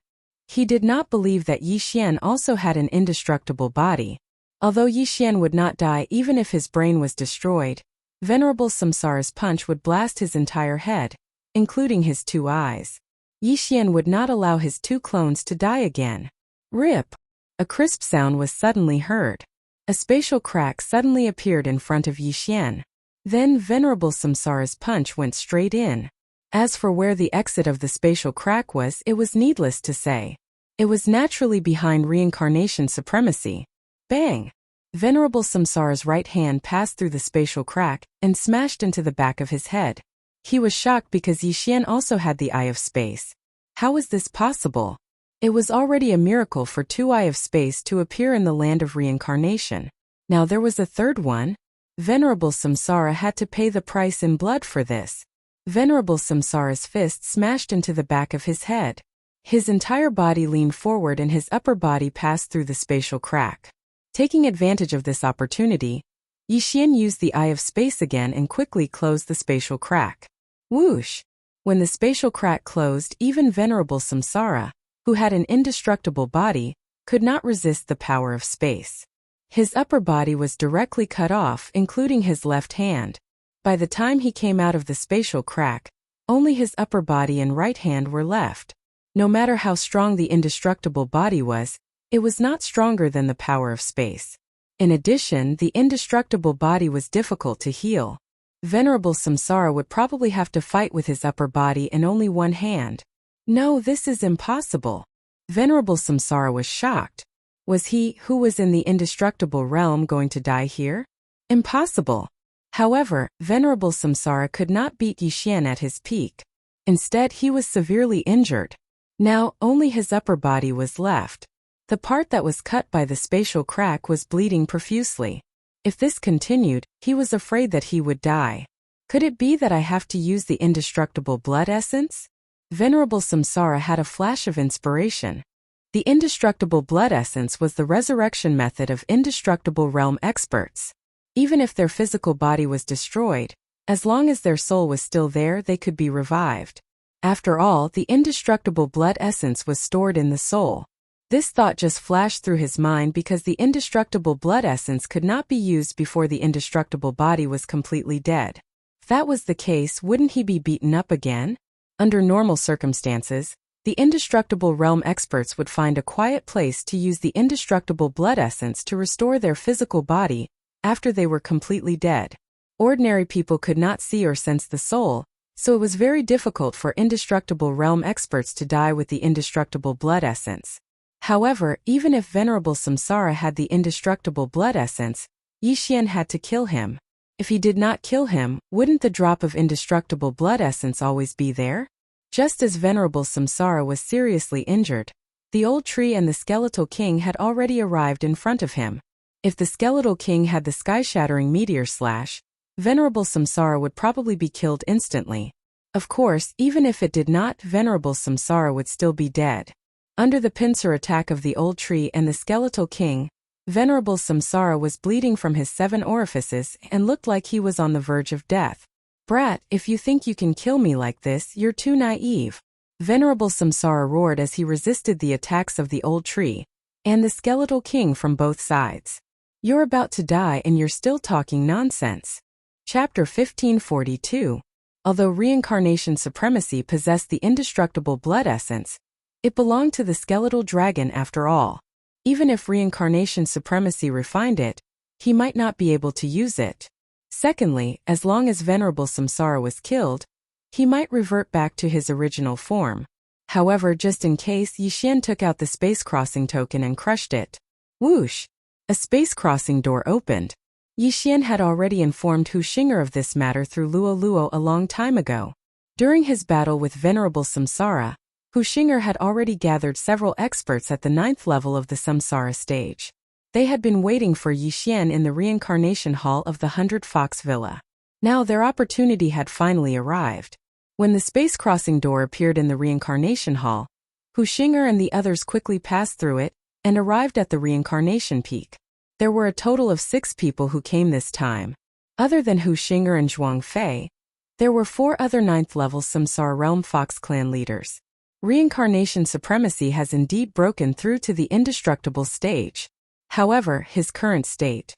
He did not believe that Yixian also had an indestructible body. Although Yixian would not die even if his brain was destroyed, Venerable Samsara's punch would blast his entire head, including his 2 eyes. Yixian would not allow his 2 clones to die again. Rip! A crisp sound was suddenly heard. A spatial crack suddenly appeared in front of Yixian. Then Venerable Samsara's punch went straight in. As for where the exit of the spatial crack was, it was needless to say. It was naturally behind reincarnation supremacy. Bang! Venerable Samsara's right hand passed through the spatial crack and smashed into the back of his head. He was shocked because Yixian also had the Eye of Space. How was this possible? It was already a miracle for 2 Eye of Space to appear in the land of reincarnation. Now there was a third one? Venerable Samsara had to pay the price in blood for this. Venerable Samsara's fist smashed into the back of his head. His entire body leaned forward and his upper body passed through the spatial crack. Taking advantage of this opportunity, Yixian used the Eye of Space again and quickly closed the spatial crack. Whoosh! When the spatial crack closed, even Venerable Samsara, who had an indestructible body, could not resist the power of space. His upper body was directly cut off, including his left hand. By the time he came out of the spatial crack, only his upper body and right hand were left. No matter how strong the indestructible body was, it was not stronger than the power of space. In addition, the indestructible body was difficult to heal. Venerable Samsara would probably have to fight with his upper body and only one hand. No, this is impossible. Venerable Samsara was shocked. Was he, who was in the indestructible realm, going to die here? Impossible. However, Venerable Samsara could not beat Yixian at his peak. Instead, he was severely injured. Now, only his upper body was left. The part that was cut by the spatial crack was bleeding profusely. If this continued, he was afraid that he would die. Could it be that I have to use the indestructible blood essence? Venerable Samsara had a flash of inspiration. The indestructible blood essence was the resurrection method of indestructible realm experts. Even if their physical body was destroyed, as long as their soul was still there, they could be revived. After all, the indestructible blood essence was stored in the soul. This thought just flashed through his mind because the indestructible blood essence could not be used before the indestructible body was completely dead. If that was the case, wouldn't he be beaten up again? Under normal circumstances, the indestructible realm experts would find a quiet place to use the indestructible blood essence to restore their physical body after they were completely dead. Ordinary people could not see or sense the soul, so it was very difficult for indestructible realm experts to die with the indestructible blood essence. However, even if Venerable Samsara had the indestructible blood essence, Yixian had to kill him. If he did not kill him, wouldn't the drop of indestructible blood essence always be there? Just as Venerable Samsara was seriously injured, the old tree and the skeletal king had already arrived in front of him. If the skeletal king had the sky-shattering meteor slash, Venerable Samsara would probably be killed instantly. Of course, even if it did not, Venerable Samsara would still be dead. Under the pincer attack of the old tree and the skeletal king, Venerable Samsara was bleeding from his 7 orifices and looked like he was on the verge of death. Brat, if you think you can kill me like this, you're too naive. Venerable Samsara roared as he resisted the attacks of the old tree and the skeletal king from both sides. You're about to die and you're still talking nonsense. Chapter 1542. Although reincarnation supremacy possessed the indestructible blood essence, it belonged to the skeletal dragon after all. Even if reincarnation supremacy refined it, he might not be able to use it. Secondly, as long as Venerable Samsara was killed, he might revert back to his original form. However, just in case, Yixian took out the space crossing token and crushed it. Whoosh! A space crossing door opened. Yixian had already informed Hu Xing'er of this matter through Luo Luo a long time ago. During his battle with Venerable Samsara, Hu Xing'er had already gathered several experts at the 9th level of the Samsara stage. They had been waiting for Yixian in the reincarnation hall of the 100 Fox Villa. Now their opportunity had finally arrived. When the space-crossing door appeared in the reincarnation hall, Hu Xing'er and the others quickly passed through it and arrived at the reincarnation peak. There were a total of 6 people who came this time. Other than Hu Xing'er and Zhuang Fei, there were 4 other 9th-level Samsara Realm Fox clan leaders. Reincarnation supremacy has indeed broken through to the indestructible stage. However, his current state.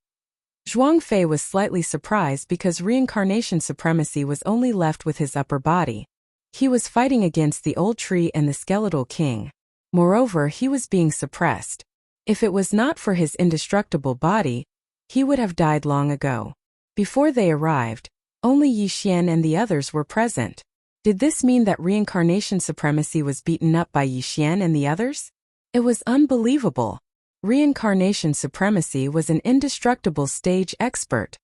Zhuang Fei was slightly surprised because reincarnation supremacy was only left with his upper body. He was fighting against the old tree and the skeletal king. Moreover, he was being suppressed. If it was not for his indestructible body, he would have died long ago. Before they arrived, only Yi Xian and the others were present. Did this mean that reincarnation supremacy was beaten up by Yi Xian and the others? It was unbelievable. Reincarnation supremacy was an indestructible stage expert.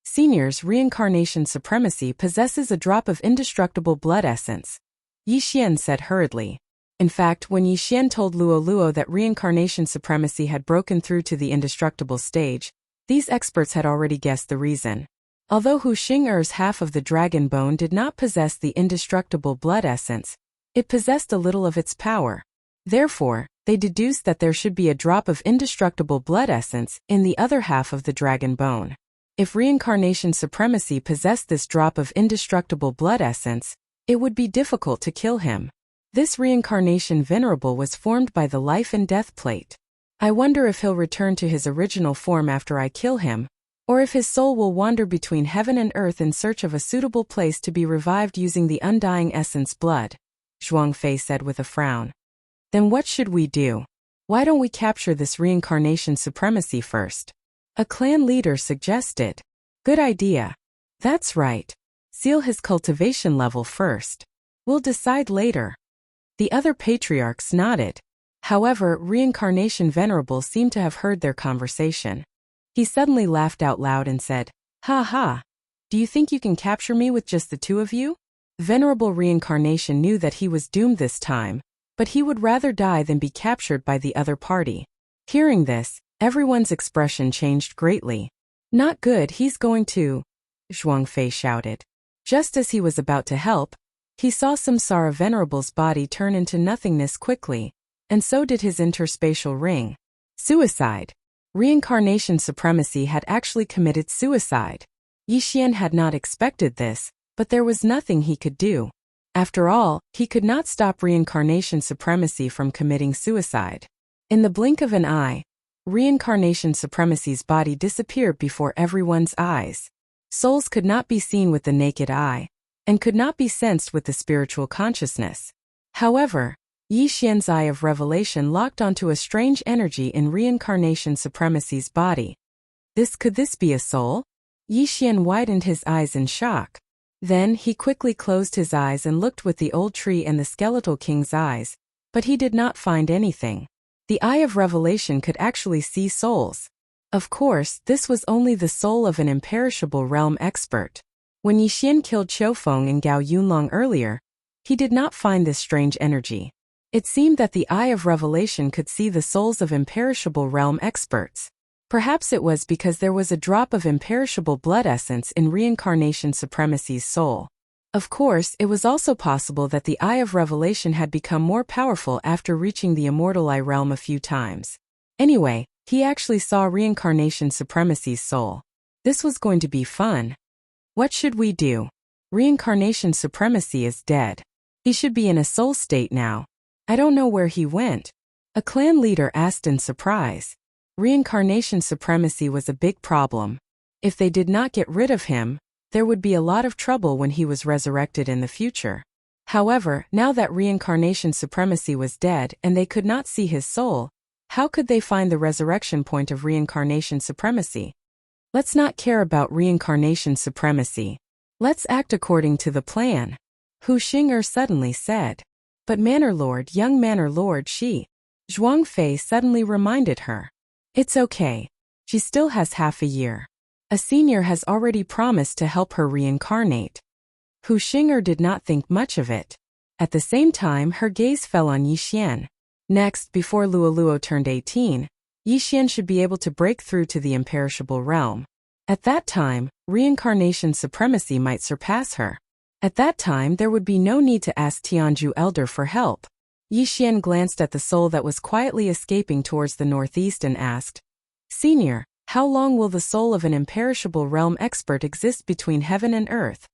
Seniors, reincarnation supremacy possesses a drop of indestructible blood essence, Yi Xian said hurriedly. In fact, when Yi Xian told Luo Luo that reincarnation supremacy had broken through to the indestructible stage, these experts had already guessed the reason. Although Hu Xing'er's half of the dragon bone did not possess the indestructible blood essence, it possessed a little of its power. Therefore, they deduced that there should be a drop of indestructible blood essence in the other half of the dragon bone. If reincarnation supremacy possessed this drop of indestructible blood essence, it would be difficult to kill him. This reincarnation venerable was formed by the life and death plate. I wonder if he'll return to his original form after I kill him, or if his soul will wander between heaven and earth in search of a suitable place to be revived using the undying essence blood, Zhuang Fei said with a frown. Then what should we do? Why don't we capture this reincarnation supremacy first? A clan leader suggested. Good idea. That's right. Seal his cultivation level first. We'll decide later. The other patriarchs nodded. However, reincarnation venerable seemed to have heard their conversation. He suddenly laughed out loud and said, "Ha ha! Do you think you can capture me with just the 2 of you?" Venerable reincarnation knew that he was doomed this time, but he would rather die than be captured by the other party. Hearing this, everyone's expression changed greatly. "Not good, he's going to," Zhuang Fei shouted. Just as he was about to help, he saw Samsara Venerable's body turn into nothingness quickly, and so did his interspatial ring. Suicide. Reincarnation supremacy had actually committed suicide. Yi Xian had not expected this, but there was nothing he could do. After all, he could not stop reincarnation supremacy from committing suicide. In the blink of an eye, reincarnation supremacy's body disappeared before everyone's eyes. Souls could not be seen with the naked eye, and could not be sensed with the spiritual consciousness. However, Yi Xian's eye of revelation locked onto a strange energy in reincarnation supremacy's body. Could this be a soul? Yi Xian widened his eyes in shock. Then he quickly closed his eyes and looked with the old tree and the skeletal king's eyes, but he did not find anything. The eye of revelation could actually see souls. Of course, this was only the soul of an imperishable realm expert. When Yi Xian killed Qiufeng and Gao Yunlong earlier, he did not find this strange energy. It seemed that the eye of revelation could see the souls of imperishable realm experts. Perhaps it was because there was a drop of imperishable blood essence in reincarnation supremacy's soul. Of course, it was also possible that the eye of revelation had become more powerful after reaching the immortal eye realm a few times. Anyway, he actually saw reincarnation supremacy's soul. This was going to be fun. What should we do? Reincarnation supremacy is dead. He should be in a soul state now. I don't know where he went. A clan leader asked in surprise. Reincarnation supremacy was a big problem. If they did not get rid of him, there would be a lot of trouble when he was resurrected in the future. However, now that reincarnation supremacy was dead and they could not see his soul, how could they find the resurrection point of reincarnation supremacy? Let's not care about reincarnation supremacy. Let's act according to the plan, Hu Xing'er suddenly said. But Manor Lord, young Manor Lord, Zhuang Fei suddenly reminded her. It's okay. She still has half a year. A senior has already promised to help her reincarnate. Hu Xing'er did not think much of it. At the same time, her gaze fell on Yi Xian. Next, before Luo Luo turned 18, Yi Xian should be able to break through to the imperishable realm. At that time, reincarnation supremacy might surpass her. At that time there would be no need to ask Tianju Elder for help. Yixian glanced at the soul that was quietly escaping towards the northeast and asked, "Senior, how long will the soul of an imperishable realm expert exist between heaven and earth?"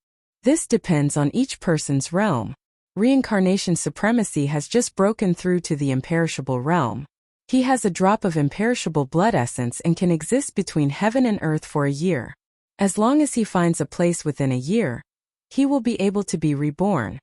This depends on each person's realm. Reincarnation supremacy has just broken through to the imperishable realm. He has a drop of imperishable blood essence and can exist between heaven and earth for a year. As long as he finds a place within a year, he will be able to be reborn.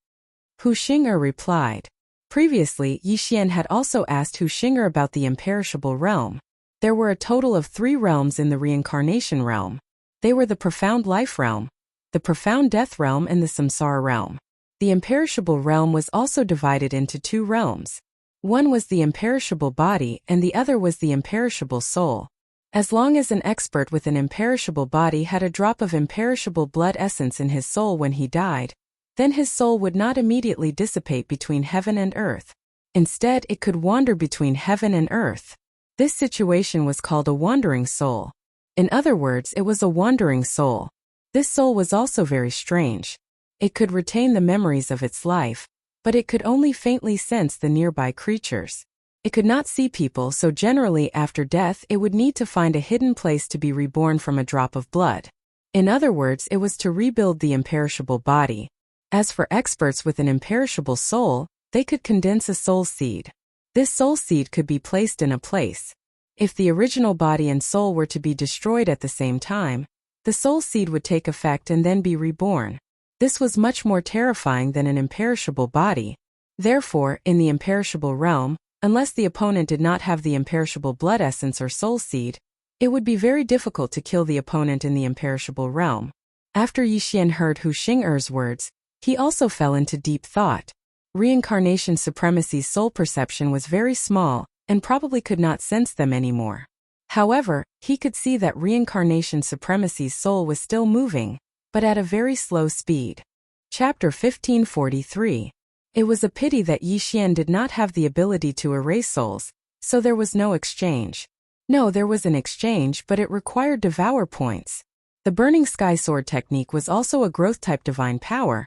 Hu Xing'er replied. Previously, Yixian had also asked Hu Xing'er about the imperishable realm. There were a total of 3 realms in the reincarnation realm. They were the profound life realm, the profound death realm, and the samsara realm. The imperishable realm was also divided into 2 realms. One was the imperishable body and the other was the imperishable soul. As long as an expert with an imperishable body had a drop of imperishable blood essence in his soul when he died, then his soul would not immediately dissipate between heaven and earth. Instead, it could wander between heaven and earth. This situation was called a wandering soul. In other words, it was a wandering soul. This soul was also very strange. It could retain the memories of its life, but it could only faintly sense the nearby creatures. It could not see people, so generally after death it would need to find a hidden place to be reborn from a drop of blood. In other words, it was to rebuild the imperishable body. As for experts with an imperishable soul, they could condense a soul seed. This soul seed could be placed in a place. If the original body and soul were to be destroyed at the same time, the soul seed would take effect and then be reborn. This was much more terrifying than an imperishable body. Therefore, in the imperishable realm, unless the opponent did not have the imperishable blood essence or soul seed, it would be very difficult to kill the opponent in the imperishable realm. After Yixian heard Hu Xing'er's words, he also fell into deep thought. Reincarnation supremacy's soul perception was very small, and probably could not sense them anymore. However, he could see that reincarnation supremacy's soul was still moving, but at a very slow speed. Chapter 1543. It was a pity that Yixian did not have the ability to erase souls, so there was no exchange. No, there was an exchange, but it required devour points. The Burning Sky Sword technique was also a growth-type divine power,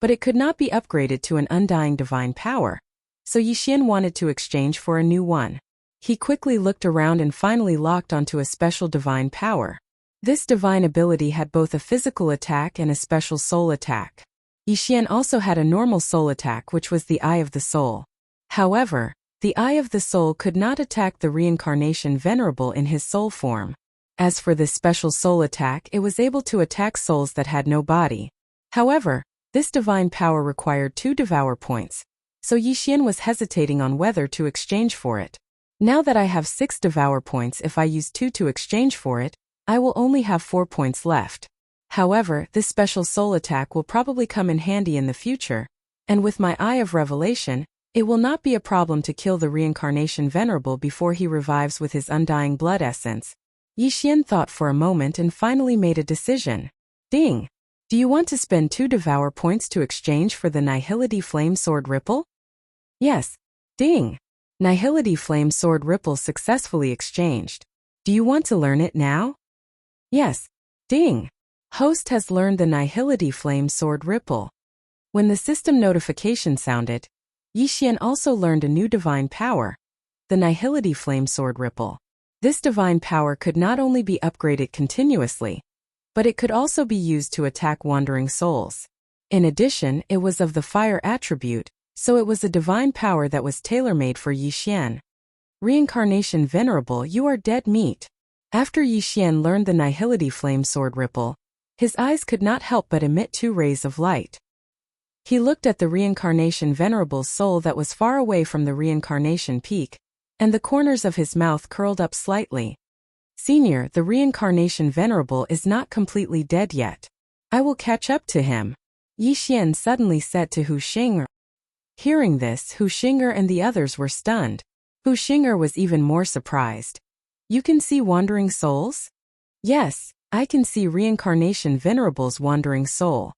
but it could not be upgraded to an undying divine power, so Yixian wanted to exchange for a new one. He quickly looked around and finally locked onto a special divine power. This divine ability had both a physical attack and a special soul attack. Yixian also had a normal soul attack, which was the Eye of the Soul. However, the Eye of the Soul could not attack the reincarnation venerable in his soul form. As for this special soul attack, it was able to attack souls that had no body. However, this divine power required 2 devour points, so Yixian was hesitating on whether to exchange for it. Now that I have 6 devour points, if I use 2 to exchange for it, I will only have 4 points left. However, this special soul attack will probably come in handy in the future, and with my Eye of Revelation, it will not be a problem to kill the reincarnation venerable before he revives with his undying blood essence. Yixian thought for a moment and finally made a decision. Ding! Do you want to spend 2 devour points to exchange for the Nihility Flame Sword Ripple? Yes. Ding! Nihility Flame Sword Ripple successfully exchanged. Do you want to learn it now? Yes. Ding! Host has learned the Nihility Flame Sword Ripple. When the system notification sounded, Yixian also learned a new divine power, the Nihility Flame Sword Ripple. This divine power could not only be upgraded continuously, but it could also be used to attack wandering souls. In addition, it was of the fire attribute, so it was a divine power that was tailor-made for Yixian. Reincarnation Venerable, you are dead meat. After Yixian learned the Nihility Flame Sword Ripple, his eyes could not help but emit 2 rays of light. He looked at the reincarnation venerable's soul that was far away from the reincarnation peak, and the corners of his mouth curled up slightly. Senior, the reincarnation venerable is not completely dead yet. I will catch up to him, Yixian suddenly said to Hu Xing'er. Hearing this, Hu Xing'er and the others were stunned. Hu Xing'er was even more surprised. You can see wandering souls? Yes, I can see reincarnation venerable's wandering soul.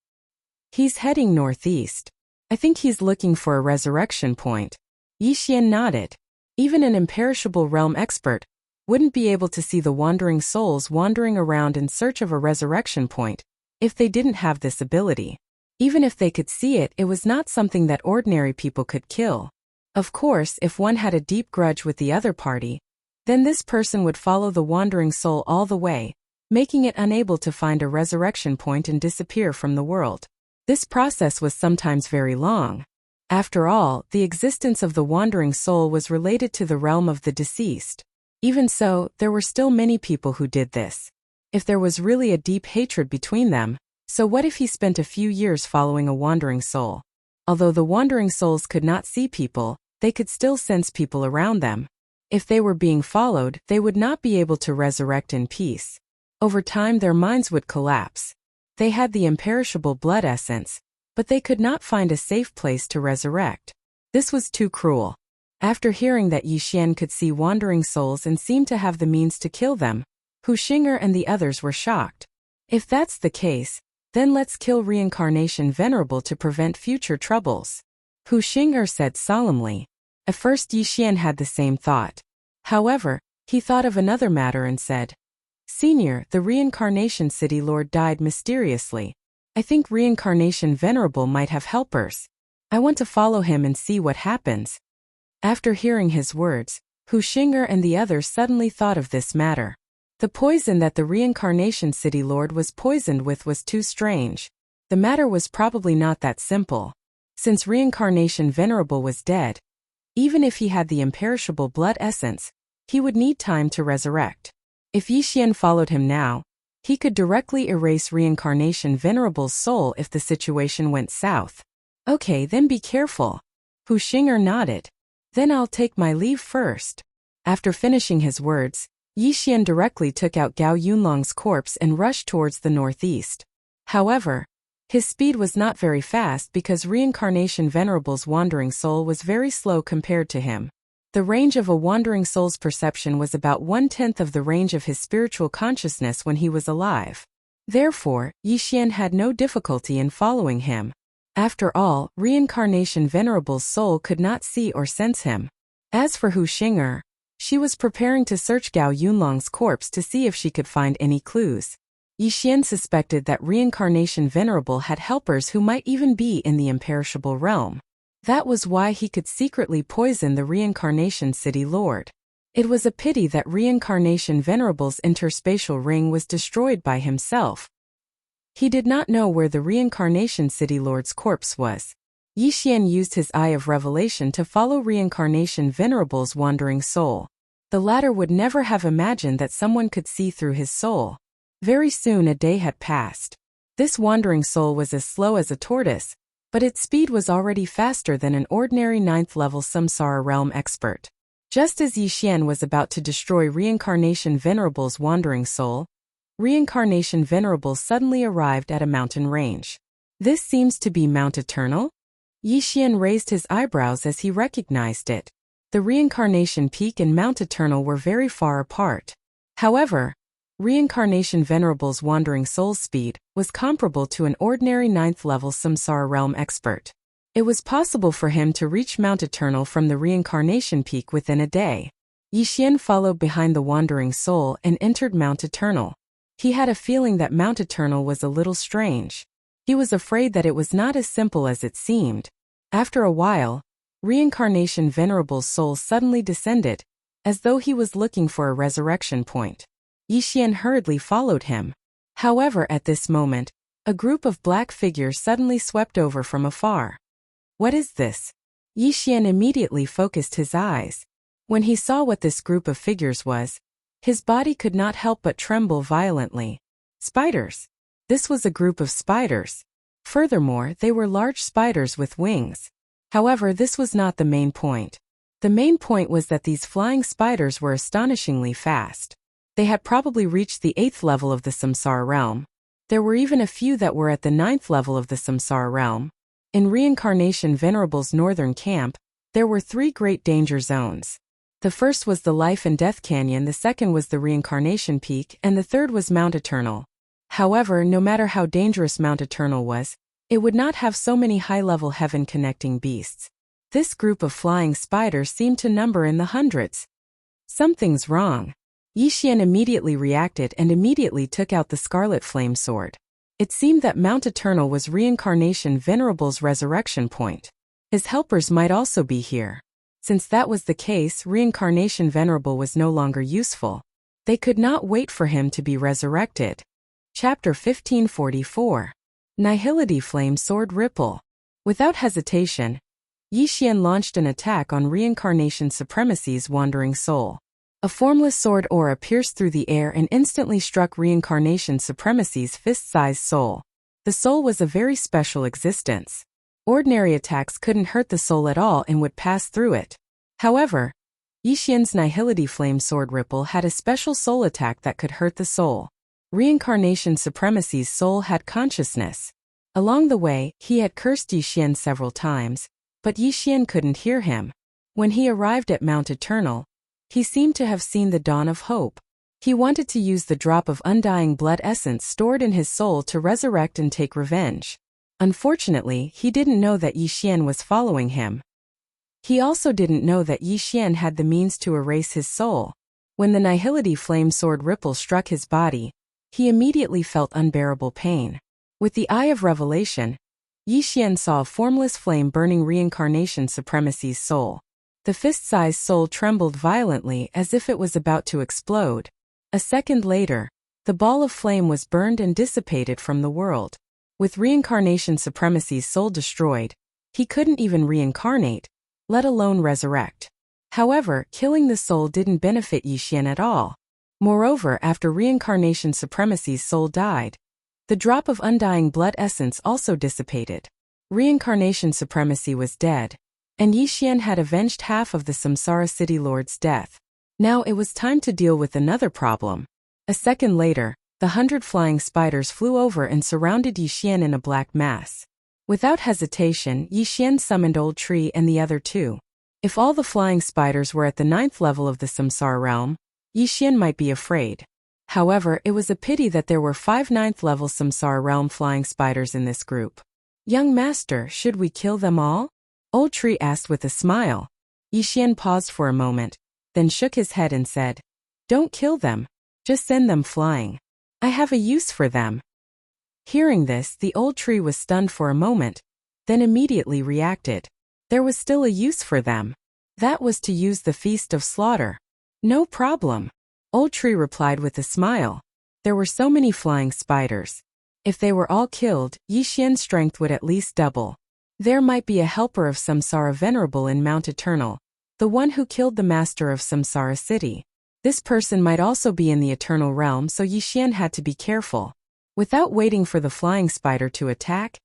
He's heading northeast. I think he's looking for a resurrection point. Yixian nodded. Even an imperishable realm expert wouldn't be able to see the wandering souls wandering around in search of a resurrection point if they didn't have this ability. Even if they could see it, it was not something that ordinary people could kill. Of course, if one had a deep grudge with the other party, then this person would follow the wandering soul all the way, making it unable to find a resurrection point and disappear from the world. This process was sometimes very long. After all, the existence of the wandering soul was related to the realm of the deceased. Even so, there were still many people who did this. If there was really a deep hatred between them, so what if he spent a few years following a wandering soul? Although the wandering souls could not see people, they could still sense people around them. If they were being followed, they would not be able to resurrect in peace. Over time their minds would collapse. They had the imperishable blood essence, but they could not find a safe place to resurrect. This was too cruel. After hearing that Yi Xian could see wandering souls and seemed to have the means to kill them, Hu Xing'er and the others were shocked. If that's the case, then let's kill Reincarnation Venerable to prevent future troubles, Hu Xing'er said solemnly. At first Yi Xian had the same thought. However, he thought of another matter and said, Senior, the Reincarnation City Lord died mysteriously. I think Reincarnation Venerable might have helpers. I want to follow him and see what happens. After hearing his words, Hu Xing'er and the others suddenly thought of this matter. The poison that the Reincarnation City Lord was poisoned with was too strange. The matter was probably not that simple. Since Reincarnation Venerable was dead, even if he had the imperishable blood essence, he would need time to resurrect. If Yi Xian followed him now, he could directly erase Reincarnation Venerable's soul if the situation went south. Okay, then be careful. Hu Xing'er nodded. Then I'll take my leave first. After finishing his words, Yi Xian directly took out Gao Yunlong's corpse and rushed towards the northeast. However, his speed was not very fast because Reincarnation Venerable's wandering soul was very slow compared to him. The range of a wandering soul's perception was about 1/10 of the range of his spiritual consciousness when he was alive. Therefore, Yi Xian had no difficulty in following him. After all, Reincarnation Venerable's soul could not see or sense him. As for Hu Xing'er, she was preparing to search Gao Yunlong's corpse to see if she could find any clues. Yi Xian suspected that Reincarnation Venerable had helpers who might even be in the imperishable realm. That was why he could secretly poison the Reincarnation City Lord. It was a pity that Reincarnation Venerable's interspatial ring was destroyed by himself. He did not know where the Reincarnation City Lord's corpse was. Yi Xian used his eye of revelation to follow Reincarnation Venerable's wandering soul. The latter would never have imagined that someone could see through his soul. Very soon a day had passed. This wandering soul was as slow as a tortoise, but its speed was already faster than an ordinary 9th-level Samsara realm expert. Just as Yi Xian was about to destroy Reincarnation Venerable's wandering soul, Reincarnation Venerable suddenly arrived at a mountain range. This seems to be Mount Eternal? Yi Xian raised his eyebrows as he recognized it. The Reincarnation Peak and Mount Eternal were very far apart. However, Reincarnation Venerable's wandering soul's speed was comparable to an ordinary 9th-level Samsara realm expert. It was possible for him to reach Mount Eternal from the Reincarnation Peak within a day. Yi Xian followed behind the wandering soul and entered Mount Eternal. He had a feeling that Mount Eternal was a little strange. He was afraid that it was not as simple as it seemed. After a while, Reincarnation Venerable's soul suddenly descended, as though he was looking for a resurrection point. Yi Xian hurriedly followed him. However, at this moment, a group of black figures suddenly swept over from afar. What is this? Yi Xian immediately focused his eyes. When he saw what this group of figures was, his body could not help but tremble violently. Spiders. This was a group of spiders. Furthermore, they were large spiders with wings. However, this was not the main point. The main point was that these flying spiders were astonishingly fast. They had probably reached the 8th level of the Samsara realm. There were even a few that were at the 9th level of the Samsara realm. In Reincarnation Venerable's northern camp, there were 3 great danger zones. The first was the Life and Death Canyon, the second was the Reincarnation Peak, and the third was Mount Eternal. However, no matter how dangerous Mount Eternal was, it would not have so many high-level heaven-connecting beasts. This group of flying spiders seemed to number in the hundreds. Something's wrong. Yixian immediately reacted and immediately took out the scarlet flame sword. It seemed that Mount Eternal was Reincarnation Venerable's resurrection point. His helpers might also be here. Since that was the case, Reincarnation Venerable was no longer useful. They could not wait for him to be resurrected. Chapter 1544. Nihility Flame Sword Ripple. Without hesitation, Yixian launched an attack on Reincarnation Supremacy's wandering soul. A formless sword aura pierced through the air and instantly struck Reincarnation Supremacy's fist-sized soul. The soul was a very special existence. Ordinary attacks couldn't hurt the soul at all and would pass through it. However, Yixian's Nihility Flame Sword Ripple had a special soul attack that could hurt the soul. Reincarnation Supremacy's soul had consciousness. Along the way, he had cursed Yixian several times, but Yixian couldn't hear him. When he arrived at Mount Eternal, he seemed to have seen the dawn of hope. He wanted to use the drop of undying blood essence stored in his soul to resurrect and take revenge. Unfortunately, he didn't know that Yixian was following him. He also didn't know that Yixian had the means to erase his soul. When the Nihility Flame Sword Ripple struck his body, he immediately felt unbearable pain. With the eye of revelation, Yixian saw a formless flame burning Reincarnation Supremacy's soul. The fist-sized soul trembled violently as if it was about to explode. A second later, the ball of flame was burned and dissipated from the world. With Reincarnation Supremacy's soul destroyed, he couldn't even reincarnate, let alone resurrect. However, killing the soul didn't benefit Yixian at all. Moreover, after Reincarnation Supremacy's soul died, the drop of undying blood essence also dissipated. Reincarnation Supremacy was dead, and Yixian had avenged half of the Samsara City Lord's death. Now it was time to deal with another problem. A second later, the 100 flying spiders flew over and surrounded Yixian in a black mass. Without hesitation, Yixian summoned Old Tree and the other two. If all the flying spiders were at the 9th level of the Samsara realm, Yixian might be afraid. However, it was a pity that there were 5 9th level Samsara realm flying spiders in this group. Young master, should we kill them all? Old Tree asked with a smile. Yixian paused for a moment, then shook his head and said, "Don't kill them. Just send them flying. I have a use for them." Hearing this, the Old Tree was stunned for a moment, then immediately reacted. There was still a use for them. That was to use the Feast of Slaughter. No problem. Old Tree replied with a smile. There were so many flying spiders. If they were all killed, Yixian's strength would at least double. There might be a helper of Samsara Venerable in Mount Eternal, the one who killed the master of Samsara City. This person might also be in the Eternal Realm, so Yixian had to be careful. Without waiting for the flying spider to attack,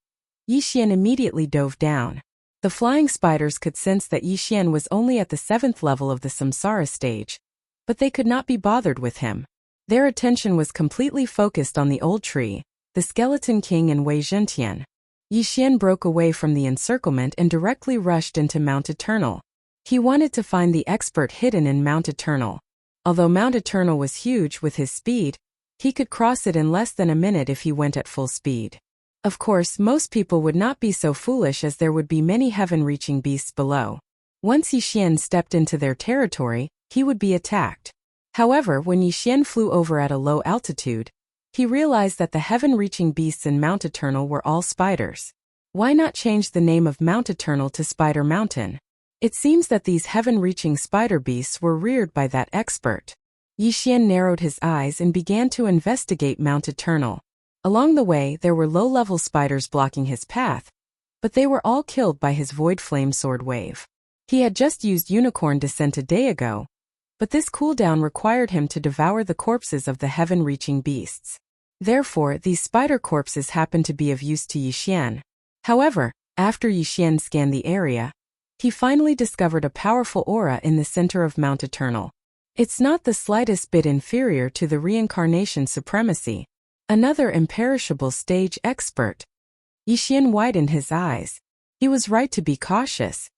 Yixian immediately dove down. The flying spiders could sense that Yixian was only at the 7th level of the Samsara stage, but they could not be bothered with him. Their attention was completely focused on the Old Tree, the Skeleton King and Wei Zhentian. Yixian broke away from the encirclement and directly rushed into Mount Eternal. He wanted to find the expert hidden in Mount Eternal. Although Mount Eternal was huge with his speed, he could cross it in less than a minute if he went at full speed. Of course, most people would not be so foolish as there would be many heaven-reaching beasts below. Once Yixian stepped into their territory, he would be attacked. However, when Yixian flew over at a low altitude, he realized that the heaven-reaching beasts in Mount Eternal were all spiders. Why not change the name of Mount Eternal to Spider Mountain? It seems that these heaven-reaching spider beasts were reared by that expert. Yixian narrowed his eyes and began to investigate Mount Eternal. Along the way, there were low-level spiders blocking his path, but they were all killed by his Void Flame Sword Wave. He had just used Unicorn Descent a day ago, but this cooldown required him to devour the corpses of the heaven-reaching beasts. Therefore, these spider corpses happened to be of use to Yixian. However, after Yixian scanned the area, he finally discovered a powerful aura in the center of Mount Eternal. It's not the slightest bit inferior to the Reincarnation Supremacy, another imperishable stage expert. Yixian widened his eyes. He was right to be cautious.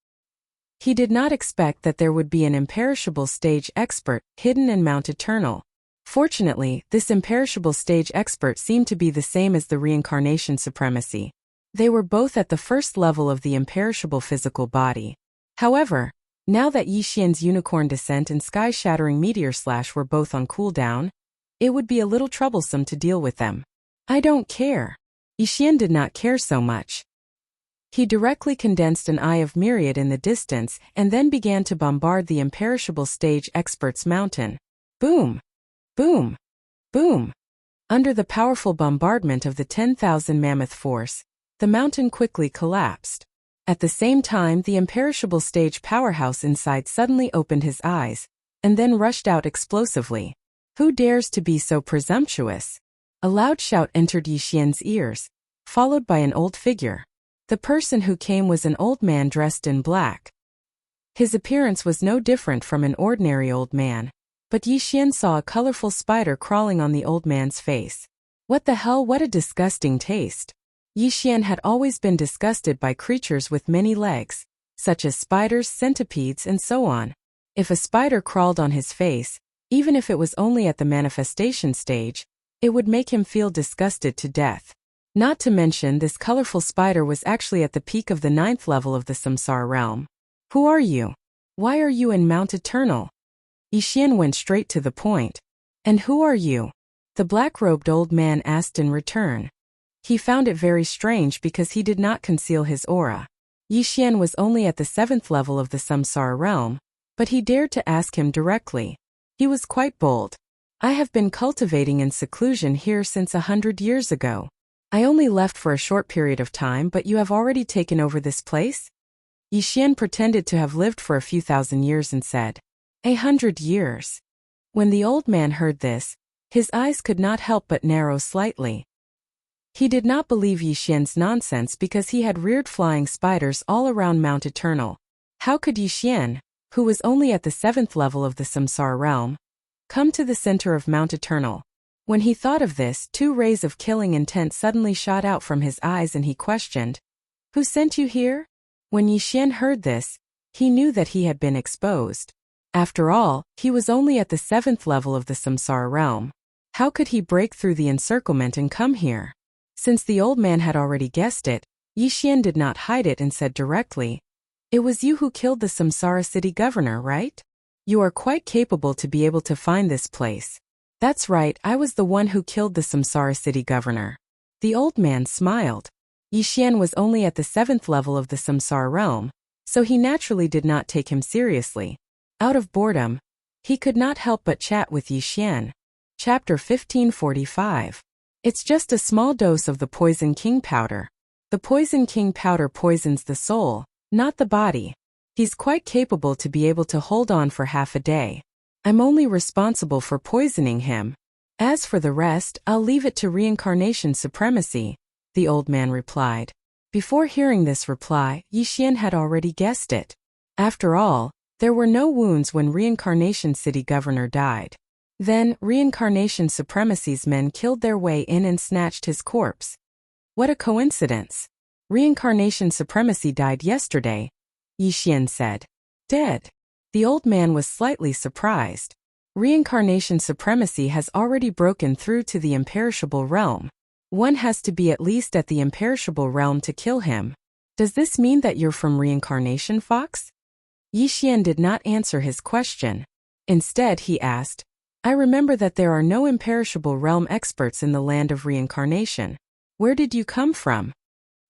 He did not expect that there would be an imperishable stage expert hidden in Mount Eternal. Fortunately, this imperishable stage expert seemed to be the same as the Reincarnation Supremacy. They were both at the 1st level of the imperishable physical body. However, Now that Yixian's unicorn descent and sky-shattering meteor slash were both on cooldown, it would be a little troublesome to deal with them. I don't care. Yixian did not care so much. He directly condensed an eye of myriad in the distance and then began to bombard the imperishable stage expert's mountain. Boom! Boom! Boom! Under the powerful bombardment of the 10,000 mammoth force, the mountain quickly collapsed. At the same time, the imperishable stage powerhouse inside suddenly opened his eyes, and then rushed out explosively. Who dares to be so presumptuous? A loud shout entered Yixian's ears, followed by an old figure. The person who came was an old man dressed in black. His appearance was no different from an ordinary old man, but Yixian saw a colorful spider crawling on the old man's face. What the hell, what a disgusting taste! Yixian had always been disgusted by creatures with many legs, such as spiders, centipedes, and so on. If a spider crawled on his face, even if it was only at the manifestation stage, it would make him feel disgusted to death. Not to mention, this colorful spider was actually at the peak of the 9th level of the Samsara realm. Who are you? Why are you in Mount Eternal? Yixian went straight to the point. And who are you? The black-robed old man asked in return. He found it very strange because he did not conceal his aura. Yixian was only at the 7th level of the Samsara realm, but he dared to ask him directly. He was quite bold. I have been cultivating in seclusion here since 100 years ago. I only left for a short period of time, but you have already taken over this place? Yixian pretended to have lived for a few thousand years and said, 100 years. When the old man heard this, his eyes could not help but narrow slightly. He did not believe Yixian's nonsense because he had reared flying spiders all around Mount Eternal. How could Yixian, who was only at the 7th level of the Samsara realm, come to the center of Mount Eternal? When he thought of this, 2 rays of killing intent suddenly shot out from his eyes and he questioned, Who sent you here? When Yixian heard this, he knew that he had been exposed. After all, he was only at the 7th level of the Samsara realm. How could he break through the encirclement and come here? Since the old man had already guessed it, Yixian did not hide it and said directly, It was you who killed the Samsara city governor, right? You are quite capable to be able to find this place. That's right, I was the one who killed the Samsara city governor. The old man smiled. Yixian was only at the 7th level of the Samsara realm, so he naturally did not take him seriously. Out of boredom, he could not help but chat with Yixian. Chapter 1545. It's just a small dose of the Poison King powder. The Poison King powder poisons the soul, not the body. He's quite capable to be able to hold on for half a day. I'm only responsible for poisoning him. As for the rest, I'll leave it to reincarnation supremacy, the old man replied. Before hearing this reply, Yixian had already guessed it. After all, there were no wounds when Reincarnation City Governor died. Then, Reincarnation Supremacy's men killed their way in and snatched his corpse. What a coincidence. Reincarnation Supremacy died yesterday, Yixian said. Dead. The old man was slightly surprised. Reincarnation Supremacy has already broken through to the imperishable realm. One has to be at least at the imperishable realm to kill him. Does this mean that you're from Reincarnation, Fox? Yixian did not answer his question. Instead, he asked, I remember that there are no imperishable realm experts in the land of reincarnation. Where did you come from?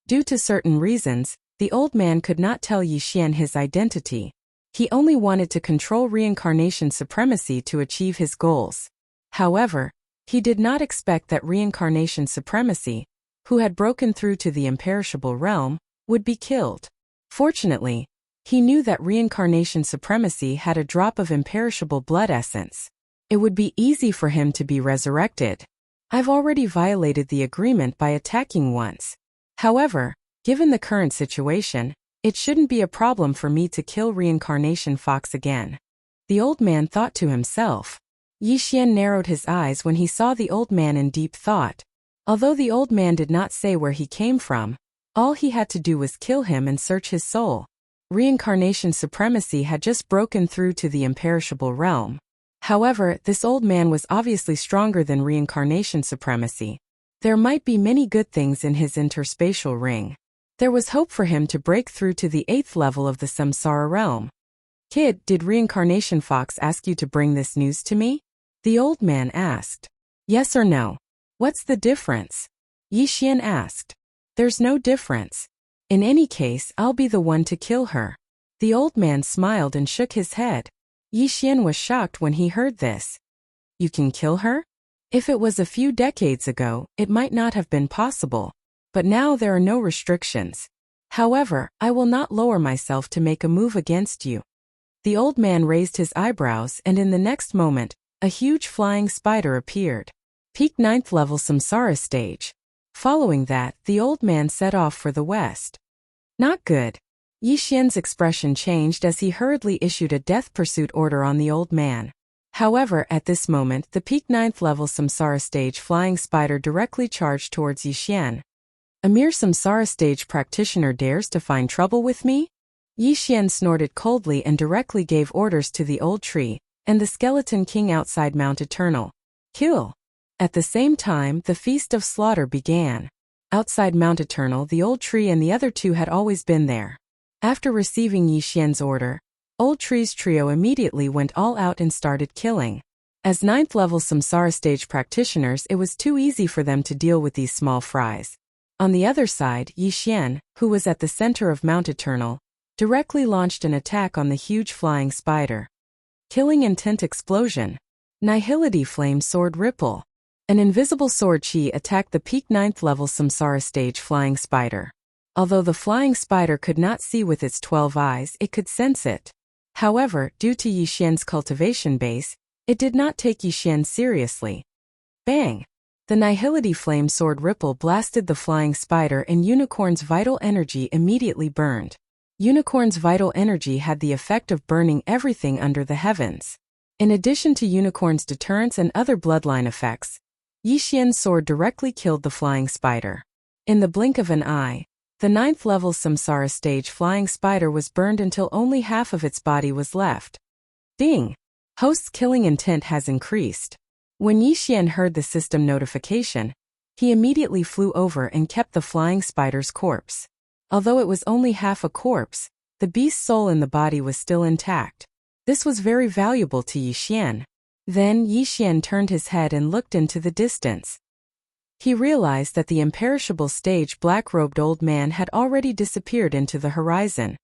Due to certain reasons, the old man could not tell Yixian his identity. He only wanted to control reincarnation supremacy to achieve his goals. However, he did not expect that reincarnation supremacy, who had broken through to the imperishable realm, would be killed. Fortunately, he knew that reincarnation supremacy had a drop of imperishable blood essence. It would be easy for him to be resurrected. I've already violated the agreement by attacking once. However, given the current situation, it shouldn't be a problem for me to kill Reincarnation Fox again. The old man thought to himself. Yixian narrowed his eyes when he saw the old man in deep thought. Although the old man did not say where he came from, all he had to do was kill him and search his soul. Reincarnation supremacy had just broken through to the imperishable realm. However, this old man was obviously stronger than reincarnation supremacy. There might be many good things in his interspatial ring. There was hope for him to break through to the 8th level of the Samsara realm. Kid, did Reincarnation Fox ask you to bring this news to me? The old man asked. Yes or no? What's the difference? Yi Xian asked. There's no difference. In any case, I'll be the one to kill her. The old man smiled and shook his head. Yi Xian was shocked when he heard this. You can kill her? If it was a few decades ago, it might not have been possible. But now there are no restrictions. However, I will not lower myself to make a move against you. The old man raised his eyebrows, and in the next moment, a huge flying spider appeared. Peak 9th level Samsara stage. Following that, the old man set off for the west. Not good. Yi Xian's expression changed as he hurriedly issued a death pursuit order on the old man. However, at this moment, the peak 9th level Samsara stage flying spider directly charged towards Yi Xian. A mere Samsara stage practitioner dares to find trouble with me? Yi Xian snorted coldly and directly gave orders to the old tree and the skeleton king outside Mount Eternal. Kill! At the same time, the feast of slaughter began. Outside Mount Eternal, the old tree and the other two had always been there. After receiving Yi Xian's order, Old Tree's trio immediately went all out and started killing. As 9th level Samsara stage practitioners, it was too easy for them to deal with these small fries. On the other side, Yi Xian, who was at the center of Mount Eternal, directly launched an attack on the huge flying spider. Killing intent explosion. Nihility flame sword ripple. An invisible sword chi attacked the peak 9th level Samsara stage flying spider. Although the flying spider could not see with its 12 eyes, it could sense it. However, due to Yi Xian's cultivation base, it did not take Yi Xian seriously. Bang! The Nihility flame sword ripple blasted the flying spider and Unicorn's vital energy immediately burned. Unicorn's vital energy had the effect of burning everything under the heavens. In addition to Unicorn's deterrence and other bloodline effects, Yi Xian's sword directly killed the flying spider. In the blink of an eye, the 9th level Samsara stage flying spider was burned until only half of its body was left. Ding! Host's killing intent has increased. When Yi Xian heard the system notification, he immediately flew over and kept the flying spider's corpse. Although it was only half a corpse, the beast's soul in the body was still intact. This was very valuable to Yi Xian. Then Yi Xian turned his head and looked into the distance. He realized that the imperishable stage black-robed old man had already disappeared into the horizon.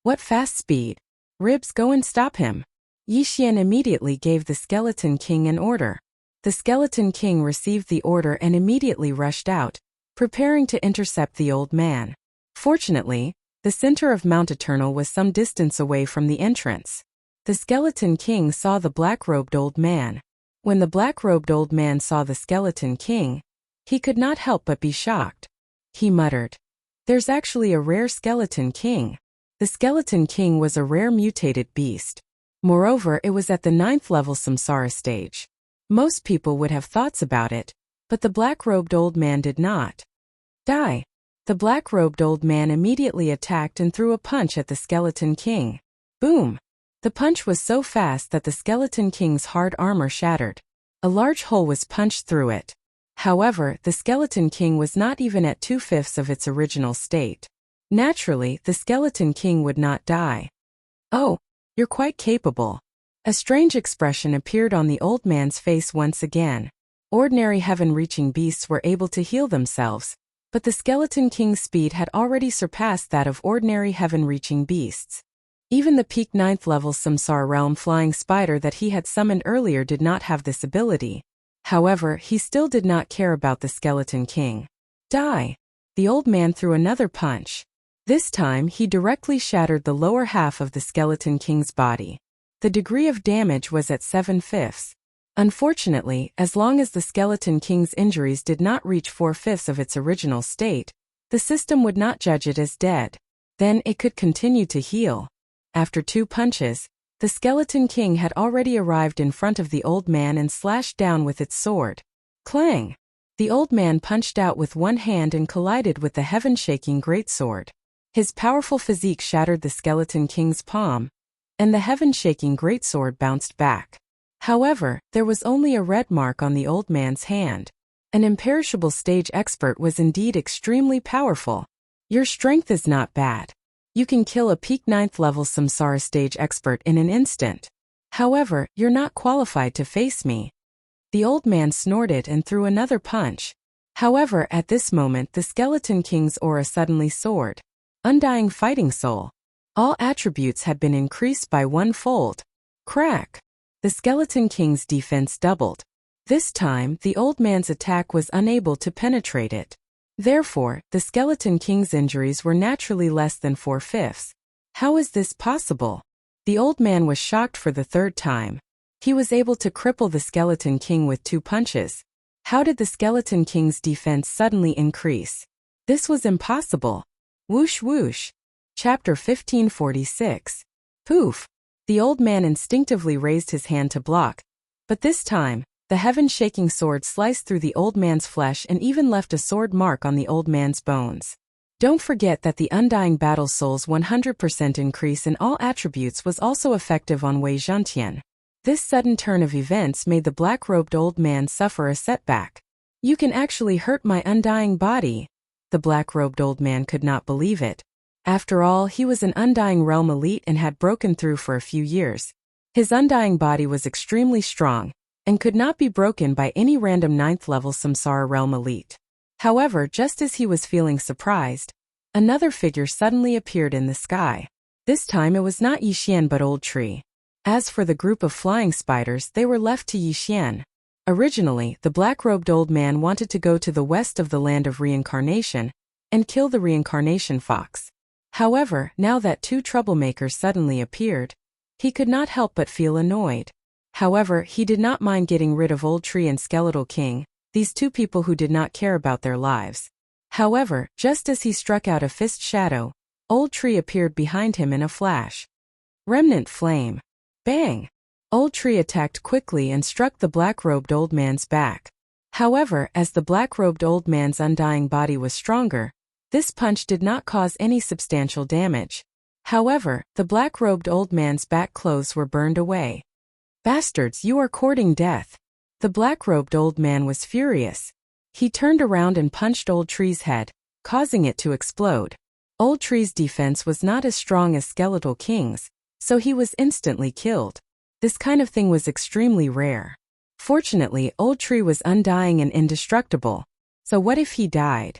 What fast speed! Ribs, go and stop him! Yi Xian immediately gave the Skeleton King an order. The Skeleton King received the order and immediately rushed out, preparing to intercept the old man. Fortunately, the center of Mount Eternal was some distance away from the entrance. The Skeleton King saw the black-robed old man. When the black-robed old man saw the Skeleton King, he could not help but be shocked. He muttered, "There's actually a rare Skeleton King." The Skeleton King was a rare mutated beast. Moreover, it was at the 9th level Samsara stage. Most people would have thoughts about it, but the black-robed old man did not. Die! The black-robed old man immediately attacked and threw a punch at the Skeleton King. Boom! The punch was so fast that the Skeleton King's hard armor shattered. A large hole was punched through it. However, the Skeleton King was not even at 2/5 of its original state. Naturally, the Skeleton King would not die. Oh, you're quite capable. A strange expression appeared on the old man's face once again. Ordinary heaven-reaching beasts were able to heal themselves, but the Skeleton King's speed had already surpassed that of ordinary heaven-reaching beasts. Even the peak 9th level Samsara realm flying spider that he had summoned earlier did not have this ability. However, he still did not care about the Skeleton King. Die! The old man threw another punch. This time, he directly shattered the lower half of the Skeleton King's body. The degree of damage was at 7/5. Unfortunately, as long as the Skeleton King's injuries did not reach 4/5 of its original state, the system would not judge it as dead. Then it could continue to heal. After 2 punches, the Skeleton King had already arrived in front of the old man and slashed down with its sword. Clang! The old man punched out with one hand and collided with the heaven-shaking greatsword. His powerful physique shattered the Skeleton King's palm, and the heaven-shaking greatsword bounced back. However, there was only a red mark on the old man's hand. An imperishable stage expert was indeed extremely powerful. Your strength is not bad. You can kill a peak 9th level Samsara stage expert in an instant. However, you're not qualified to face me. The old man snorted and threw another punch. However, at this moment the Skeleton King's aura suddenly soared. Undying fighting soul. All attributes had been increased by 1-fold. Crack! The Skeleton King's defense doubled. This time, the old man's attack was unable to penetrate it. Therefore, the Skeleton King's injuries were naturally less than 4/5. How is this possible? The old man was shocked for the third time. He was able to cripple the Skeleton King with 2 punches. How did the Skeleton King's defense suddenly increase? This was impossible. Whoosh whoosh. Chapter 1546. Poof! The old man instinctively raised his hand to block, but this time, the heaven-shaking sword sliced through the old man's flesh and even left a sword mark on the old man's bones. Don't forget that the Undying Battle Soul's 100% increase in all attributes was also effective on Wei Zhentian. This sudden turn of events made the black-robed old man suffer a setback. You can actually hurt my undying body. The black-robed old man could not believe it. After all, he was an Undying Realm elite and had broken through for a few years. His undying body was extremely strong, and could not be broken by any random 9th level Samsara Realm elite. However, just as he was feeling surprised, another figure suddenly appeared in the sky. This time it was not Yixian but Old Tree. As for the group of flying spiders, they were left to Yixian. Originally, the black-robed old man wanted to go to the west of the land of reincarnation and kill the reincarnation fox. However, now that 2 troublemakers suddenly appeared, he could not help but feel annoyed. However, he did not mind getting rid of Old Tree and Skeletal King, these 2 people who did not care about their lives. However, just as he struck out a fist shadow, Old Tree appeared behind him in a flash. Remnant Flame. Bang! Old Tree attacked quickly and struck the black-robed old man's back. However, as the black-robed old man's undying body was stronger, this punch did not cause any substantial damage. However, the black-robed old man's back clothes were burned away. Bastards, you are courting death. The black-robed old man was furious. He turned around and punched Old Tree's head, causing it to explode. Old Tree's defense was not as strong as Skeletal King's, so he was instantly killed. This kind of thing was extremely rare. Fortunately, Old Tree was undying and indestructible. So what if he died?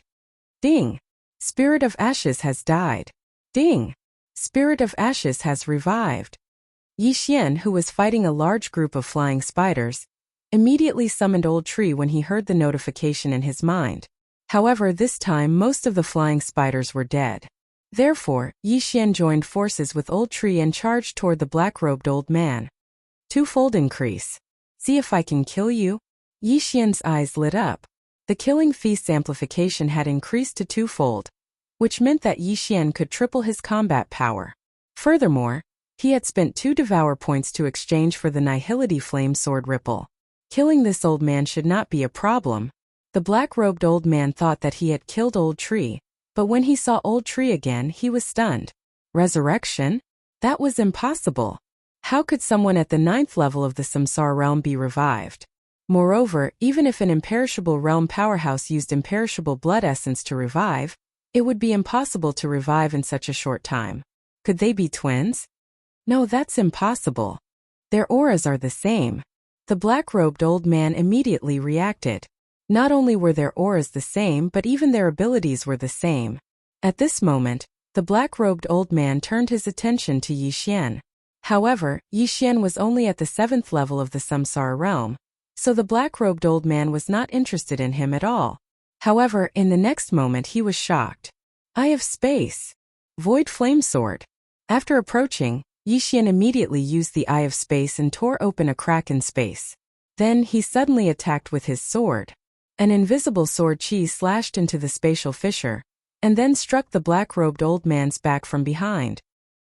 Ding! Spirit of Ashes has died. Ding! Spirit of Ashes has revived. Yixian, who was fighting a large group of flying spiders, immediately summoned Old Tree when he heard the notification in his mind. However, this time most of the flying spiders were dead. Therefore, Yixian joined forces with Old Tree and charged toward the black-robed old man. 2-fold increase. See if I can kill you? Yixian's eyes lit up. The Killing Feast's amplification had increased to 2-fold, which meant that Yixian could triple his combat power. Furthermore, he had spent 2 Devour points to exchange for the Nihility Flame Sword Ripple. Killing this old man should not be a problem. The black-robed old man thought that he had killed Old Tree, but when he saw Old Tree again, he was stunned. Resurrection? That was impossible. How could someone at the 9th level of the Samsara realm be revived? Moreover, even if an imperishable realm powerhouse used imperishable blood essence to revive, it would be impossible to revive in such a short time. Could they be twins? No, that's impossible. Their auras are the same. The black-robed old man immediately reacted. Not only were their auras the same, but even their abilities were the same. At this moment, the black-robed old man turned his attention to Yixian. However, Yixian was only at the 7th level of the Samsara realm, so the black-robed old man was not interested in him at all. However, in the next moment he was shocked. Eye of Space. Void Flame Sword. After approaching, Yixian immediately used the Eye of Space and tore open a crack in space. Then he suddenly attacked with his sword. An invisible sword chi slashed into the spatial fissure, and then struck the black-robed old man's back from behind.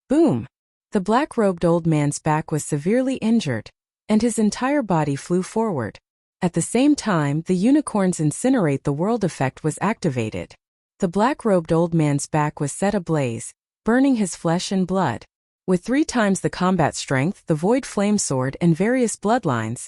Boom! The black-robed old man's back was severely injured, and his entire body flew forward. At the same time, the unicorn's Incinerate the World effect was activated. The black-robed old man's back was set ablaze, burning his flesh and blood. With 3 times the combat strength, the Void Flame Sword, and various bloodlines,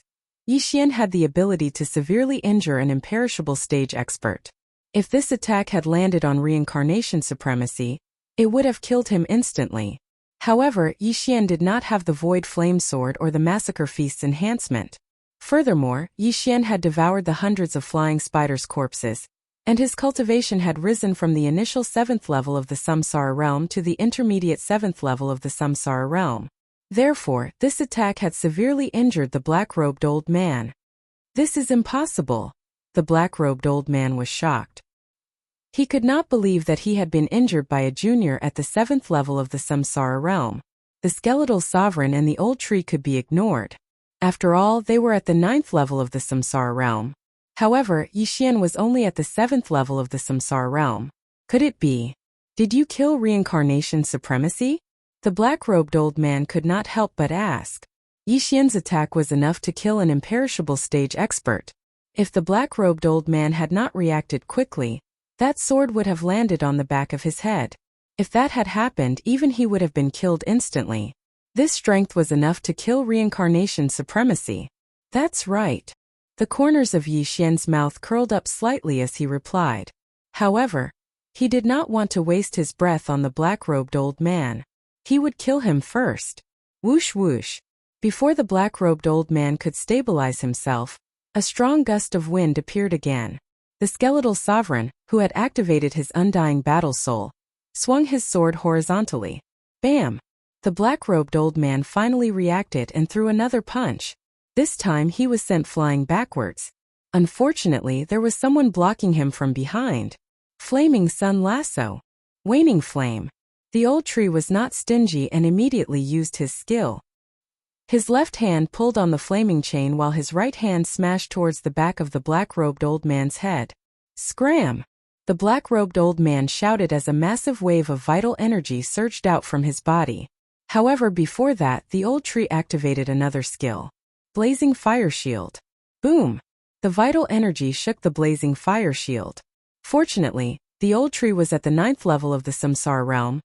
Yixian had the ability to severely injure an imperishable stage expert. If this attack had landed on reincarnation supremacy, It would have killed him instantly. However, Yixian did not have the Void Flame Sword or the Massacre Feast's enhancement. Furthermore, Yixian had devoured the hundreds of flying spiders' corpses, and his cultivation had risen from the initial 7th level of the Samsara realm to the intermediate 7th level of the Samsara realm. Therefore, this attack had severely injured the black-robed old man. This is impossible. The black-robed old man was shocked. He could not believe that he had been injured by a junior at the 7th level of the Samsara realm. The skeletal sovereign and the old tree could be ignored. After all, they were at the 9th level of the Samsara realm. However, Yixian was only at the 7th level of the Samsara realm. Could it be? Did you kill reincarnation supremacy? The black-robed old man could not help but ask. Yixian's attack was enough to kill an imperishable stage expert. If the black-robed old man had not reacted quickly, that sword would have landed on the back of his head. If that had happened, even he would have been killed instantly. This strength was enough to kill reincarnation supremacy. That's right. The corners of Yixian's mouth curled up slightly as he replied. However, he did not want to waste his breath on the black-robed old man. He would kill him first. Whoosh whoosh. Before the black-robed old man could stabilize himself, a strong gust of wind appeared again. The skeletal sovereign, who had activated his undying battle soul, swung his sword horizontally. Bam! The black-robed old man finally reacted and threw another punch. This time he was sent flying backwards. Unfortunately, there was someone blocking him from behind. Flaming Sun Lasso. Waning Flame. The old tree was not stingy and immediately used his skill. His left hand pulled on the flaming chain while his right hand smashed towards the back of the black-robed old man's head. Scram! The black-robed old man shouted as a massive wave of vital energy surged out from his body. However, before that, the old tree activated another skill. Blazing Fire Shield. Boom! The vital energy shook the blazing fire shield. Fortunately, the old tree was at the 9th level of the Samsara realm,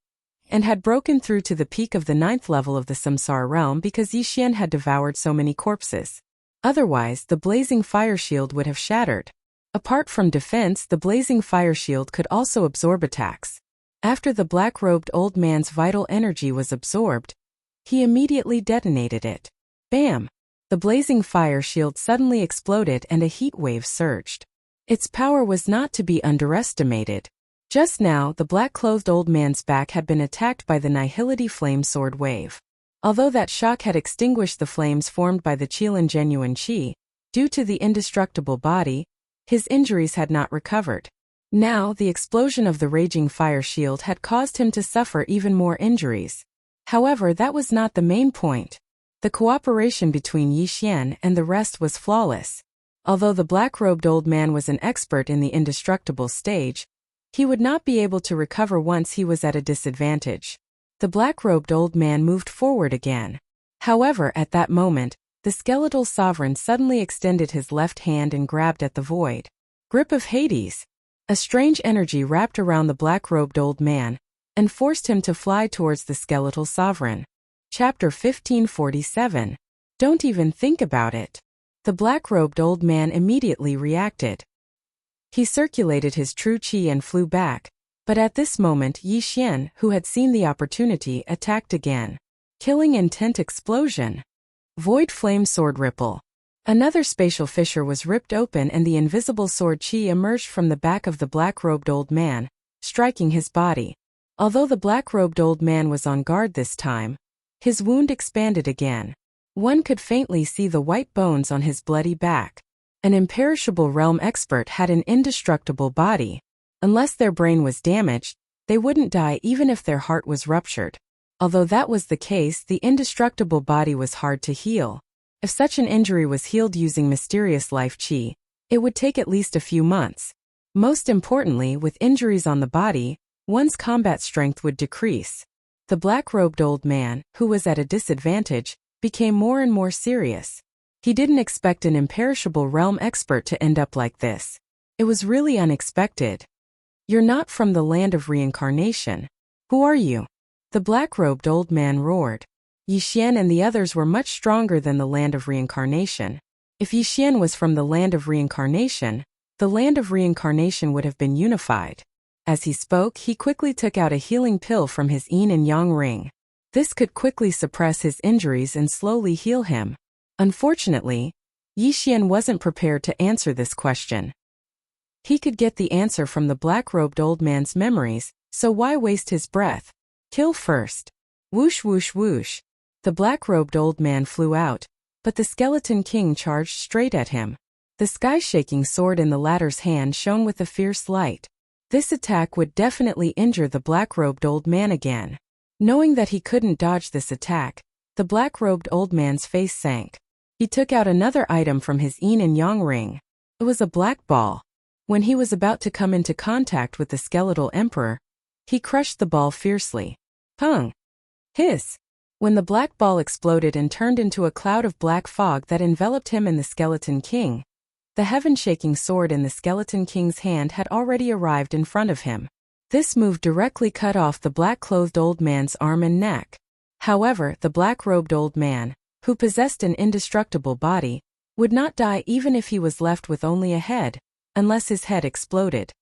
and had broken through to the peak of the 9th level of the Samsara realm because Yixian had devoured so many corpses. Otherwise, the blazing fire shield would have shattered. Apart from defense, the blazing fire shield could also absorb attacks. After the black-robed old man's vital energy was absorbed, he immediately detonated it. Bam! The blazing fire shield suddenly exploded and a heat wave surged. Its power was not to be underestimated. Just now, the black-clothed old man's back had been attacked by the Nihility Flame Sword wave. Although that shock had extinguished the flames formed by the Qilin Genuine Qi, due to the indestructible body, his injuries had not recovered. Now, the explosion of the raging fire shield had caused him to suffer even more injuries. However, that was not the main point. The cooperation between Yixian and the rest was flawless. Although the black-robed old man was an expert in the indestructible stage, he would not be able to recover once he was at a disadvantage. The black-robed old man moved forward again. However, at that moment, the skeletal sovereign suddenly extended his left hand and grabbed at the void. Grip of Hades. A strange energy wrapped around the black-robed old man and forced him to fly towards the skeletal sovereign. Chapter 1547. Don't even think about it. The black-robed old man immediately reacted. He circulated his true qi and flew back, but at this moment Yixian, who had seen the opportunity, attacked again. Killing Intent Explosion. Void Flame Sword Ripple. Another spatial fissure was ripped open and the invisible sword qi emerged from the back of the black-robed old man, striking his body. Although the black-robed old man was on guard this time, his wound expanded again. One could faintly see the white bones on his bloody back. An imperishable realm expert had an indestructible body. Unless their brain was damaged, they wouldn't die even if their heart was ruptured. Although that was the case, the indestructible body was hard to heal. If such an injury was healed using mysterious life qi, it would take at least a few months. Most importantly, with injuries on the body, one's combat strength would decrease. The black-robed old man, who was at a disadvantage, became more and more serious. He didn't expect an imperishable realm expert to end up like this. It was really unexpected. You're not from the land of reincarnation. Who are you? The black-robed old man roared. Yixian and the others were much stronger than the land of reincarnation. If Yixian was from the land of reincarnation, the land of reincarnation would have been unified. As he spoke, he quickly took out a healing pill from his yin and yang ring. This could quickly suppress his injuries and slowly heal him. Unfortunately, Yi Xian wasn't prepared to answer this question. He could get the answer from the black-robed old man's memories, so why waste his breath? Kill first. Whoosh whoosh whoosh. The black-robed old man flew out, but the Skeleton King charged straight at him. The sky-shaking sword in the latter's hand shone with a fierce light. This attack would definitely injure the black-robed old man again. Knowing that he couldn't dodge this attack, the black-robed old man's face sank. He took out another item from his yin and yang ring. It was a black ball. When he was about to come into contact with the skeletal emperor, he crushed the ball fiercely. Pung! Hiss! When the black ball exploded and turned into a cloud of black fog that enveloped him and the Skeleton King, the heaven-shaking sword in the Skeleton King's hand had already arrived in front of him. This move directly cut off the black-clothed old man's arm and neck. However, the black-robed old man, who possessed an indestructible body, would not die even if he was left with only a head, unless his head exploded.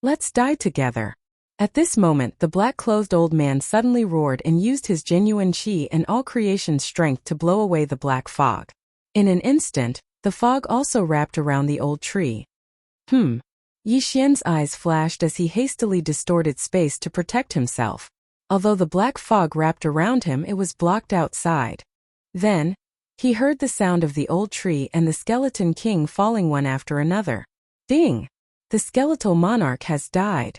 Let's die together. At this moment, the black-clothed old man suddenly roared and used his genuine qi and all creation's strength to blow away the black fog. In an instant, the fog also wrapped around the old tree. Yi Xian's eyes flashed as he hastily distorted space to protect himself. Although the black fog wrapped around him, it was blocked outside. Then, he heard the sound of the old tree and the Skeleton King falling one after another. Ding! The skeletal monarch has died.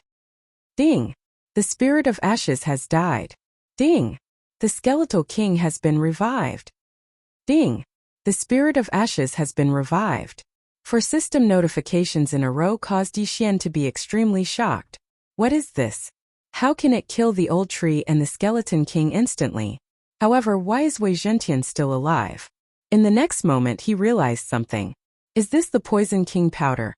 Ding! The spirit of ashes has died. Ding! The skeletal king has been revived. Ding! The spirit of ashes has been revived. Four system notifications in a row caused Yi Xian to be extremely shocked. What is this? How can it kill the old tree and the Skeleton King instantly? However, why is Wei Zhentian still alive? In the next moment he realized something. Is this the Poison King powder?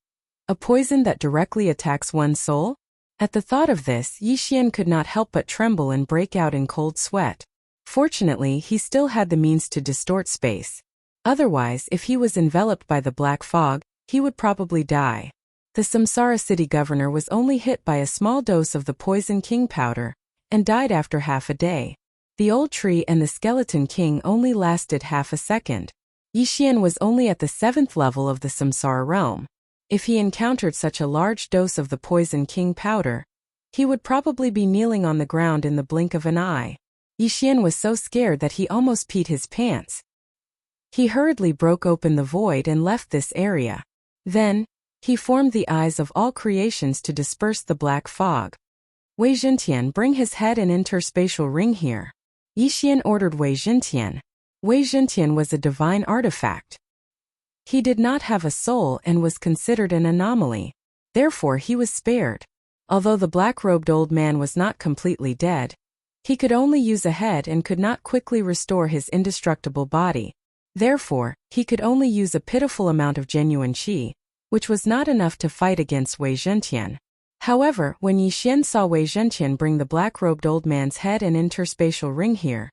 A poison that directly attacks one's soul? At the thought of this, Yi Xian could not help but tremble and break out in cold sweat. Fortunately, he still had the means to distort space. Otherwise, if he was enveloped by the black fog, he would probably die. The Samsara city governor was only hit by a small dose of the Poison King powder, and died after half a day. The old tree and the Skeleton King only lasted half a second. Yi Xian was only at the 7th level of the Samsara realm. If he encountered such a large dose of the Poison King powder, he would probably be kneeling on the ground in the blink of an eye. Yi Xian was so scared that he almost peed his pants. He hurriedly broke open the void and left this area. Then, he formed the eyes of all creations to disperse the black fog. Wei Zhentian, bring his head and interspatial ring here. Yi Xian ordered Wei Zhentian. Wei Zhentian was a divine artifact. He did not have a soul and was considered an anomaly. Therefore he was spared. Although the black-robed old man was not completely dead, he could only use a head and could not quickly restore his indestructible body. Therefore, he could only use a pitiful amount of genuine qi, which was not enough to fight against Wei Zhentian. However, when Yi Xian saw Wei Zhentian bring the black-robed old man's head and interspatial ring here,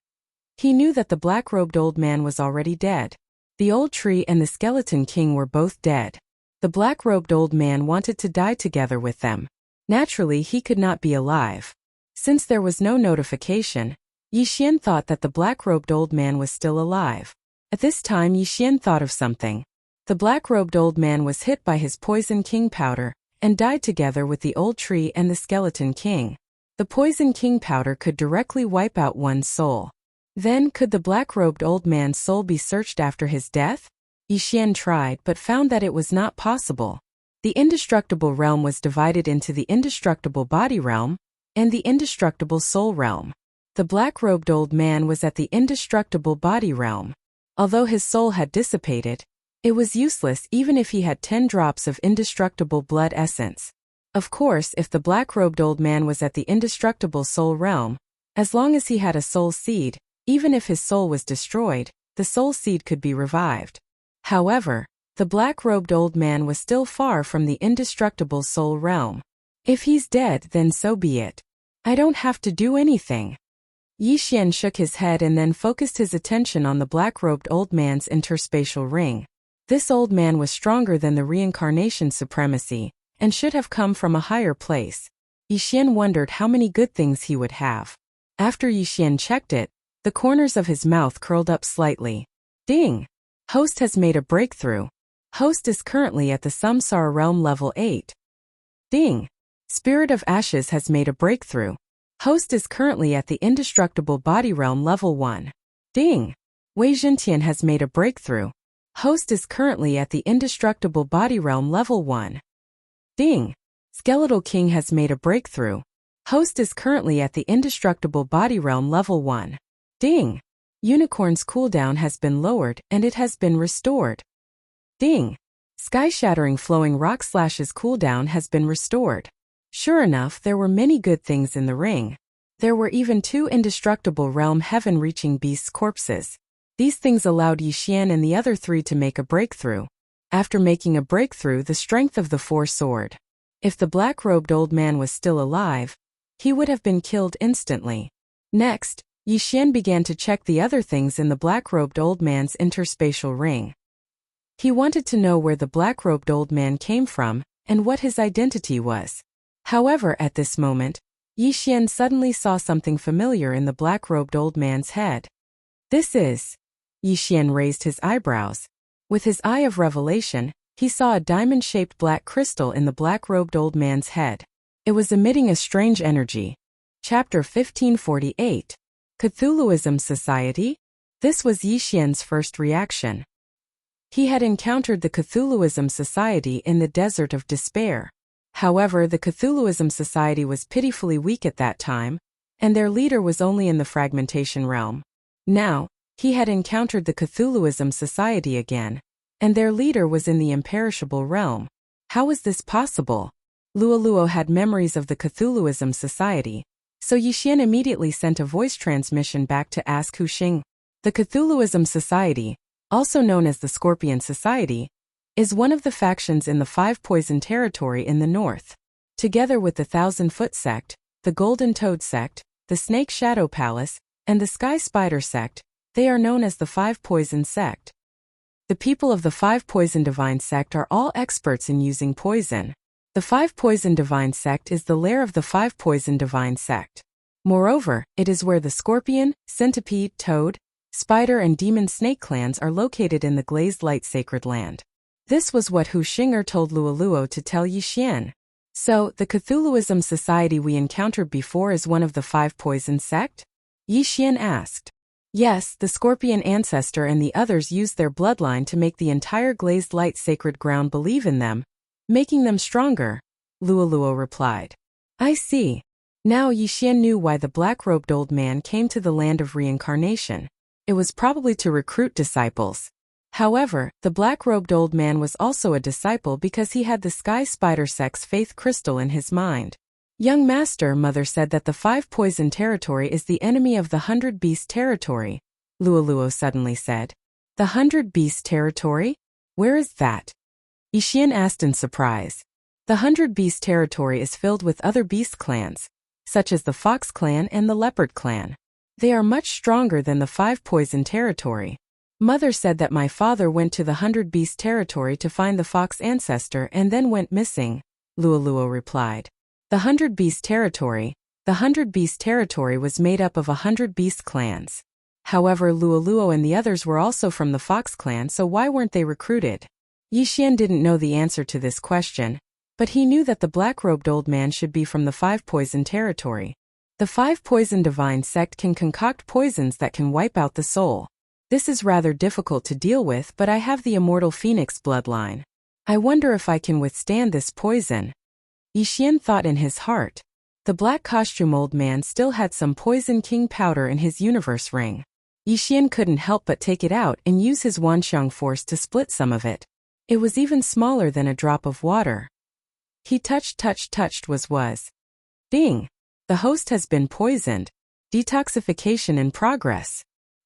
he knew that the black-robed old man was already dead. The old tree and the Skeleton King were both dead. The black-robed old man wanted to die together with them. Naturally, he could not be alive. Since there was no notification, Yi Xian thought that the black-robed old man was still alive. At this time, Yi Xian thought of something. The black-robed old man was hit by his Poison King powder and died together with the old tree and the Skeleton King. The Poison King powder could directly wipe out one's soul. Then, could the black-robed old man's soul be searched after his death? Yi Xian tried but found that it was not possible. The indestructible realm was divided into the indestructible body realm and the indestructible soul realm. The black-robed old man was at the indestructible body realm. Although his soul had dissipated, it was useless even if he had 10 drops of indestructible blood essence. Of course, if the black-robed old man was at the indestructible soul realm, as long as he had a soul seed, even if his soul was destroyed, the soul seed could be revived. However, the black-robed old man was still far from the indestructible soul realm. If he's dead, then so be it. I don't have to do anything. Yi Xian shook his head and then focused his attention on the black-robed old man's interspatial ring. This old man was stronger than the reincarnation supremacy, and should have come from a higher place. Yixian wondered how many good things he would have. After Yixian checked it, the corners of his mouth curled up slightly. Ding! Host has made a breakthrough. Host is currently at the Samsara realm level 8. Ding! Spirit of Ashes has made a breakthrough. Host is currently at the Indestructible Body realm level 1. Ding! Wei Zhentian has made a breakthrough. Host is currently at the Indestructible Body realm level 1. Ding! Skeletal King has made a breakthrough. Host is currently at the Indestructible Body realm level 1. Ding! Unicorn's cooldown has been lowered and it has been restored. Ding! Sky-shattering Flowing Rock Slash's cooldown has been restored. Sure enough, there were many good things in the ring. There were even 2 indestructible realm heaven-reaching beasts' corpses. These things allowed Yixian and the other 3 to make a breakthrough. After making a breakthrough, the strength of the 4 soared. If the black-robed old man was still alive, he would have been killed instantly. Next, Yixian began to check the other things in the black-robed old man's interspatial ring. He wanted to know where the black-robed old man came from and what his identity was. However, at this moment, Yixian suddenly saw something familiar in the black-robed old man's head. This is... Yixian raised his eyebrows. With his eye of revelation, he saw a diamond-shaped black crystal in the black-robed old man's head. It was emitting a strange energy. Chapter 1548. Cthulhuism Society? This was Yixian's first reaction. He had encountered the Cthulhuism Society in the Desert of Despair. However, the Cthulhuism Society was pitifully weak at that time, and their leader was only in the fragmentation realm. Now, he had encountered the Cthulhuism Society again, and their leader was in the imperishable realm. How was this possible? Luoluo had memories of the Cthulhuism Society, so Yixian immediately sent a voice transmission back to ask Hu Xing. The Cthulhuism Society, also known as the Scorpion Society, is one of the factions in the 5 Poison Territory in the north. Together with the 1,000-Foot Sect, the Golden Toad Sect, the Snake Shadow Palace, and the Sky Spider Sect, they are known as the 5 Poison Sect. The people of the 5 Poison Divine Sect are all experts in using poison. The 5 Poison Divine Sect is the lair of the 5 Poison Divine Sect. Moreover, it is where the Scorpion, Centipede, Toad, Spider and Demon Snake clans are located in the Glazed Light Sacred Land. This was what Hu Xinger told Luoluo to tell Yixian. So, the Cthulhuism Society we encountered before is one of the 5 Poison Sect? Yixian asked. Yes, the Scorpion Ancestor and the others used their bloodline to make the entire Glazed Light Sacred Ground believe in them, making them stronger, Luoluo replied. I see. Now Yixian knew why the black-robed old man came to the land of reincarnation. It was probably to recruit disciples. However, the black-robed old man was also a disciple because he had the Sky Spider Sect's faith crystal in his mind. Young Master, Mother said that the 5 Poison Territory is the enemy of the 100 Beast Territory, Luoluo suddenly said. The 100 Beast Territory? Where is that? Yixian asked in surprise. The 100 Beast Territory is filled with other beast clans, such as the Fox Clan and the Leopard Clan. They are much stronger than the 5 Poison Territory. Mother said that my father went to the 100 Beast Territory to find the Fox Ancestor and then went missing, Luoluo replied. The 100 Beast Territory was made up of 100 beast clans. However, Luoluo and the others were also from the Fox Clan, so why weren't they recruited? Yixian didn't know the answer to this question, but he knew that the black-robed old man should be from the 5 Poison Territory. The 5 Poison Divine Sect can concoct poisons that can wipe out the soul. This is rather difficult to deal with, but I have the Immortal Phoenix bloodline. I wonder if I can withstand this poison. Yixian thought in his heart. The black costume old man still had some Poison King powder in his universe ring. Yixian couldn't help but take it out and use his Wanxiang force to split some of it. It was even smaller than a drop of water. He touched was. Ding! The host has been poisoned. Detoxification in progress.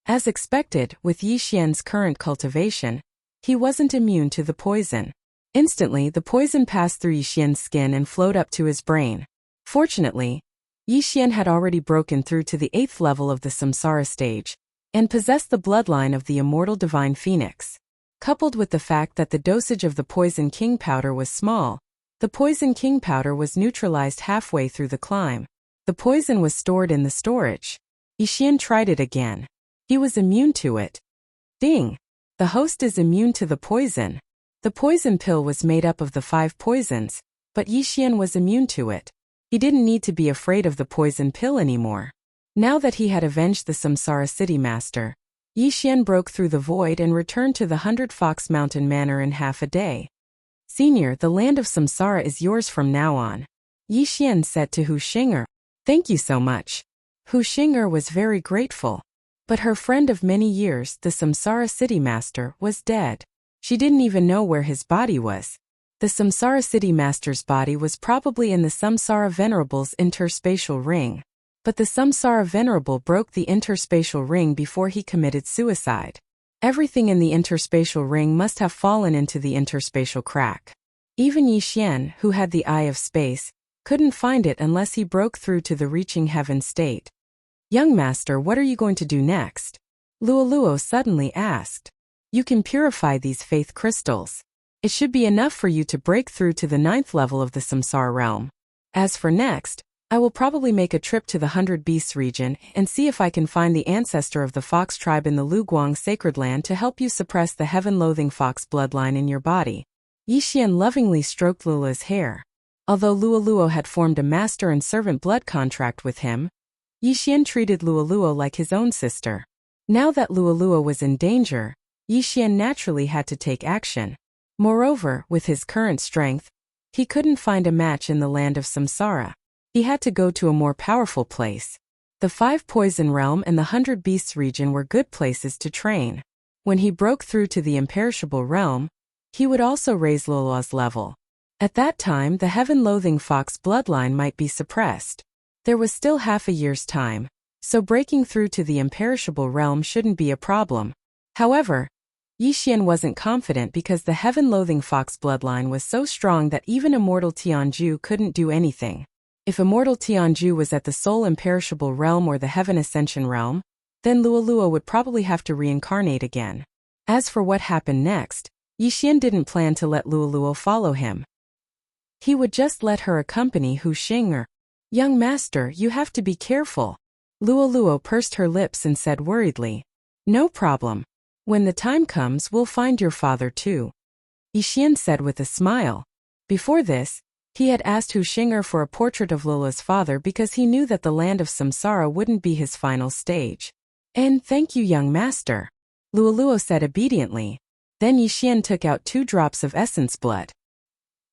As expected, with Yixian's current cultivation, he wasn't immune to the poison. Instantly, the poison passed through Yixian's skin and flowed up to his brain. Fortunately, Yixian had already broken through to the 8th level of the Samsara stage, and possessed the bloodline of the Immortal Divine Phoenix. Coupled with the fact that the dosage of the Poison King powder was small, The poison king powder was neutralized halfway through the climb. The poison was stored in the storage. Yixian tried it again. He was immune to it. Ding! The host is immune to the poison. The poison pill was made up of the 5 poisons, but Yixian was immune to it. He didn't need to be afraid of the poison pill anymore. Now that he had avenged the Samsara City Master, Yixian broke through the void and returned to the 100 Fox Mountain Manor in half a day. Senior, the land of Samsara is yours from now on, Yixian said to Hu Xing'er. Thank you so much. Hu Xing'er was very grateful. But her friend of many years, the Samsara City Master, was dead. She didn't even know where his body was. The Samsara City Master's body was probably in the Samsara Venerable's interspatial ring. But the Samsara Venerable broke the interspatial ring before he committed suicide. Everything in the interspatial ring must have fallen into the interspatial crack. Even Yixian, who had the Eye of Space, couldn't find it unless he broke through to the reaching heaven state. Young master, what are you going to do next? Luoluo suddenly asked. You can purify these faith crystals. It should be enough for you to break through to the 9th level of the Samsara realm. As for next, I will probably make a trip to the 100 Beasts region and see if I can find the ancestor of the fox tribe in the Luguang sacred land to help you suppress the heaven-loathing fox bloodline in your body. Yixian lovingly stroked Lula's hair. Although Luoluo had formed a master and servant blood contract with him, Yixian treated Luoluo like his own sister. Now that Luoluo was in danger, Yixian naturally had to take action. Moreover, with his current strength, he couldn't find a match in the land of Samsara. He had to go to a more powerful place. The 5 Poison Realm and the 100 Beasts region were good places to train. When he broke through to the Imperishable Realm, he would also raise Lulua's level. At that time, the heaven-loathing fox bloodline might be suppressed. There was still half a year's time, so breaking through to the Imperishable Realm shouldn't be a problem. However, Yixian wasn't confident because the heaven-loathing fox bloodline was so strong that even immortal Tianju couldn't do anything. If immortal Tianju was at the Soul Imperishable Realm or the Heaven Ascension Realm, then Luoluo would probably have to reincarnate again. As for what happened next, Yixian didn't plan to let Luoluo follow him. He would just let her accompany Hu Xing'er. Young master, you have to be careful. Luoluo pursed her lips and said worriedly. No problem. When the time comes, we'll find your father too. Yixian said with a smile. Before this, he had asked Hu Xing'er for a portrait of Lola's father because he knew that the land of Samsara wouldn't be his final stage. And thank you, young master. Luoluo said obediently. Then Yixian took out 2 drops of essence blood.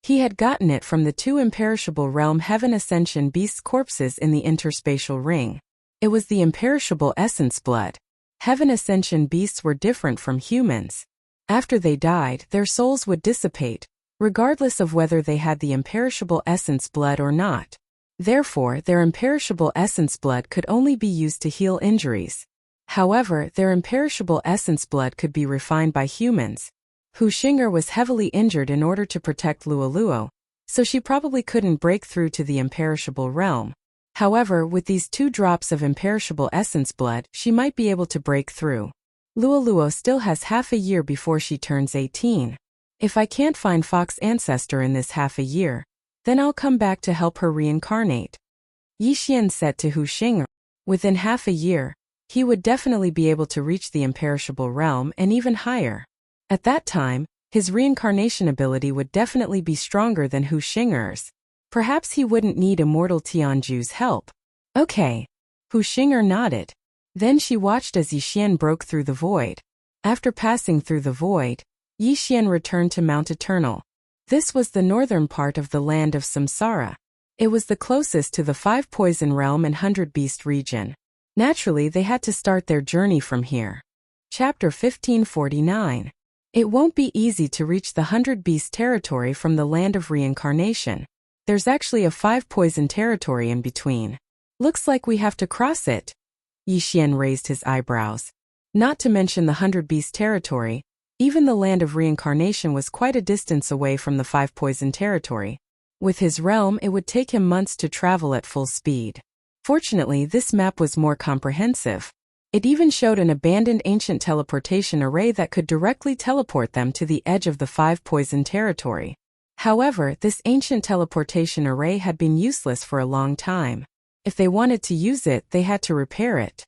He had gotten it from the 2 Imperishable Realm Heaven Ascension Beasts' corpses in the interspatial ring. It was the imperishable essence blood. Heaven Ascension Beasts were different from humans. After they died, their souls would dissipate, regardless of whether they had the imperishable essence blood or not. Therefore, their imperishable essence blood could only be used to heal injuries. However, their imperishable essence blood could be refined by humans. Hu Xing'er was heavily injured in order to protect Luoluo, so she probably couldn't break through to the imperishable realm. However, with these 2 drops of imperishable essence blood, she might be able to break through. Luoluo still has half a year before she turns 18. If I can't find Fox Ancestor in this half a year, then I'll come back to help her reincarnate. Yixian said to Hu Xing'er. Within half a year, he would definitely be able to reach the imperishable realm and even higher. At that time, his reincarnation ability would definitely be stronger than Hu Xing'er's. Perhaps he wouldn't need immortal Tianju's help. Okay. Hu Xing'er nodded. Then she watched as Yixian broke through the void. After passing through the void, Yixian returned to Mount Eternal. This was the northern part of the land of Samsara. It was the closest to the 5 Poison Realm and 100 Beast region. Naturally, they had to start their journey from here. Chapter 1549. It won't be easy to reach the 100 Beast territory from the land of reincarnation. There's actually a 5 Poison territory in between. Looks like we have to cross it. Yixian raised his eyebrows. Not to mention the 100 Beast territory, even the land of reincarnation was quite a distance away from the 5 Poison territory. With his realm, it would take him months to travel at full speed. Fortunately, this map was more comprehensive. It even showed an abandoned ancient teleportation array that could directly teleport them to the edge of the 5 Poison territory. However, this ancient teleportation array had been useless for a long time. If they wanted to use it, they had to repair it.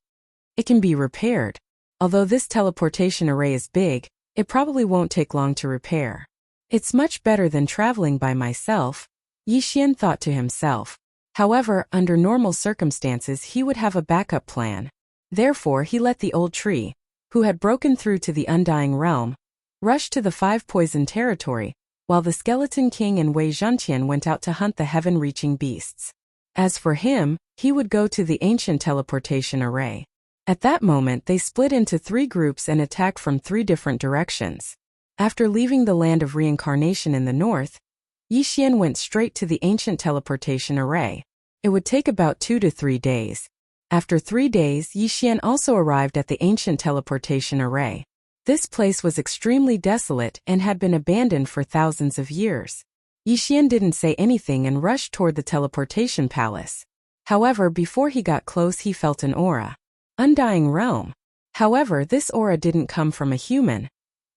It can be repaired. Although this teleportation array is big, it probably won't take long to repair. It's much better than traveling by myself, Yi Xian thought to himself. However, under normal circumstances he would have a backup plan. Therefore he let the old tree, who had broken through to the Undying Realm, rush to the 5 poison territory, while the Skeleton King and Wei Zhantian went out to hunt the heaven-reaching beasts. As for him, he would go to the ancient teleportation array. At that moment they split into 3 groups and attacked from 3 different directions. After leaving the land of reincarnation in the north, Yi Xian went straight to the ancient teleportation array. It would take about 2 to 3 days. After 3 days, Yi Xian also arrived at the ancient teleportation array. This place was extremely desolate and had been abandoned for thousands of years. Yi Xian didn't say anything and rushed toward the teleportation palace. However, before he got close he felt an aura. Undying Realm. However, this aura didn't come from a human,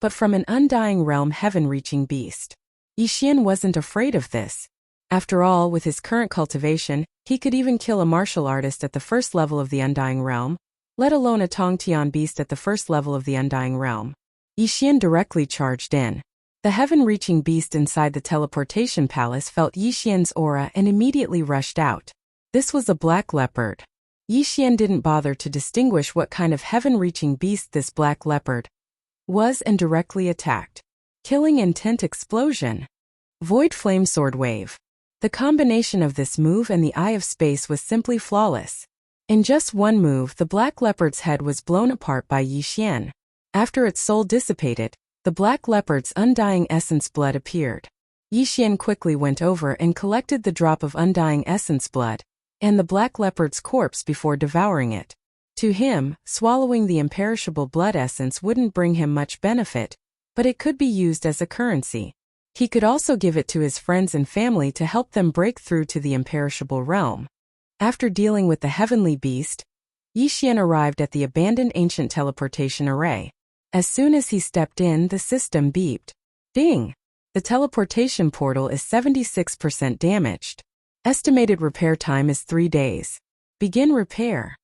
but from an Undying Realm heaven-reaching beast. Yi Xian wasn't afraid of this. After all, with his current cultivation, he could even kill a martial artist at the first level of the Undying Realm, let alone a Tongtian beast at the first level of the Undying Realm. Yi Xian directly charged in. The heaven-reaching beast inside the teleportation palace felt Yi Xian's aura and immediately rushed out. This was a black leopard. Yi Xian didn't bother to distinguish what kind of heaven-reaching beast this black leopard was and directly attacked. Killing Intent Explosion. Void Flame Sword Wave. The combination of this move and the Eye of Space was simply flawless. In just one move, the black leopard's head was blown apart by Yi Xian. After its soul dissipated, the black leopard's undying essence blood appeared. Yi Xian quickly went over and collected the drop of undying essence blood and the black leopard's corpse before devouring it. To him, swallowing the imperishable blood essence wouldn't bring him much benefit, but it could be used as a currency. He could also give it to his friends and family to help them break through to the imperishable realm. After dealing with the heavenly beast, Yi Xian arrived at the abandoned ancient teleportation array. As soon as he stepped in, the system beeped. Ding! The teleportation portal is 76% damaged. Estimated repair time is 3 days. Begin repair.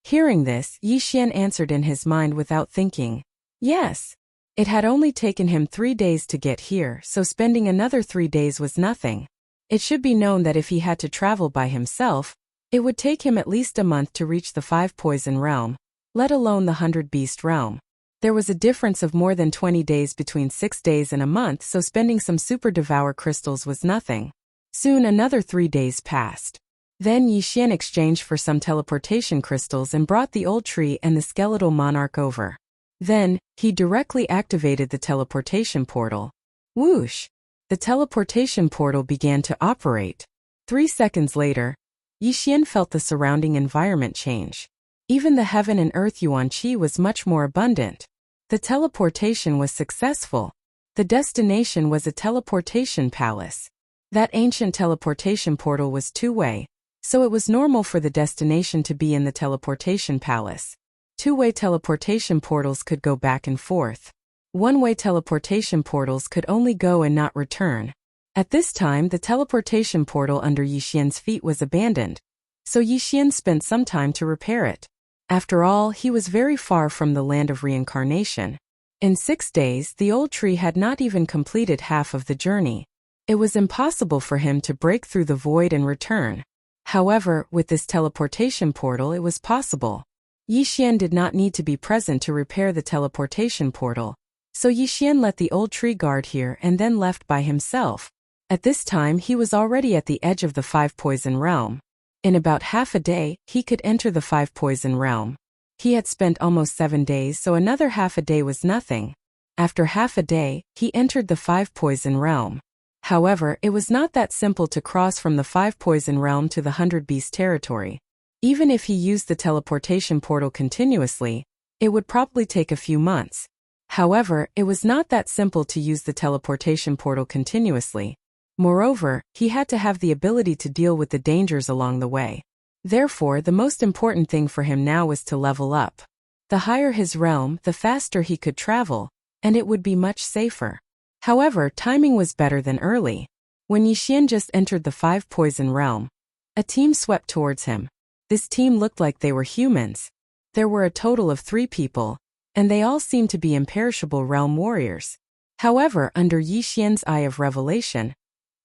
Hearing this, Yi Xian answered in his mind without thinking. Yes. It had only taken him 3 days to get here, so spending another 3 days was nothing. It should be known that if he had to travel by himself, it would take him at least a month to reach the 5 poison realm, let alone the 100 beast realm. There was a difference of more than 20 days between 6 days and a month, so spending some super devour crystals was nothing. Soon another 3 days passed. Then Yi Xian exchanged for some teleportation crystals and brought the old tree and the skeletal monarch over. Then, he directly activated the teleportation portal. Whoosh! The teleportation portal began to operate. 3 seconds later, Yi Xian felt the surrounding environment change. Even the heaven and earth yuan qi was much more abundant. The teleportation was successful. The destination was a teleportation palace. That ancient teleportation portal was 2-way, so it was normal for the destination to be in the teleportation palace. 2-way teleportation portals could go back and forth. 1-way teleportation portals could only go and not return. At this time, the teleportation portal under Yi Xian's feet was abandoned, so Yi Xian spent some time to repair it. After all, he was very far from the land of reincarnation. In 6 days, the old tree had not even completed half of the journey. It was impossible for him to break through the void and return. However, with this teleportation portal it was possible. Yi Xian did not need to be present to repair the teleportation portal, so Yi Xian let the old tree guard here and then left by himself. At this time he was already at the edge of the 5 poison realm. In about half a day, he could enter the 5 poison realm. He had spent almost 7 days, so another half a day was nothing. After half a day, he entered the 5 poison realm. However, it was not that simple to cross from the 5 poison realm to the 100 beast territory. Even if he used the teleportation portal continuously, it would probably take a few months. However, it was not that simple to use the teleportation portal continuously. Moreover, he had to have the ability to deal with the dangers along the way. Therefore, the most important thing for him now was to level up. The higher his realm, the faster he could travel, and it would be much safer. However, timing was better than early. When Yixian just entered the 5-poison realm, a team swept towards him. This team looked like they were humans. There were a total of 3 people, and they all seemed to be imperishable realm warriors. However, under Yixian's eye of revelation,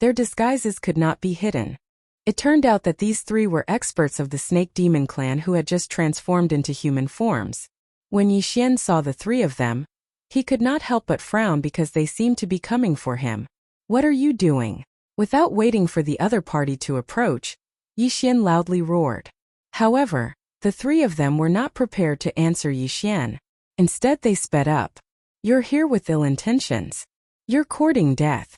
their disguises could not be hidden. It turned out that these 3 were experts of the Snake Demon clan who had just transformed into human forms. When Yixian saw the 3 of them, he could not help but frown because they seemed to be coming for him. "What are you doing?" Without waiting for the other party to approach, Yixian loudly roared. However, the 3 of them were not prepared to answer Yixian. Instead they sped up. "You're here with ill intentions. You're courting death."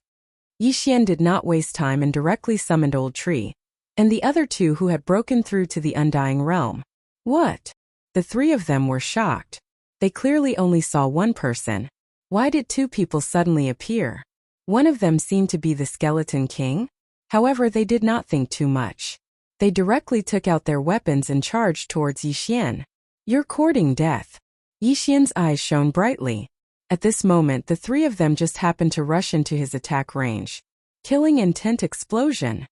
Yixian did not waste time and directly summoned Old Tree, and the other 2 who had broken through to the Undying Realm. "What?" The 3 of them were shocked. They clearly only saw one person. Why did 2 people suddenly appear? One of them seemed to be the Skeleton King. However, they did not think too much. They directly took out their weapons and charged towards Yixian. "You're courting death." Yixian's eyes shone brightly. At this moment, the 3 of them just happened to rush into his attack range. Killing Intent Explosion.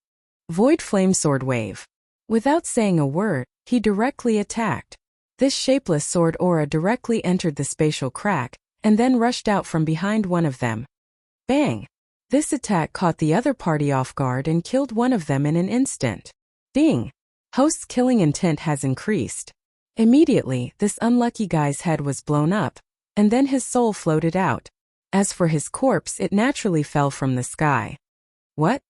Void Flame Sword Wave. Without saying a word, he directly attacked. This shapeless sword aura directly entered the spatial crack, and then rushed out from behind one of them. Bang! This attack caught the other party off guard and killed one of them in an instant. Ding! Host's killing intent has increased. Immediately, this unlucky guy's head was blown up, and then his soul floated out. As for his corpse, it naturally fell from the sky. What?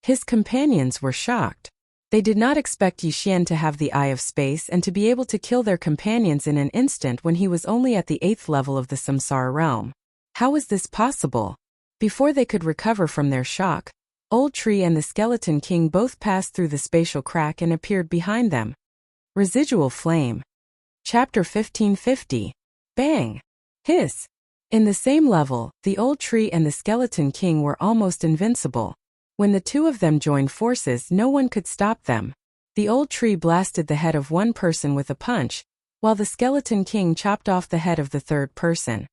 His companions were shocked. They did not expect Yixian to have the Eye of Space and to be able to kill their companions in an instant when he was only at the 8th level of the Samsara realm. How was this possible? Before they could recover from their shock, Old Tree and the Skeleton King both passed through the spatial crack and appeared behind them. Residual Flame. Chapter 1550. Bang! Hiss! In the same level, the Old Tree and the Skeleton King were almost invincible. When the 2 of them joined forces, no one could stop them. The Old Tree blasted the head of one person with a punch, while the Skeleton King chopped off the head of the 3rd person.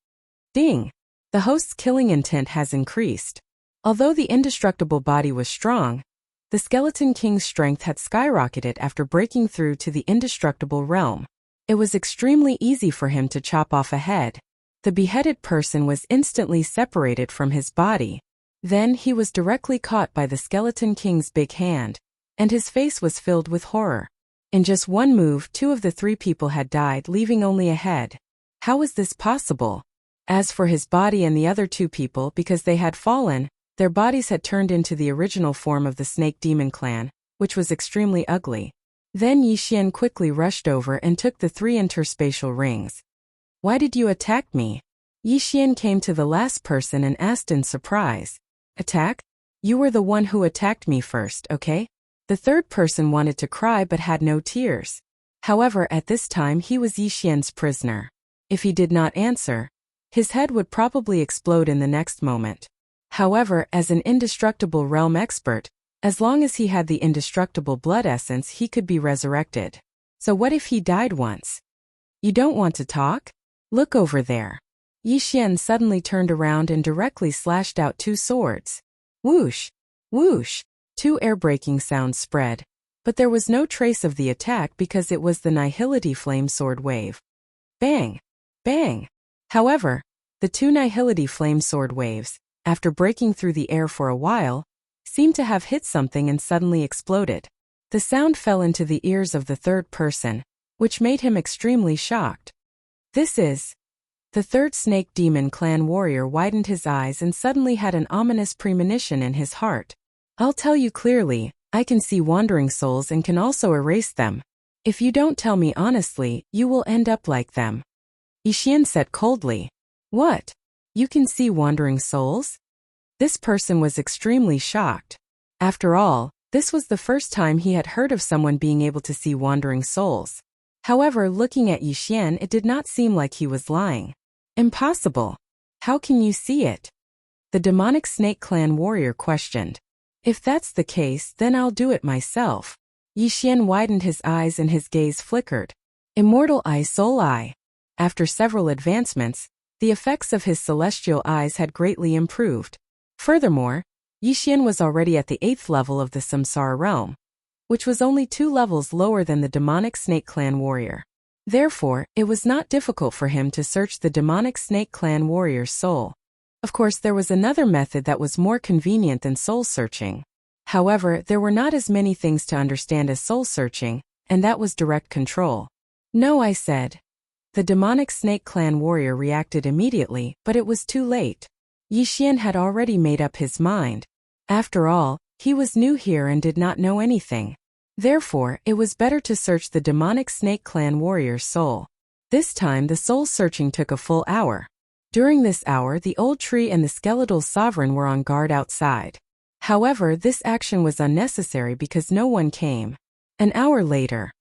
Ding! The host's killing intent has increased. Although the indestructible body was strong, the Skeleton King's strength had skyrocketed after breaking through to the indestructible realm. It was extremely easy for him to chop off a head. The beheaded person was instantly separated from his body. Then he was directly caught by the Skeleton King's big hand, and his face was filled with horror. In just one move, 2 of the 3 people had died, leaving only a head. How was this possible? As for his body and the other 2 people, because they had fallen, their bodies had turned into the original form of the Snake Demon clan, which was extremely ugly. Then Yixian quickly rushed over and took the 3 interspatial rings. Why did you attack me? Yixian came to the last person and asked in surprise. Attack? You were the one who attacked me first, okay? The 3rd person wanted to cry but had no tears. However, at this time he was Yixian's prisoner. If he did not answer, his head would probably explode in the next moment. However, as an indestructible realm expert, as long as he had the indestructible blood essence, he could be resurrected. So what if he died once? You don't want to talk? Look over there. Yixian suddenly turned around and directly slashed out 2 swords. Whoosh! Whoosh! 2 air-breaking sounds spread. But there was no trace of the attack because it was the Nihility Flame Sword Wave. Bang! Bang! However, the 2 Nihility Flame Sword Waves, after breaking through the air for a while, seemed to have hit something and suddenly exploded. The sound fell into the ears of the 3rd person, which made him extremely shocked. This is... The 3rd Snake Demon clan warrior widened his eyes and suddenly had an ominous premonition in his heart. I'll tell you clearly, I can see wandering souls and can also erase them. If you don't tell me honestly, you will end up like them. Yixian said coldly. What? You can see wandering souls? This person was extremely shocked. After all, this was the first time he had heard of someone being able to see wandering souls. However, looking at Yixian, it did not seem like he was lying. Impossible. How can you see it? The demonic snake clan warrior questioned. If that's the case, then I'll do it myself. Yixian widened his eyes and his gaze flickered. Immortal Eye Soul Eye. After several advancements, The effects of his celestial eyes had greatly improved. Furthermore, Yixian was already at the 8th level of the Samsara realm, which was only 2 levels lower than the demonic Snake Clan warrior. Therefore, it was not difficult for him to search the demonic Snake Clan warrior's soul. Of course, there was another method that was more convenient than soul searching. However, there were not as many things to understand as soul searching, and that was direct control. No, I said. The demonic Snake Clan warrior reacted immediately, but it was too late. Yixian had already made up his mind. After all, he was new here and did not know anything. Therefore, it was better to search the demonic Snake Clan warrior's soul. This time the soul searching took a full hour. During this hour, the old tree and the skeletal sovereign were on guard outside. However, this action was unnecessary because no one came. An hour later.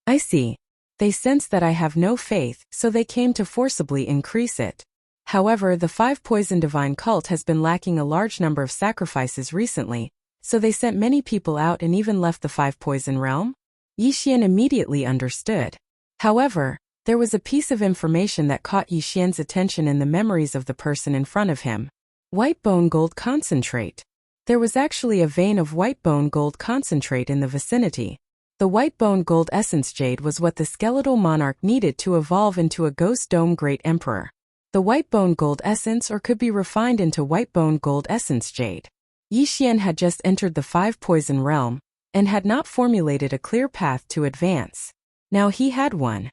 I see. They sense that I have no faith, so they came to forcibly increase it. However, the 5 Poison Divine cult has been lacking a large number of sacrifices recently, so they sent many people out and even left the 5 Poison realm? Yixian immediately understood. However, there was a piece of information that caught Yixian's attention in the memories of the person in front of him. White bone gold concentrate. There was actually a vein of white bone gold concentrate in the vicinity. The white bone gold essence jade was what the skeletal monarch needed to evolve into a ghost dome great emperor. The white bone gold essence or could be refined into white bone gold essence jade. Yixian had just entered the 5 Poison realm, and had not formulated a clear path to advance. Now he had one.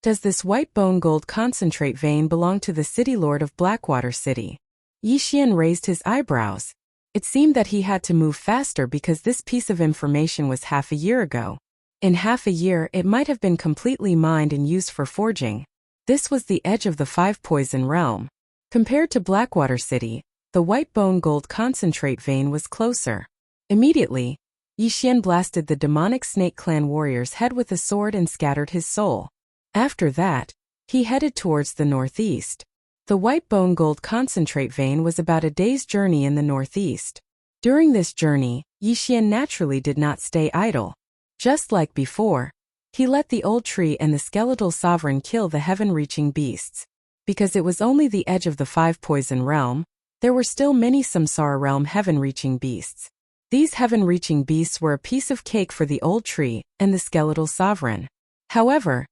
Does this white bone gold concentrate vein belong to the city lord of Blackwater City? Yixian raised his eyebrows. It seemed that he had to move faster because this piece of information was half a year ago. In half a year it might have been completely mined and used for forging. This was the edge of the 5 Poison realm. Compared to Blackwater City, the white bone gold concentrate vein was closer. Immediately, Yixian blasted the demonic Snake Clan warrior's head with a sword and scattered his soul. After that, he headed towards the northeast. The white bone gold concentrate vein was about a day's journey in the northeast. During this journey, Yixian naturally did not stay idle. Just like before, he let the old tree and the skeletal sovereign kill the heaven-reaching beasts. Because it was only the edge of the 5 Poison realm, there were still many Samsara realm heaven-reaching beasts. These heaven-reaching beasts were a piece of cake for the old tree and the skeletal sovereign. However,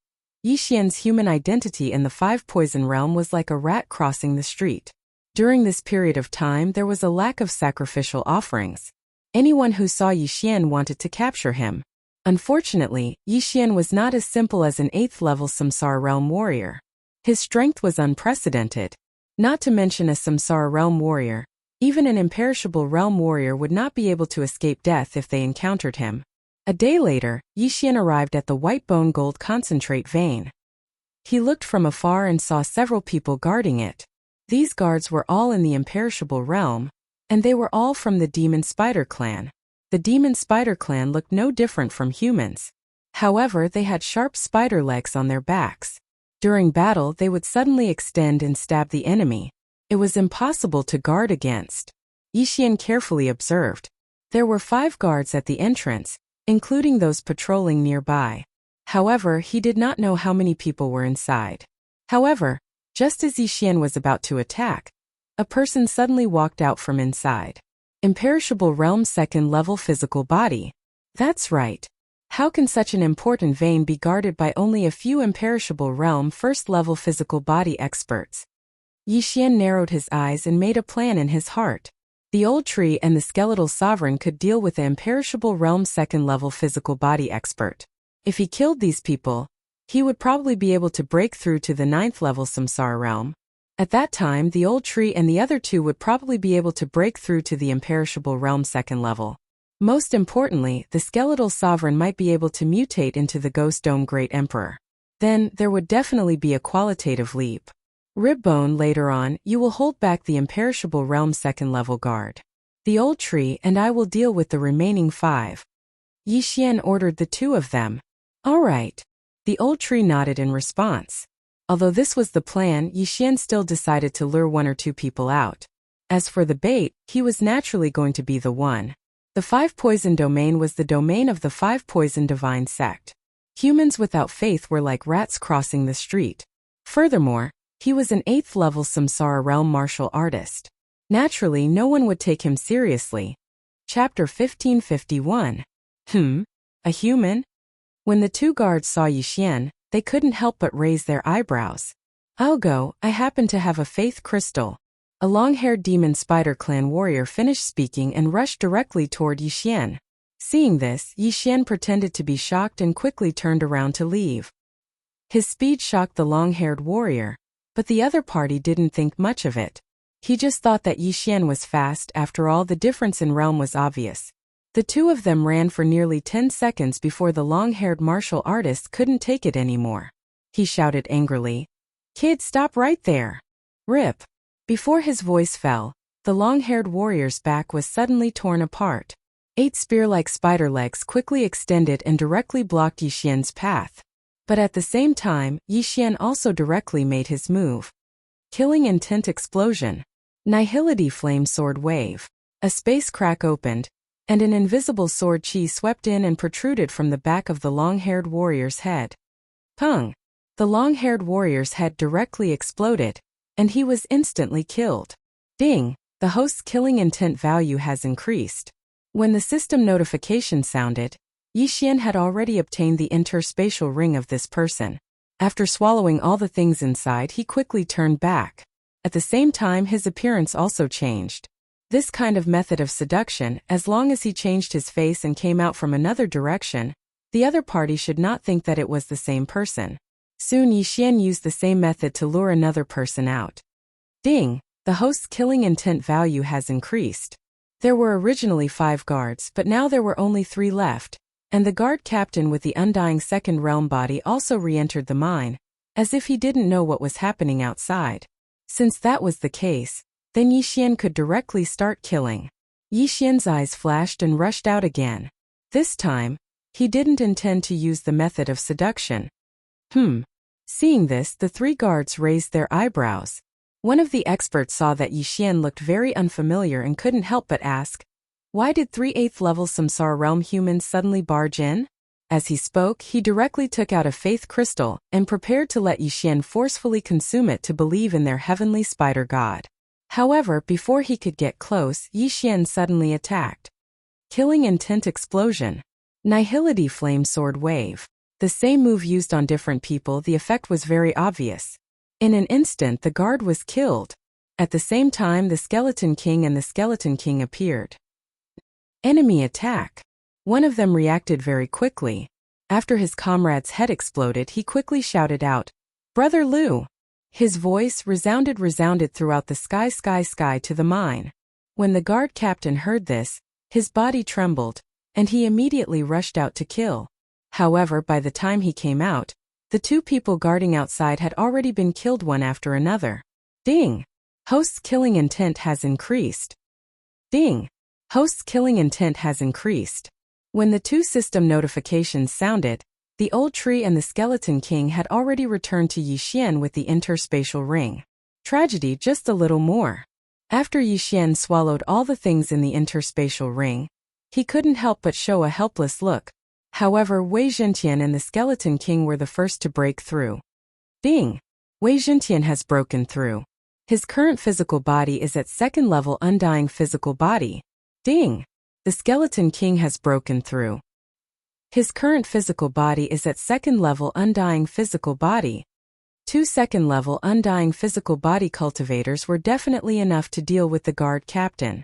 Yixian's human identity in the 5 Poison realm was like a rat crossing the street. During this period of time there was a lack of sacrificial offerings. Anyone who saw Yixian wanted to capture him. Unfortunately, Yixian was not as simple as an 8th level Samsara realm warrior. His strength was unprecedented. Not to mention a Samsara realm warrior, even an imperishable realm warrior would not be able to escape death if they encountered him. A day later, Yixian arrived at the white bone gold concentrate vein. He looked from afar and saw several people guarding it. These guards were all in the imperishable realm, and they were all from the Demon Spider clan. The Demon Spider clan looked no different from humans. However, they had sharp spider legs on their backs. During battle, they would suddenly extend and stab the enemy. It was impossible to guard against. Yixian carefully observed. There were 5 guards at the entrance, including those patrolling nearby. However, he did not know how many people were inside. However, just as Yixian was about to attack, a person suddenly walked out from inside. Imperishable realm 2nd level physical body. That's right. How can such an important vein be guarded by only a few imperishable realm 1st level physical body experts? Yixian narrowed his eyes and made a plan in his heart. The old tree and the skeletal sovereign could deal with the imperishable realm 2nd level physical body expert. If he killed these people, he would probably be able to break through to the 9th level Samsara realm. At that time, the old tree and the other 2 would probably be able to break through to the imperishable realm 2nd level. Most importantly, the skeletal sovereign might be able to mutate into the Ghost Dome Great Emperor. Then, there would definitely be a qualitative leap. Ribbone, later on, you will hold back the imperishable realm 2nd level guard. The old tree and I will deal with the remaining 5. Yixian ordered the 2 of them. All right. The old tree nodded in response. Although this was the plan, Yixian still decided to lure 1 or 2 people out. As for the bait, he was naturally going to be the one. The 5 Poison domain was the domain of the 5 Poison Divine sect. Humans without faith were like rats crossing the street. Furthermore, He was an 8th level Samsara realm martial artist. Naturally, no one would take him seriously. Chapter 1551. A human? When the two guards saw Yixian, they couldn't help but raise their eyebrows. I'll go, I happen to have a faith crystal. A long-haired demon spider clan warrior finished speaking and rushed directly toward Yixian. Seeing this, Yixian pretended to be shocked and quickly turned around to leave. His speed shocked the long-haired warrior, but the other party didn't think much of it. He just thought that Yixian was fast. After all, the difference in realm was obvious. The two of them ran for nearly 10 seconds before the long-haired martial artist couldn't take it anymore. He shouted angrily, "Kid, stop right there!" Rip! Before his voice fell, the long-haired warrior's back was suddenly torn apart. 8 spear-like spider legs quickly extended and directly blocked Yixian's path. But at the same time, Yixian also directly made his move. Killing intent explosion. Nihility flame sword wave. A space crack opened, and an invisible sword chi swept in and protruded from the back of the long-haired warrior's head. Pung! The long-haired warrior's head directly exploded, and he was instantly killed. Ding! The host's killing intent value has increased. When the system notification sounded, Yixian had already obtained the interspatial ring of this person. After swallowing all the things inside, he quickly turned back. At the same time, his appearance also changed. This kind of method of seduction, as long as he changed his face and came out from another direction, the other party should not think that it was the same person. Soon Yixian used the same method to lure another person out. Ding! The host's killing intent value has increased. There were originally 5 guards, but now there were only 3 left, and the guard captain with the undying second realm body also re-entered the mine, as if he didn't know what was happening outside. Since that was the case, then Yixian could directly start killing. Yixian's eyes flashed and rushed out again. This time, he didn't intend to use the method of seduction. Seeing this, the 3 guards raised their eyebrows. One of the experts saw that Yixian looked very unfamiliar and couldn't help but ask, "Why did 3 8th level Samsara realm humans suddenly barge in?" As he spoke, he directly took out a faith crystal and prepared to let Yixian forcefully consume it to believe in their heavenly spider god. However, before he could get close, Yixian suddenly attacked. Killing intent explosion. Nihility flame sword wave. The same move used on different people, the effect was very obvious. In an instant, the guard was killed. At the same time, the Skeleton King and the Skeleton King appeared. Enemy attack. One of them reacted very quickly. After his comrade's head exploded, he quickly shouted out, "Brother Liu!" His voice resounded throughout the sky to the mine. When the guard captain heard this, his body trembled, and he immediately rushed out to kill. However, by the time he came out, the 2 people guarding outside had already been killed one after another. Ding! Host's killing intent has increased. Ding! Host's killing intent has increased. When the 2 system notifications sounded, the old tree and the Skeleton King had already returned to Yixian with the interspatial ring. Tragedy, just a little more. After Yixian swallowed all the things in the interspatial ring, he couldn't help but show a helpless look. However, Wei Zhentian and the Skeleton King were the first to break through. Ding! Wei Zhentian has broken through. His current physical body is at 2nd level undying physical body. Ding! The Skeleton King has broken through. His current physical body is at 2nd level undying physical body. 2 2nd level undying physical body cultivators were definitely enough to deal with the guard captain.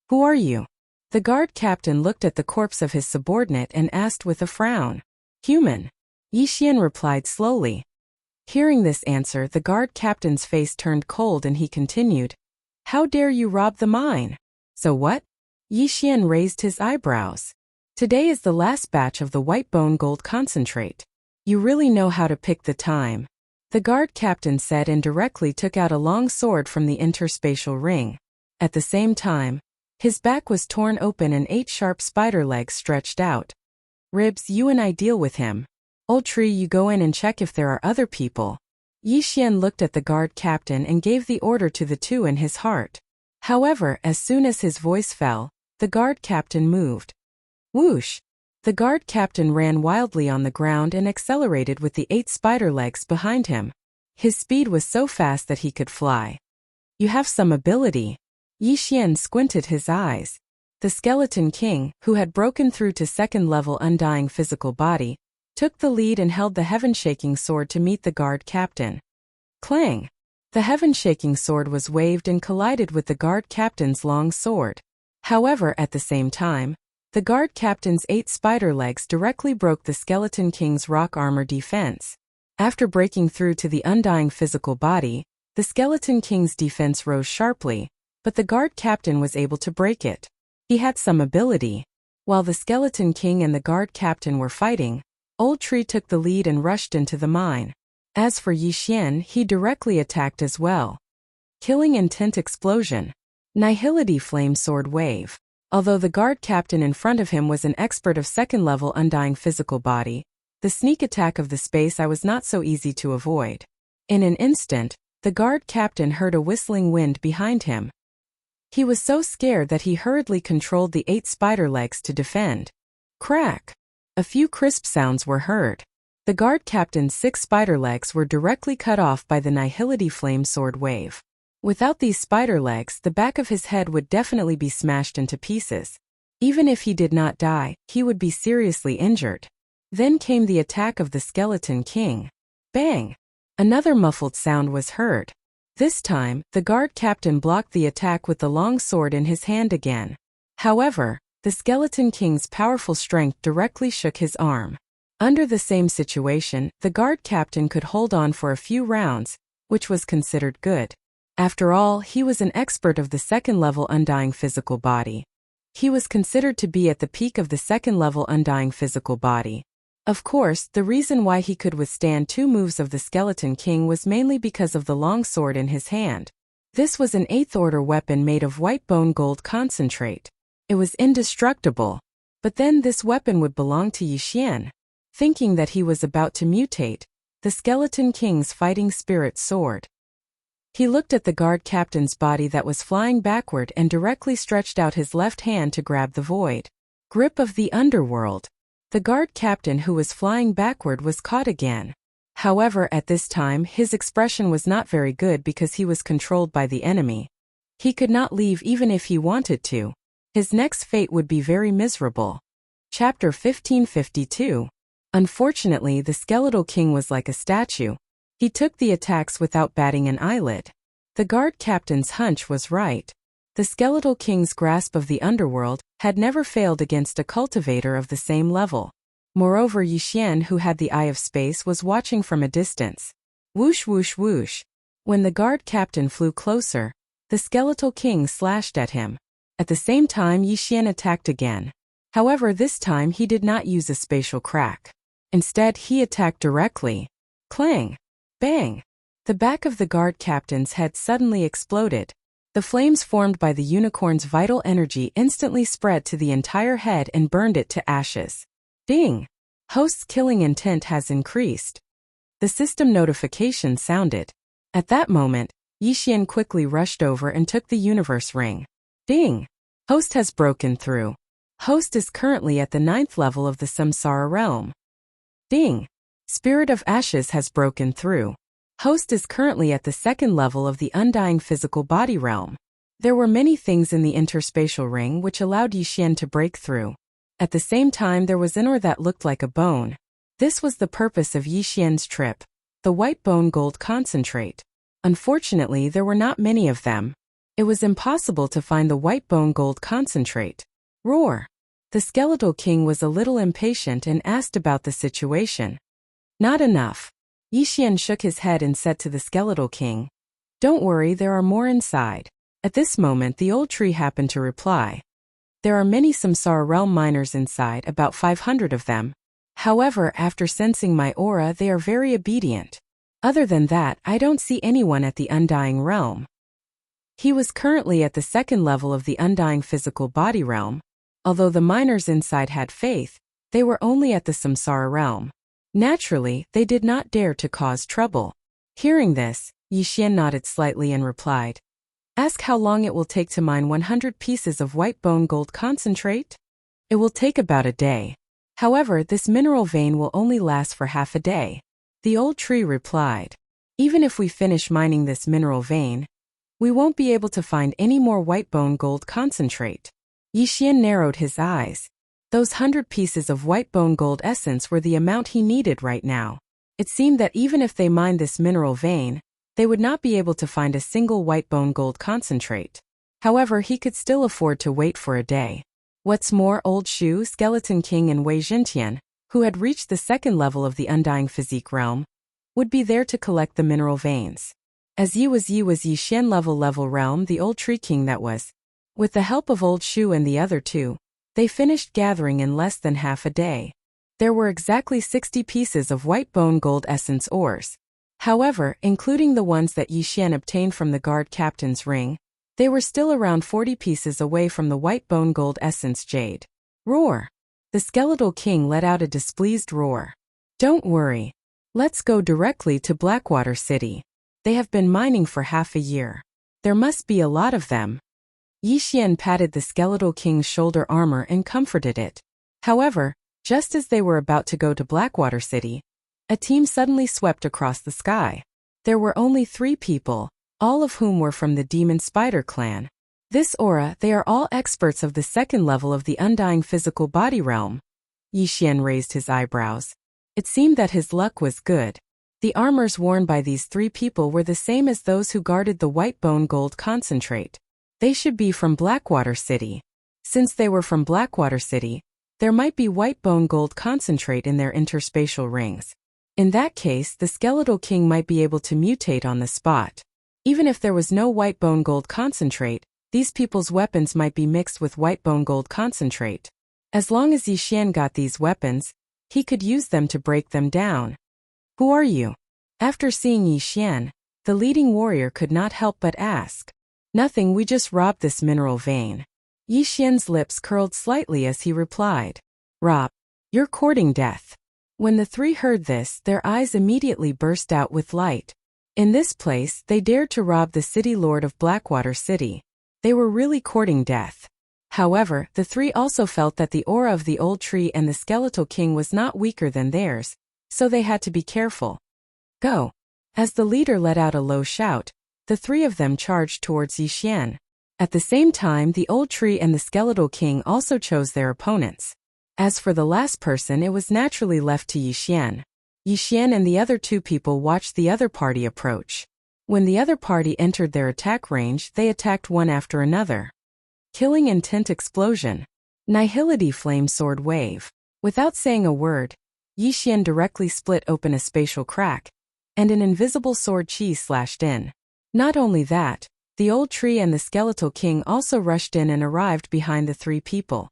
"Who are you?" The guard captain looked at the corpse of his subordinate and asked with a frown. "Human." Yixian replied slowly. Hearing this answer, the guard captain's face turned cold and he continued, "How dare you rob the mine?" "So what?" Yixian raised his eyebrows. "Today is the last batch of the white bone gold concentrate. You really know how to pick the time," the guard captain said and directly took out a long sword from the interspatial ring. At the same time, his back was torn open and 8 sharp spider legs stretched out. "Ribs, you and I deal with him. Old tree, you go in and check if there are other people." Yixian looked at the guard captain and gave the order to the 2 in his heart. However, as soon as his voice fell, the guard captain moved. Whoosh! The guard captain ran wildly on the ground and accelerated with the 8 spider legs behind him. His speed was so fast that he could fly. You have some ability. Yi Xian squinted his eyes. The Skeleton King, who had broken through to second-level undying physical body, took the lead and held the heaven-shaking sword to meet the guard captain. Clang! The heaven-shaking sword was waved and collided with the guard captain's long sword. However, at the same time, the guard captain's 8 spider legs directly broke the Skeleton King's rock armor defense. After breaking through to the undying physical body, the Skeleton King's defense rose sharply, but the guard captain was able to break it. He had some ability. While the Skeleton King and the guard captain were fighting, Old Tree took the lead and rushed into the mine. As for Yi Xian, he directly attacked as well. Killing Intent Explosion. Nihility Flame Sword Wave. Although the guard captain in front of him was an expert of second-level undying physical body, the sneak attack of the space I was not so easy to avoid. In an instant, the guard captain heard a whistling wind behind him. He was so scared that he hurriedly controlled the 8 spider legs to defend. Crack! A few crisp sounds were heard. The guard captain's 6 spider legs were directly cut off by the Nihility Flame Sword Wave. Without these spider legs, the back of his head would definitely be smashed into pieces. Even if he did not die, he would be seriously injured. Then came the attack of the Skeleton King. Bang! Another muffled sound was heard. This time, the guard captain blocked the attack with the long sword in his hand again. However, the Skeleton King's powerful strength directly shook his arm. Under the same situation, the guard captain could hold on for a few rounds, which was considered good. After all, he was an expert of the second-level undying physical body. He was considered to be at the peak of the second-level undying physical body. Of course, the reason why he could withstand 2 moves of the Skeleton King was mainly because of the long sword in his hand. This was an 8th-order weapon made of white bone gold concentrate. It was indestructible. But then this weapon would belong to Yi Xian. Thinking that he was about to mutate, the Skeleton King's fighting spirit soared. He looked at the guard captain's body that was flying backward and directly stretched out his left hand to grab the void. Grip of the underworld. The guard captain who was flying backward was caught again. However, at this time, his expression was not very good because he was controlled by the enemy. He could not leave even if he wanted to. His next fate would be very miserable. Chapter 1552. Unfortunately, the Skeletal King was like a statue. He took the attacks without batting an eyelid. The guard captain's hunch was right. The Skeletal King's grasp of the underworld had never failed against a cultivator of the same level. Moreover, Yi Xian, who had the Eye of Space, was watching from a distance. Whoosh whoosh whoosh. When the guard captain flew closer, the Skeletal King slashed at him. At the same time, Yi Xian attacked again. However, this time he did not use a spatial crack. Instead, he attacked directly. Clang! Bang! The back of the guard captain's head suddenly exploded. The flames formed by the unicorn's vital energy instantly spread to the entire head and burned it to ashes. Ding! Host's killing intent has increased. The system notification sounded. At that moment, Yi Xian quickly rushed over and took the universe ring. Ding! Host has broken through. Host is currently at the 9th level of the Samsara realm. Ding! Spirit of Ashes has broken through. Host is currently at the 2nd level of the undying physical body realm. There were many things in the interspatial ring which allowed Yi Xian to break through. At the same time, there was an ore that looked like a bone. This was the purpose of Yi Xian's trip, the white bone gold concentrate. Unfortunately, there were not many of them. It was impossible to find the white bone gold concentrate. Roar! The Skeletal King was a little impatient and asked about the situation. Not enough. Yi Xian shook his head and said to the Skeletal King, "Don't worry, there are more inside." At this moment, the old tree happened to reply. There are many Samsara realm miners inside, about 500 of them. However, after sensing my aura, they are very obedient. Other than that, I don't see anyone at the undying realm. He was currently at the 2nd level of the undying physical body realm. Although the miners inside had faith, they were only at the Samsara realm. Naturally, they did not dare to cause trouble. Hearing this, Yi Xian nodded slightly and replied, "Ask how long it will take to mine 100 pieces of white bone gold concentrate? It will take about a day. However, this mineral vein will only last for half a day." The old tree replied, Even if we finish mining this mineral vein, we won't be able to find any more white bone gold concentrate. Yixian narrowed his eyes. Those 100 pieces of white bone gold essence were the amount he needed right now. It seemed that even if they mined this mineral vein, they would not be able to find a single white bone gold concentrate. However, he could still afford to wait for a day. What's more, Old Shu, Skeleton King and Wei Jintian, who had reached the second level of the Undying Physique realm, would be there to collect the mineral veins. As Yi was Yixian level realm, the Old Tree King that was. With the help of Old Shu and the other two, they finished gathering in less than half a day. There were exactly 60 pieces of white bone gold essence ores. However, including the ones that Yixian obtained from the guard captain's ring, they were still around 40 pieces away from the white bone gold essence jade. Roar! The Skeletal King let out a displeased roar. Don't worry. Let's go directly to Blackwater City. They have been mining for half a year. There must be a lot of them. Yixian patted the Skeletal King's shoulder armor and comforted it. However, just as they were about to go to Blackwater City, a team suddenly swept across the sky. There were only 3 people, all of whom were from the Demon Spider clan. This aura, they are all experts of the second level of the Undying Physical Body realm. Yixian raised his eyebrows. It seemed that his luck was good. The armors worn by these 3 people were the same as those who guarded the white bone gold concentrate. They should be from Blackwater City. Since they were from Blackwater City, there might be white bone gold concentrate in their interspatial rings. In that case, the Skeletal King might be able to mutate on the spot. Even if there was no white bone gold concentrate, these people's weapons might be mixed with white bone gold concentrate. As long as Yixian got these weapons, he could use them to break them down. Who are you? After seeing Yixian, the leading warrior could not help but ask. Nothing, we just robbed this mineral vein. Yixian's lips curled slightly as he replied. Rob, you're courting death. When the 3 heard this, their eyes immediately burst out with light. In this place, they dared to rob the city lord of Blackwater City. They were really courting death. However, the 3 also felt that the aura of the Old Tree and the Skeletal King was not weaker than theirs, so they had to be careful. Go! As the leader let out a low shout, the 3 of them charged towards Yixian. At the same time, the Old Tree and the Skeletal King also chose their opponents. As for the last person, it was naturally left to Yixian. Yixian and the other 2 people watched the other party approach. When the other party entered their attack range, they attacked one after another. Killing Intent Explosion. Nihility Flame Sword Wave. Without saying a word, Yixian directly split open a spatial crack, and an invisible sword chi slashed in. Not only that, the Old Tree and the Skeletal King also rushed in and arrived behind the 3 people.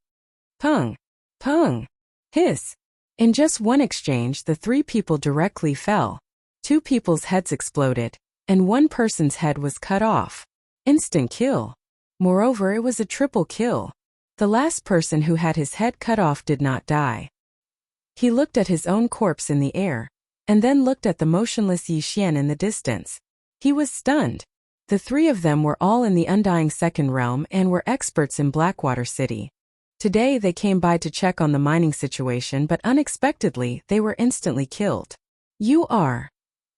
Pung! Pung! Hiss! In just one exchange, the 3 people directly fell. 2 people's heads exploded, and 1 person's head was cut off. Instant kill. Moreover, it was a triple kill. The last person who had his head cut off did not die. He looked at his own corpse in the air, and then looked at the motionless Yixian in the distance. He was stunned. The 3 of them were all in the Undying Second Realm and were experts in Blackwater City. Today they came by to check on the mining situation, but unexpectedly they were instantly killed. You are.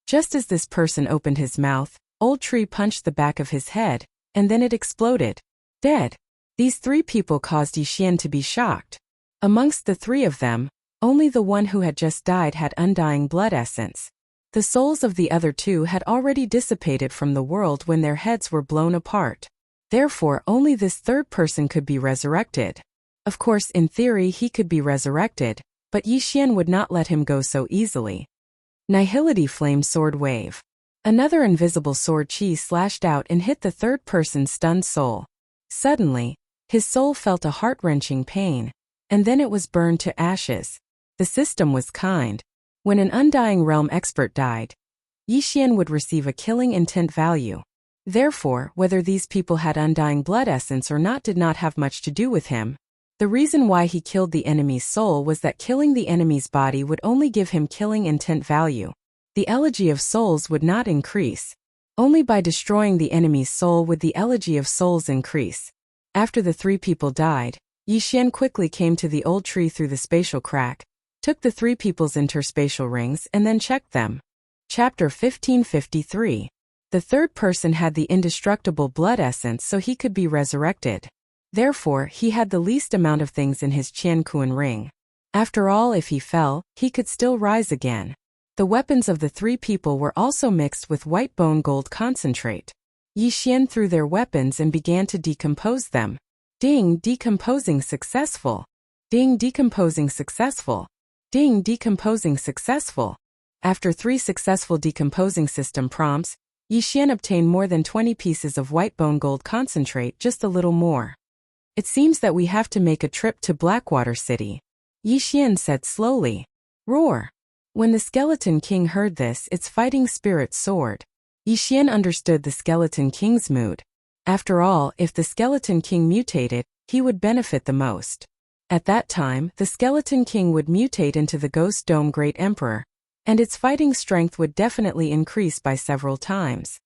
Just as this person opened his mouth, Old Tree punched the back of his head, and then it exploded. Dead. These 3 people caused Yixian to be shocked. Amongst the 3 of them, only the one who had just died had undying blood essence. The souls of the other 2 had already dissipated from the world when their heads were blown apart. Therefore, only this 3rd person could be resurrected. Of course, in theory he could be resurrected, but Yixian would not let him go so easily. Nihility Flame Sword Wave. Another invisible sword chi slashed out and hit the 3rd person's stunned soul. Suddenly, his soul felt a heart-wrenching pain, and then it was burned to ashes. The system was kind. When an Undying Realm expert died, Yixian would receive a killing intent value. Therefore, whether these people had undying blood essence or not did not have much to do with him. The reason why he killed the enemy's soul was that killing the enemy's body would only give him killing intent value. The elegy of souls would not increase. Only by destroying the enemy's soul would the elegy of souls increase. After the 3 people died, Yixian quickly came to the Old Tree through the spatial crack, took the 3 people's interspatial rings and then checked them. Chapter 1553. The third person had the indestructible blood essence so he could be resurrected. Therefore, he had the least amount of things in his Qianquan ring. After all, if he fell, he could still rise again. The weapons of the three people were also mixed with white bone gold concentrate. Yi Xian threw their weapons and began to decompose them. Ding, decomposing successful. Ding, decomposing successful. Ding, decomposing successful. After 3 successful decomposing system prompts, Yi Xian obtained more than 20 pieces of white bone gold concentrate, just a little more. It seems that we have to make a trip to Blackwater City, Yi Xian said slowly. Roar. When the Skeleton King heard this, its fighting spirit soared. Yi Xian understood the Skeleton King's mood. After all, if the Skeleton King mutated, he would benefit the most. At that time, the Skeleton King would mutate into the Ghost Dome Great Emperor, and its fighting strength would definitely increase by several times.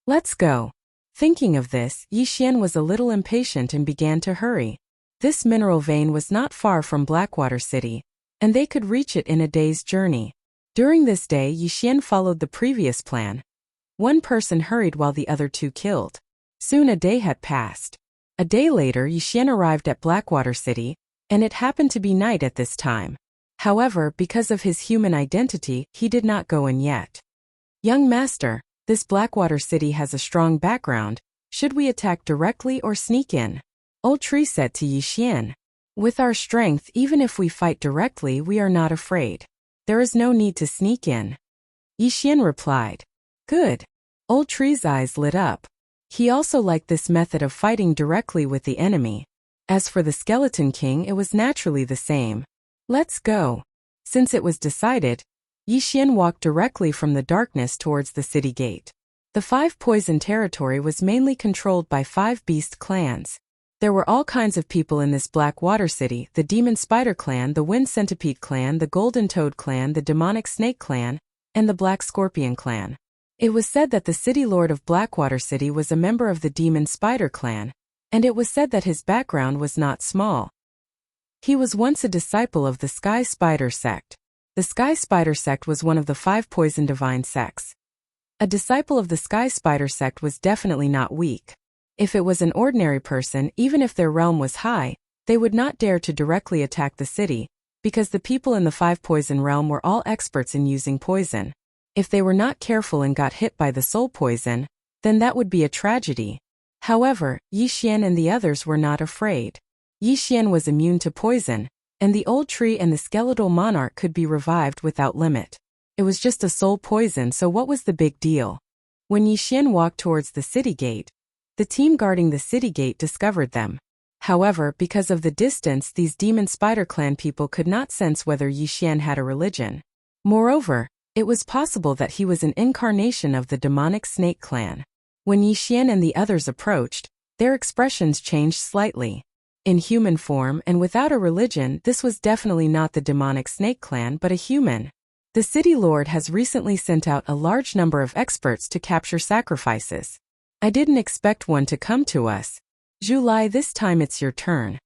Let's go. Thinking of this, Yi Xian was a little impatient and began to hurry. This mineral vein was not far from Blackwater City, and they could reach it in a day's journey. During this day, Yi Xian followed the previous plan. One person hurried while the other 2 killed. Soon a day had passed. A day later, Yi Xian arrived at Blackwater City, and it happened to be night at this time. However, because of his human identity, he did not go in yet. Young master, this Blackwater City has a strong background. Should we attack directly or sneak in? Old Tree said to Yi Xian. With our strength, even if we fight directly, we are not afraid. There is no need to sneak in. Yi Xian replied. Good. Old Tree's eyes lit up. He also liked this method of fighting directly with the enemy. As for the Skeleton King, it was naturally the same. Let's go. Since it was decided, Yi Xian walked directly from the darkness towards the city gate. The 5 Poison territory was mainly controlled by 5 beast clans. There were all kinds of people in this Blackwater City: the Demon Spider clan, the Wind Centipede clan, the Golden Toad clan, the Demonic Snake clan, and the Black Scorpion clan. It was said that the city lord of Blackwater City was a member of the Demon Spider clan, and it was said that his background was not small. He was once a disciple of the Sky Spider sect. The Sky Spider sect was one of the 5 Poison divine sects. A disciple of the Sky Spider sect was definitely not weak. If it was an ordinary person, even if their realm was high, they would not dare to directly attack the city, because the people in the 5 Poison realm were all experts in using poison. If they were not careful and got hit by the soul poison, then that would be a tragedy. However, Yi Xian and the others were not afraid. Yi Xian was immune to poison, and the Old Tree and the Skeletal Monarch could be revived without limit. It was just a soul poison, so what was the big deal? When Yi Xian walked towards the city gate, the team guarding the city gate discovered them. However, because of the distance, these Demon Spider clan people could not sense whether Yi Xian had a religion. Moreover, it was possible that he was an incarnation of the Demonic Snake clan. When Yi Xian and the others approached, their expressions changed slightly. In human form and without a religion, this was definitely not the Demonic Snake clan but a human. The city lord has recently sent out a large number of experts to capture sacrifices. I didn't expect one to come to us. Zhu Lai, this time it's your turn.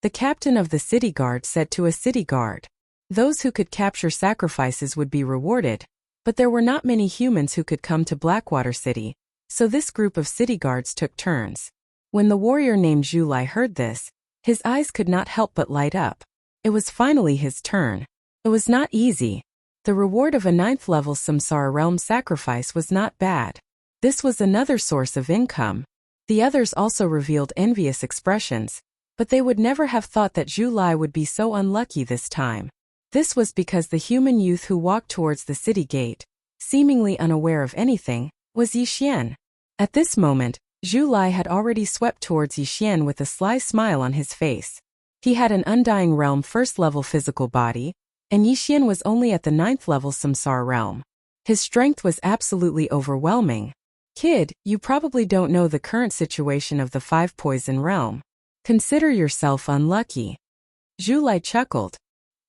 The captain of the city guard said to a city guard. Those who could capture sacrifices would be rewarded, but there were not many humans who could come to Blackwater City, so this group of city guards took turns. When the warrior named Zhu Lai heard this, his eyes could not help but light up. It was finally his turn. It was not easy. The reward of a 9th level Samsara realm sacrifice was not bad. This was another source of income. The others also revealed envious expressions, but they would never have thought that Zhu Lai would be so unlucky this time. This was because the human youth who walked towards the city gate, seemingly unaware of anything, was Yi Xian. At this moment, Zhu Lai had already swept towards Yi Xian with a sly smile on his face. He had an Undying Realm 1st level physical body, and Yi Xian was only at the 9th level Samsara realm. His strength was absolutely overwhelming. Kid, you probably don't know the current situation of the 5 Poison realm. Consider yourself unlucky. Zhu Lai chuckled.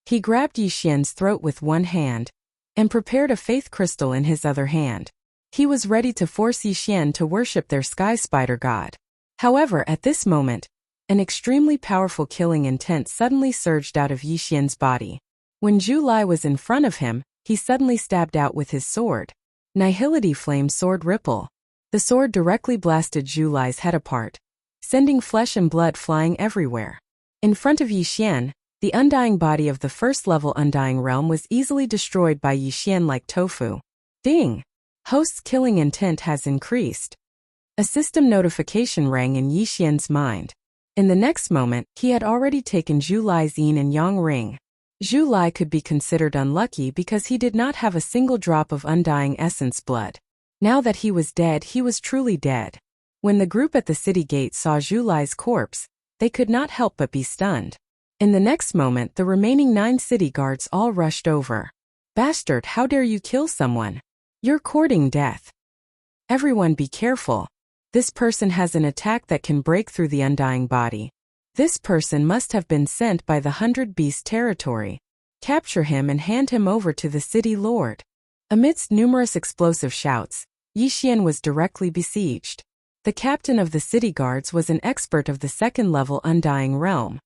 He grabbed Yi Xian's throat with one hand, and prepared a faith crystal in his other hand. He was ready to force Yi Xian to worship their Sky Spider god. However, at this moment, an extremely powerful killing intent suddenly surged out of Yi Xian's body. When Zhu Lai was in front of him, he suddenly stabbed out with his sword. Nihility flame sword ripple. The sword directly blasted Zhu Lai's head apart, sending flesh and blood flying everywhere. In front of Yi Xian, the undying body of the first-level undying realm was easily destroyed by Yi Xian like tofu. Ding! Host's killing intent has increased. A system notification rang in Yi Xian's mind. In the next moment, he had already taken Zhu Lai's yin and yang ring. Zhu Lai could be considered unlucky because he did not have a single drop of undying essence blood. Now that he was dead, he was truly dead. When the group at the city gate saw Zhu Lai's corpse, they could not help but be stunned. In the next moment, the remaining 9 city guards all rushed over. Bastard, how dare you kill someone? You're courting death. Everyone be careful. This person has an attack that can break through the undying body. This person must have been sent by the 100 Beast territory. Capture him and hand him over to the city lord. Amidst numerous explosive shouts, Yi Xian was directly besieged. The captain of the city guards was an expert of the second-level undying realm.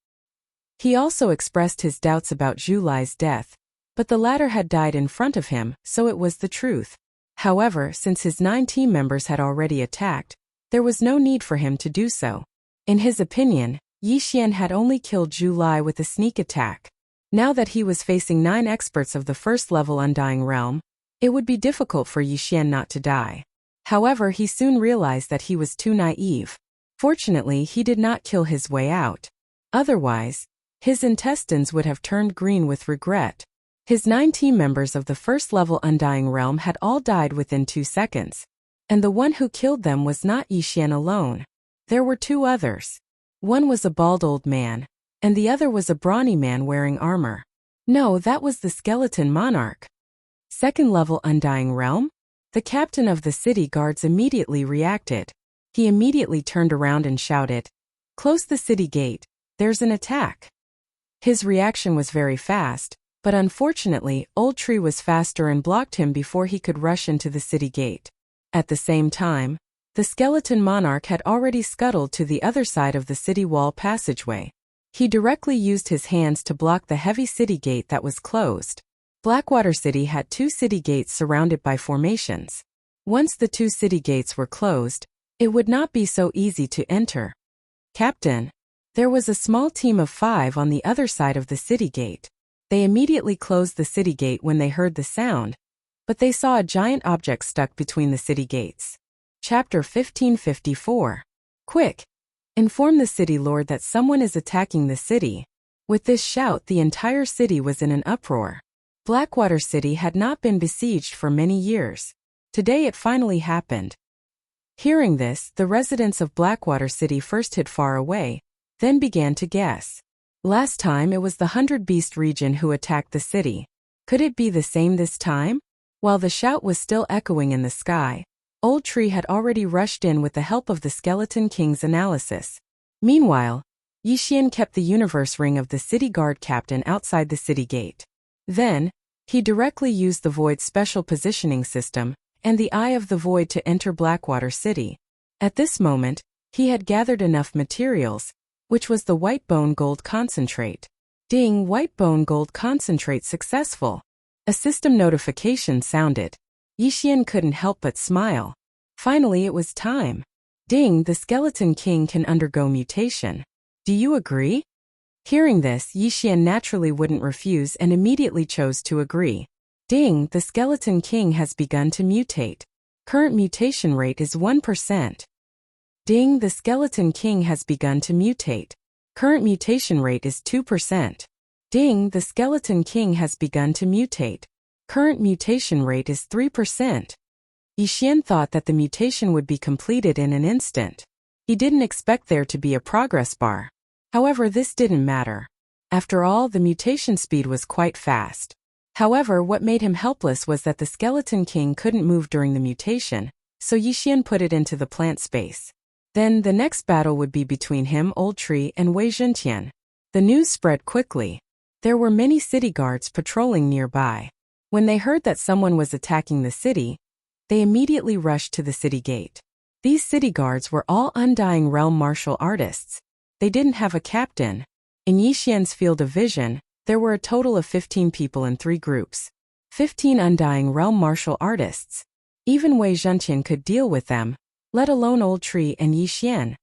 He also expressed his doubts about Zhu Lai's death, but the latter had died in front of him, so it was the truth. However, since his 9 team members had already attacked, there was no need for him to do so. In his opinion, Yi Xian had only killed Zhu Lai with a sneak attack. Now that he was facing 9 experts of the first-level undying realm, it would be difficult for Yi Xian not to die. However, he soon realized that he was too naive. Fortunately, he did not kill his way out. Otherwise, his intestines would have turned green with regret. His 9 team members of the first-level undying realm had all died within 2 seconds. And the one who killed them was not Yi Xian alone. There were 2 others. One was a bald old man, and the other was a brawny man wearing armor. No, that was the skeleton monarch. Second-level undying realm? The captain of the city guards immediately reacted. He immediately turned around and shouted, "Close the city gate, there's an attack." His reaction was very fast, but unfortunately, Old Tree was faster and blocked him before he could rush into the city gate. At the same time, the skeleton monarch had already scuttled to the other side of the city wall passageway. He directly used his hands to block the heavy city gate that was closed. Blackwater City had 2 city gates surrounded by formations. Once the 2 city gates were closed, it would not be so easy to enter. Captain, there was a small team of 5 on the other side of the city gate. They immediately closed the city gate when they heard the sound, but they saw a giant object stuck between the city gates. Chapter 1554. Quick! Inform the city lord that someone is attacking the city. With this shout, the entire city was in an uproar. Blackwater City had not been besieged for many years. Today it finally happened. Hearing this, the residents of Blackwater City first hid far away, then began to guess. Last time it was the 100 Beast region who attacked the city. Could it be the same this time? While the shout was still echoing in the sky, Old Tree had already rushed in with the help of the Skeleton King's analysis. Meanwhile, Yi Xian kept the universe ring of the city guard captain outside the city gate. Then, he directly used the Void's special positioning system and the Eye of the Void to enter Blackwater City. At this moment, he had gathered enough materials, which was the white bone gold concentrate. Ding, white bone gold concentrate successful. A system notification sounded. Yi Xian couldn't help but smile. Finally, it was time. Ding, the Skeleton King can undergo mutation. Do you agree? Hearing this, Yi Xian naturally wouldn't refuse and immediately chose to agree. Ding, the Skeleton King has begun to mutate. Current mutation rate is 1%. Ding, the Skeleton King has begun to mutate. Current mutation rate is 2%. Ding, the Skeleton King has begun to mutate. Current mutation rate is 3%. Yi Xian thought that the mutation would be completed in an instant. He didn't expect there to be a progress bar. However, this didn't matter. After all, the mutation speed was quite fast. However, what made him helpless was that the Skeleton King couldn't move during the mutation, so Yi Xian put it into the plant space. Then, the next battle would be between him, Old Tree, and Wei Zhentian. The news spread quickly. There were many city guards patrolling nearby. When they heard that someone was attacking the city, they immediately rushed to the city gate. These city guards were all Undying Realm martial artists. They didn't have a captain. In Yi Xian's field of vision, there were a total of 15 people in 3 groups. 15 Undying Realm martial artists. Even Wei Zhenqian could deal with them, let alone Old Tree and Yi Xian.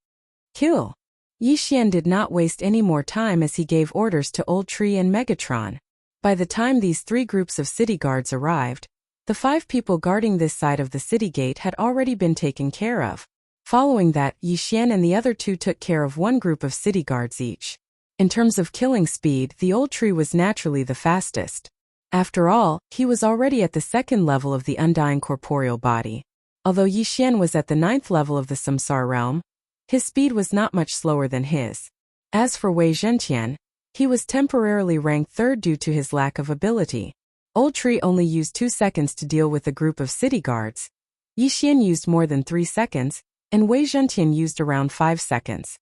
Kill. Yi Xian did not waste any more time as he gave orders to Old Tree and Megatron. By the time these 3 groups of city guards arrived, the 5 people guarding this side of the city gate had already been taken care of. Following that, Yi Xian and the other 2 took care of 1 group of city guards each. In terms of killing speed, the Old Tree was naturally the fastest. After all, he was already at the 2nd level of the undying corporeal body. Although Yi Xian was at the 9th level of the Samsara realm, his speed was not much slower than his. As for Wei Zhenqian, he was temporarily ranked 3rd due to his lack of ability. Old Tree only used 2 seconds to deal with a group of city guards. Yi Xian used more than 3 seconds, and Wei Zhenqian used around 5 seconds.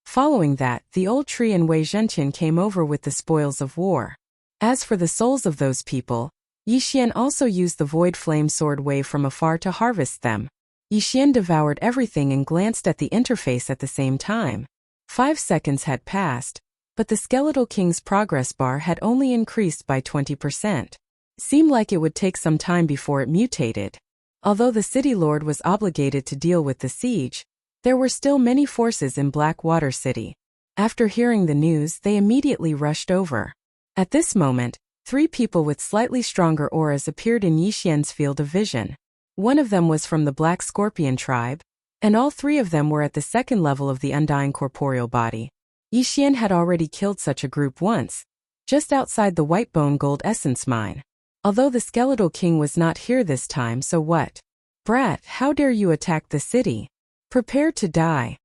Following that, the Old Tree and Wei Zhenqian came over with the spoils of war. As for the souls of those people, Yi Xian also used the Void Flame Sword wave from afar to harvest them. Yi Xian devoured everything and glanced at the interface at the same time. 5 seconds had passed, but the Skeletal King's progress bar had only increased by 20%. Seemed like it would take some time before it mutated. Although the City Lord was obligated to deal with the siege, there were still many forces in Blackwater City. After hearing the news, they immediately rushed over. At this moment, 3 people with slightly stronger auras appeared in Yi Xian's field of vision. One of them was from the Black Scorpion tribe, and all 3 of them were at the 2nd level of the undying corporeal body. Yi Xian had already killed such a group once, just outside the Whitebone Gold Essence Mine. Although the Skeletal King was not here this time, so what? Brat, how dare you attack the city? Prepare to die.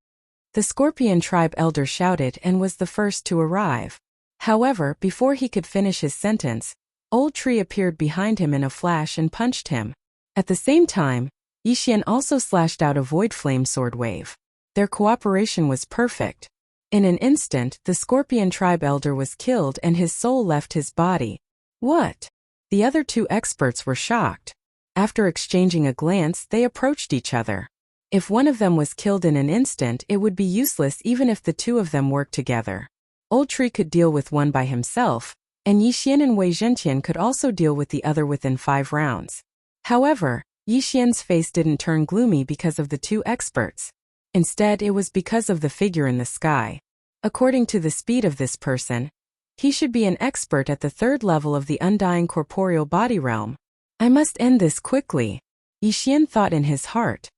The Scorpion tribe elder shouted and was the first to arrive. However, before he could finish his sentence, Old Tree appeared behind him in a flash and punched him. At the same time, Yi Xian also slashed out a Void Flame Sword wave. Their cooperation was perfect. In an instant, the Scorpion tribe elder was killed and his soul left his body. What? The other 2 experts were shocked. After exchanging a glance, they approached each other. If one of them was killed in an instant, it would be useless even if the 2 of them worked together. Old Tree could deal with one by himself, and Yi Xian and Wei Zhenqian could also deal with the other within 5 rounds. However, Yi Xian's face didn't turn gloomy because of the 2 experts. Instead, it was because of the figure in the sky. According to the speed of this person, he should be an expert at the 3rd level of the undying corporeal body realm. I must end this quickly, Yi Xian thought in his heart.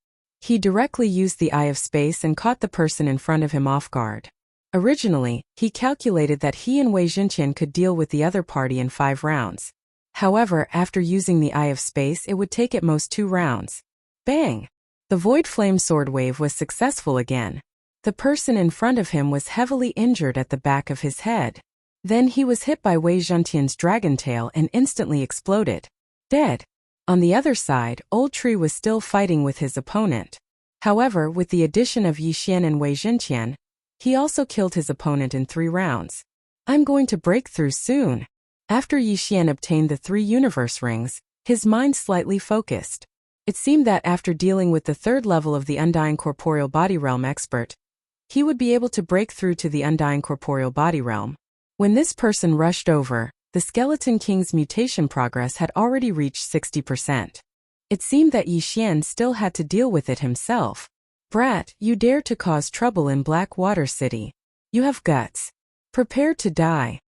He directly used the Eye of Space and caught the person in front of him off guard. Originally, he calculated that he and Wei Zhenqian could deal with the other party in 5 rounds. However, after using the Eye of Space, it would take at most 2 rounds. Bang! The Void Flame Sword wave was successful again. The person in front of him was heavily injured at the back of his head. Then he was hit by Wei Zhenqian's dragon tail and instantly exploded. Dead. On the other side, Old Tree was still fighting with his opponent. However, with the addition of Yi Xian and Wei Zhenqian, he also killed his opponent in 3 rounds. I'm going to break through soon. After Yi Xian obtained the 3 universe rings, his mind slightly focused. It seemed that after dealing with the 3rd level of the undying corporeal body realm expert, he would be able to break through to the undying corporeal body realm. When this person rushed over, the Skeleton King's mutation progress had already reached 60%. It seemed that Yi Xian still had to deal with it himself. Brat, you dare to cause trouble in Blackwater City. You have guts. Prepare to die.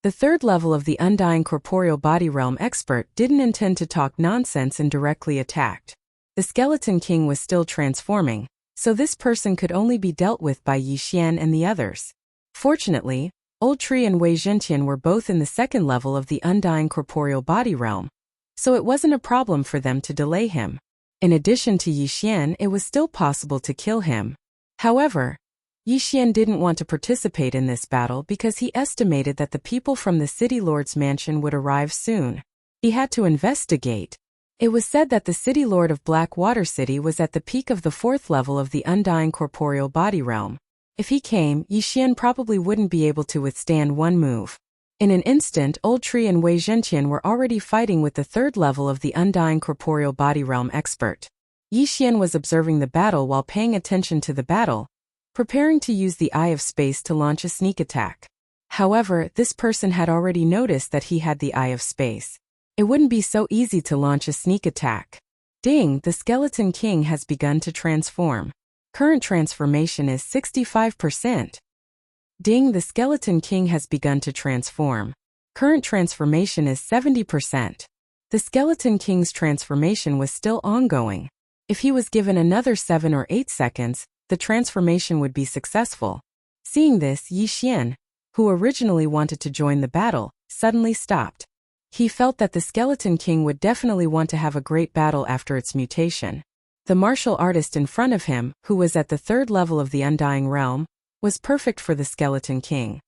The 3rd level of the undying corporeal body realm expert didn't intend to talk nonsense and directly attacked. The Skeleton King was still transforming, so this person could only be dealt with by Yi Xian and the others. Fortunately, Old Tree and Wei Zhenqian were both in the 2nd level of the undying corporeal body realm, so it wasn't a problem for them to delay him. In addition to Yi Xian, it was still possible to kill him. However, Yi Xian didn't want to participate in this battle because he estimated that the people from the City Lord's mansion would arrive soon. He had to investigate. It was said that the City Lord of Blackwater City was at the peak of the 4th level of the undying corporeal body realm. If he came, Yi Xian probably wouldn't be able to withstand one move. In an instant, Old Tree and Wei Zhenqian were already fighting with the 3rd level of the undying corporeal body realm expert. Yi Xian was observing the battle while paying attention to the battle, preparing to use the Eye of Space to launch a sneak attack. However, this person had already noticed that he had the Eye of Space. It wouldn't be so easy to launch a sneak attack. Ding, the Skeleton King has begun to transform. Current transformation is 65%. Ding, the Skeleton King has begun to transform. Current transformation is 70%. The Skeleton King's transformation was still ongoing. If he was given another 7 or 8 seconds, the transformation would be successful. Seeing this, Yi Xian, who originally wanted to join the battle, suddenly stopped. He felt that the Skeleton King would definitely want to have a great battle after its mutation. The martial artist in front of him, who was at the 3rd level of the Undying Realm, was perfect for the Skeleton King.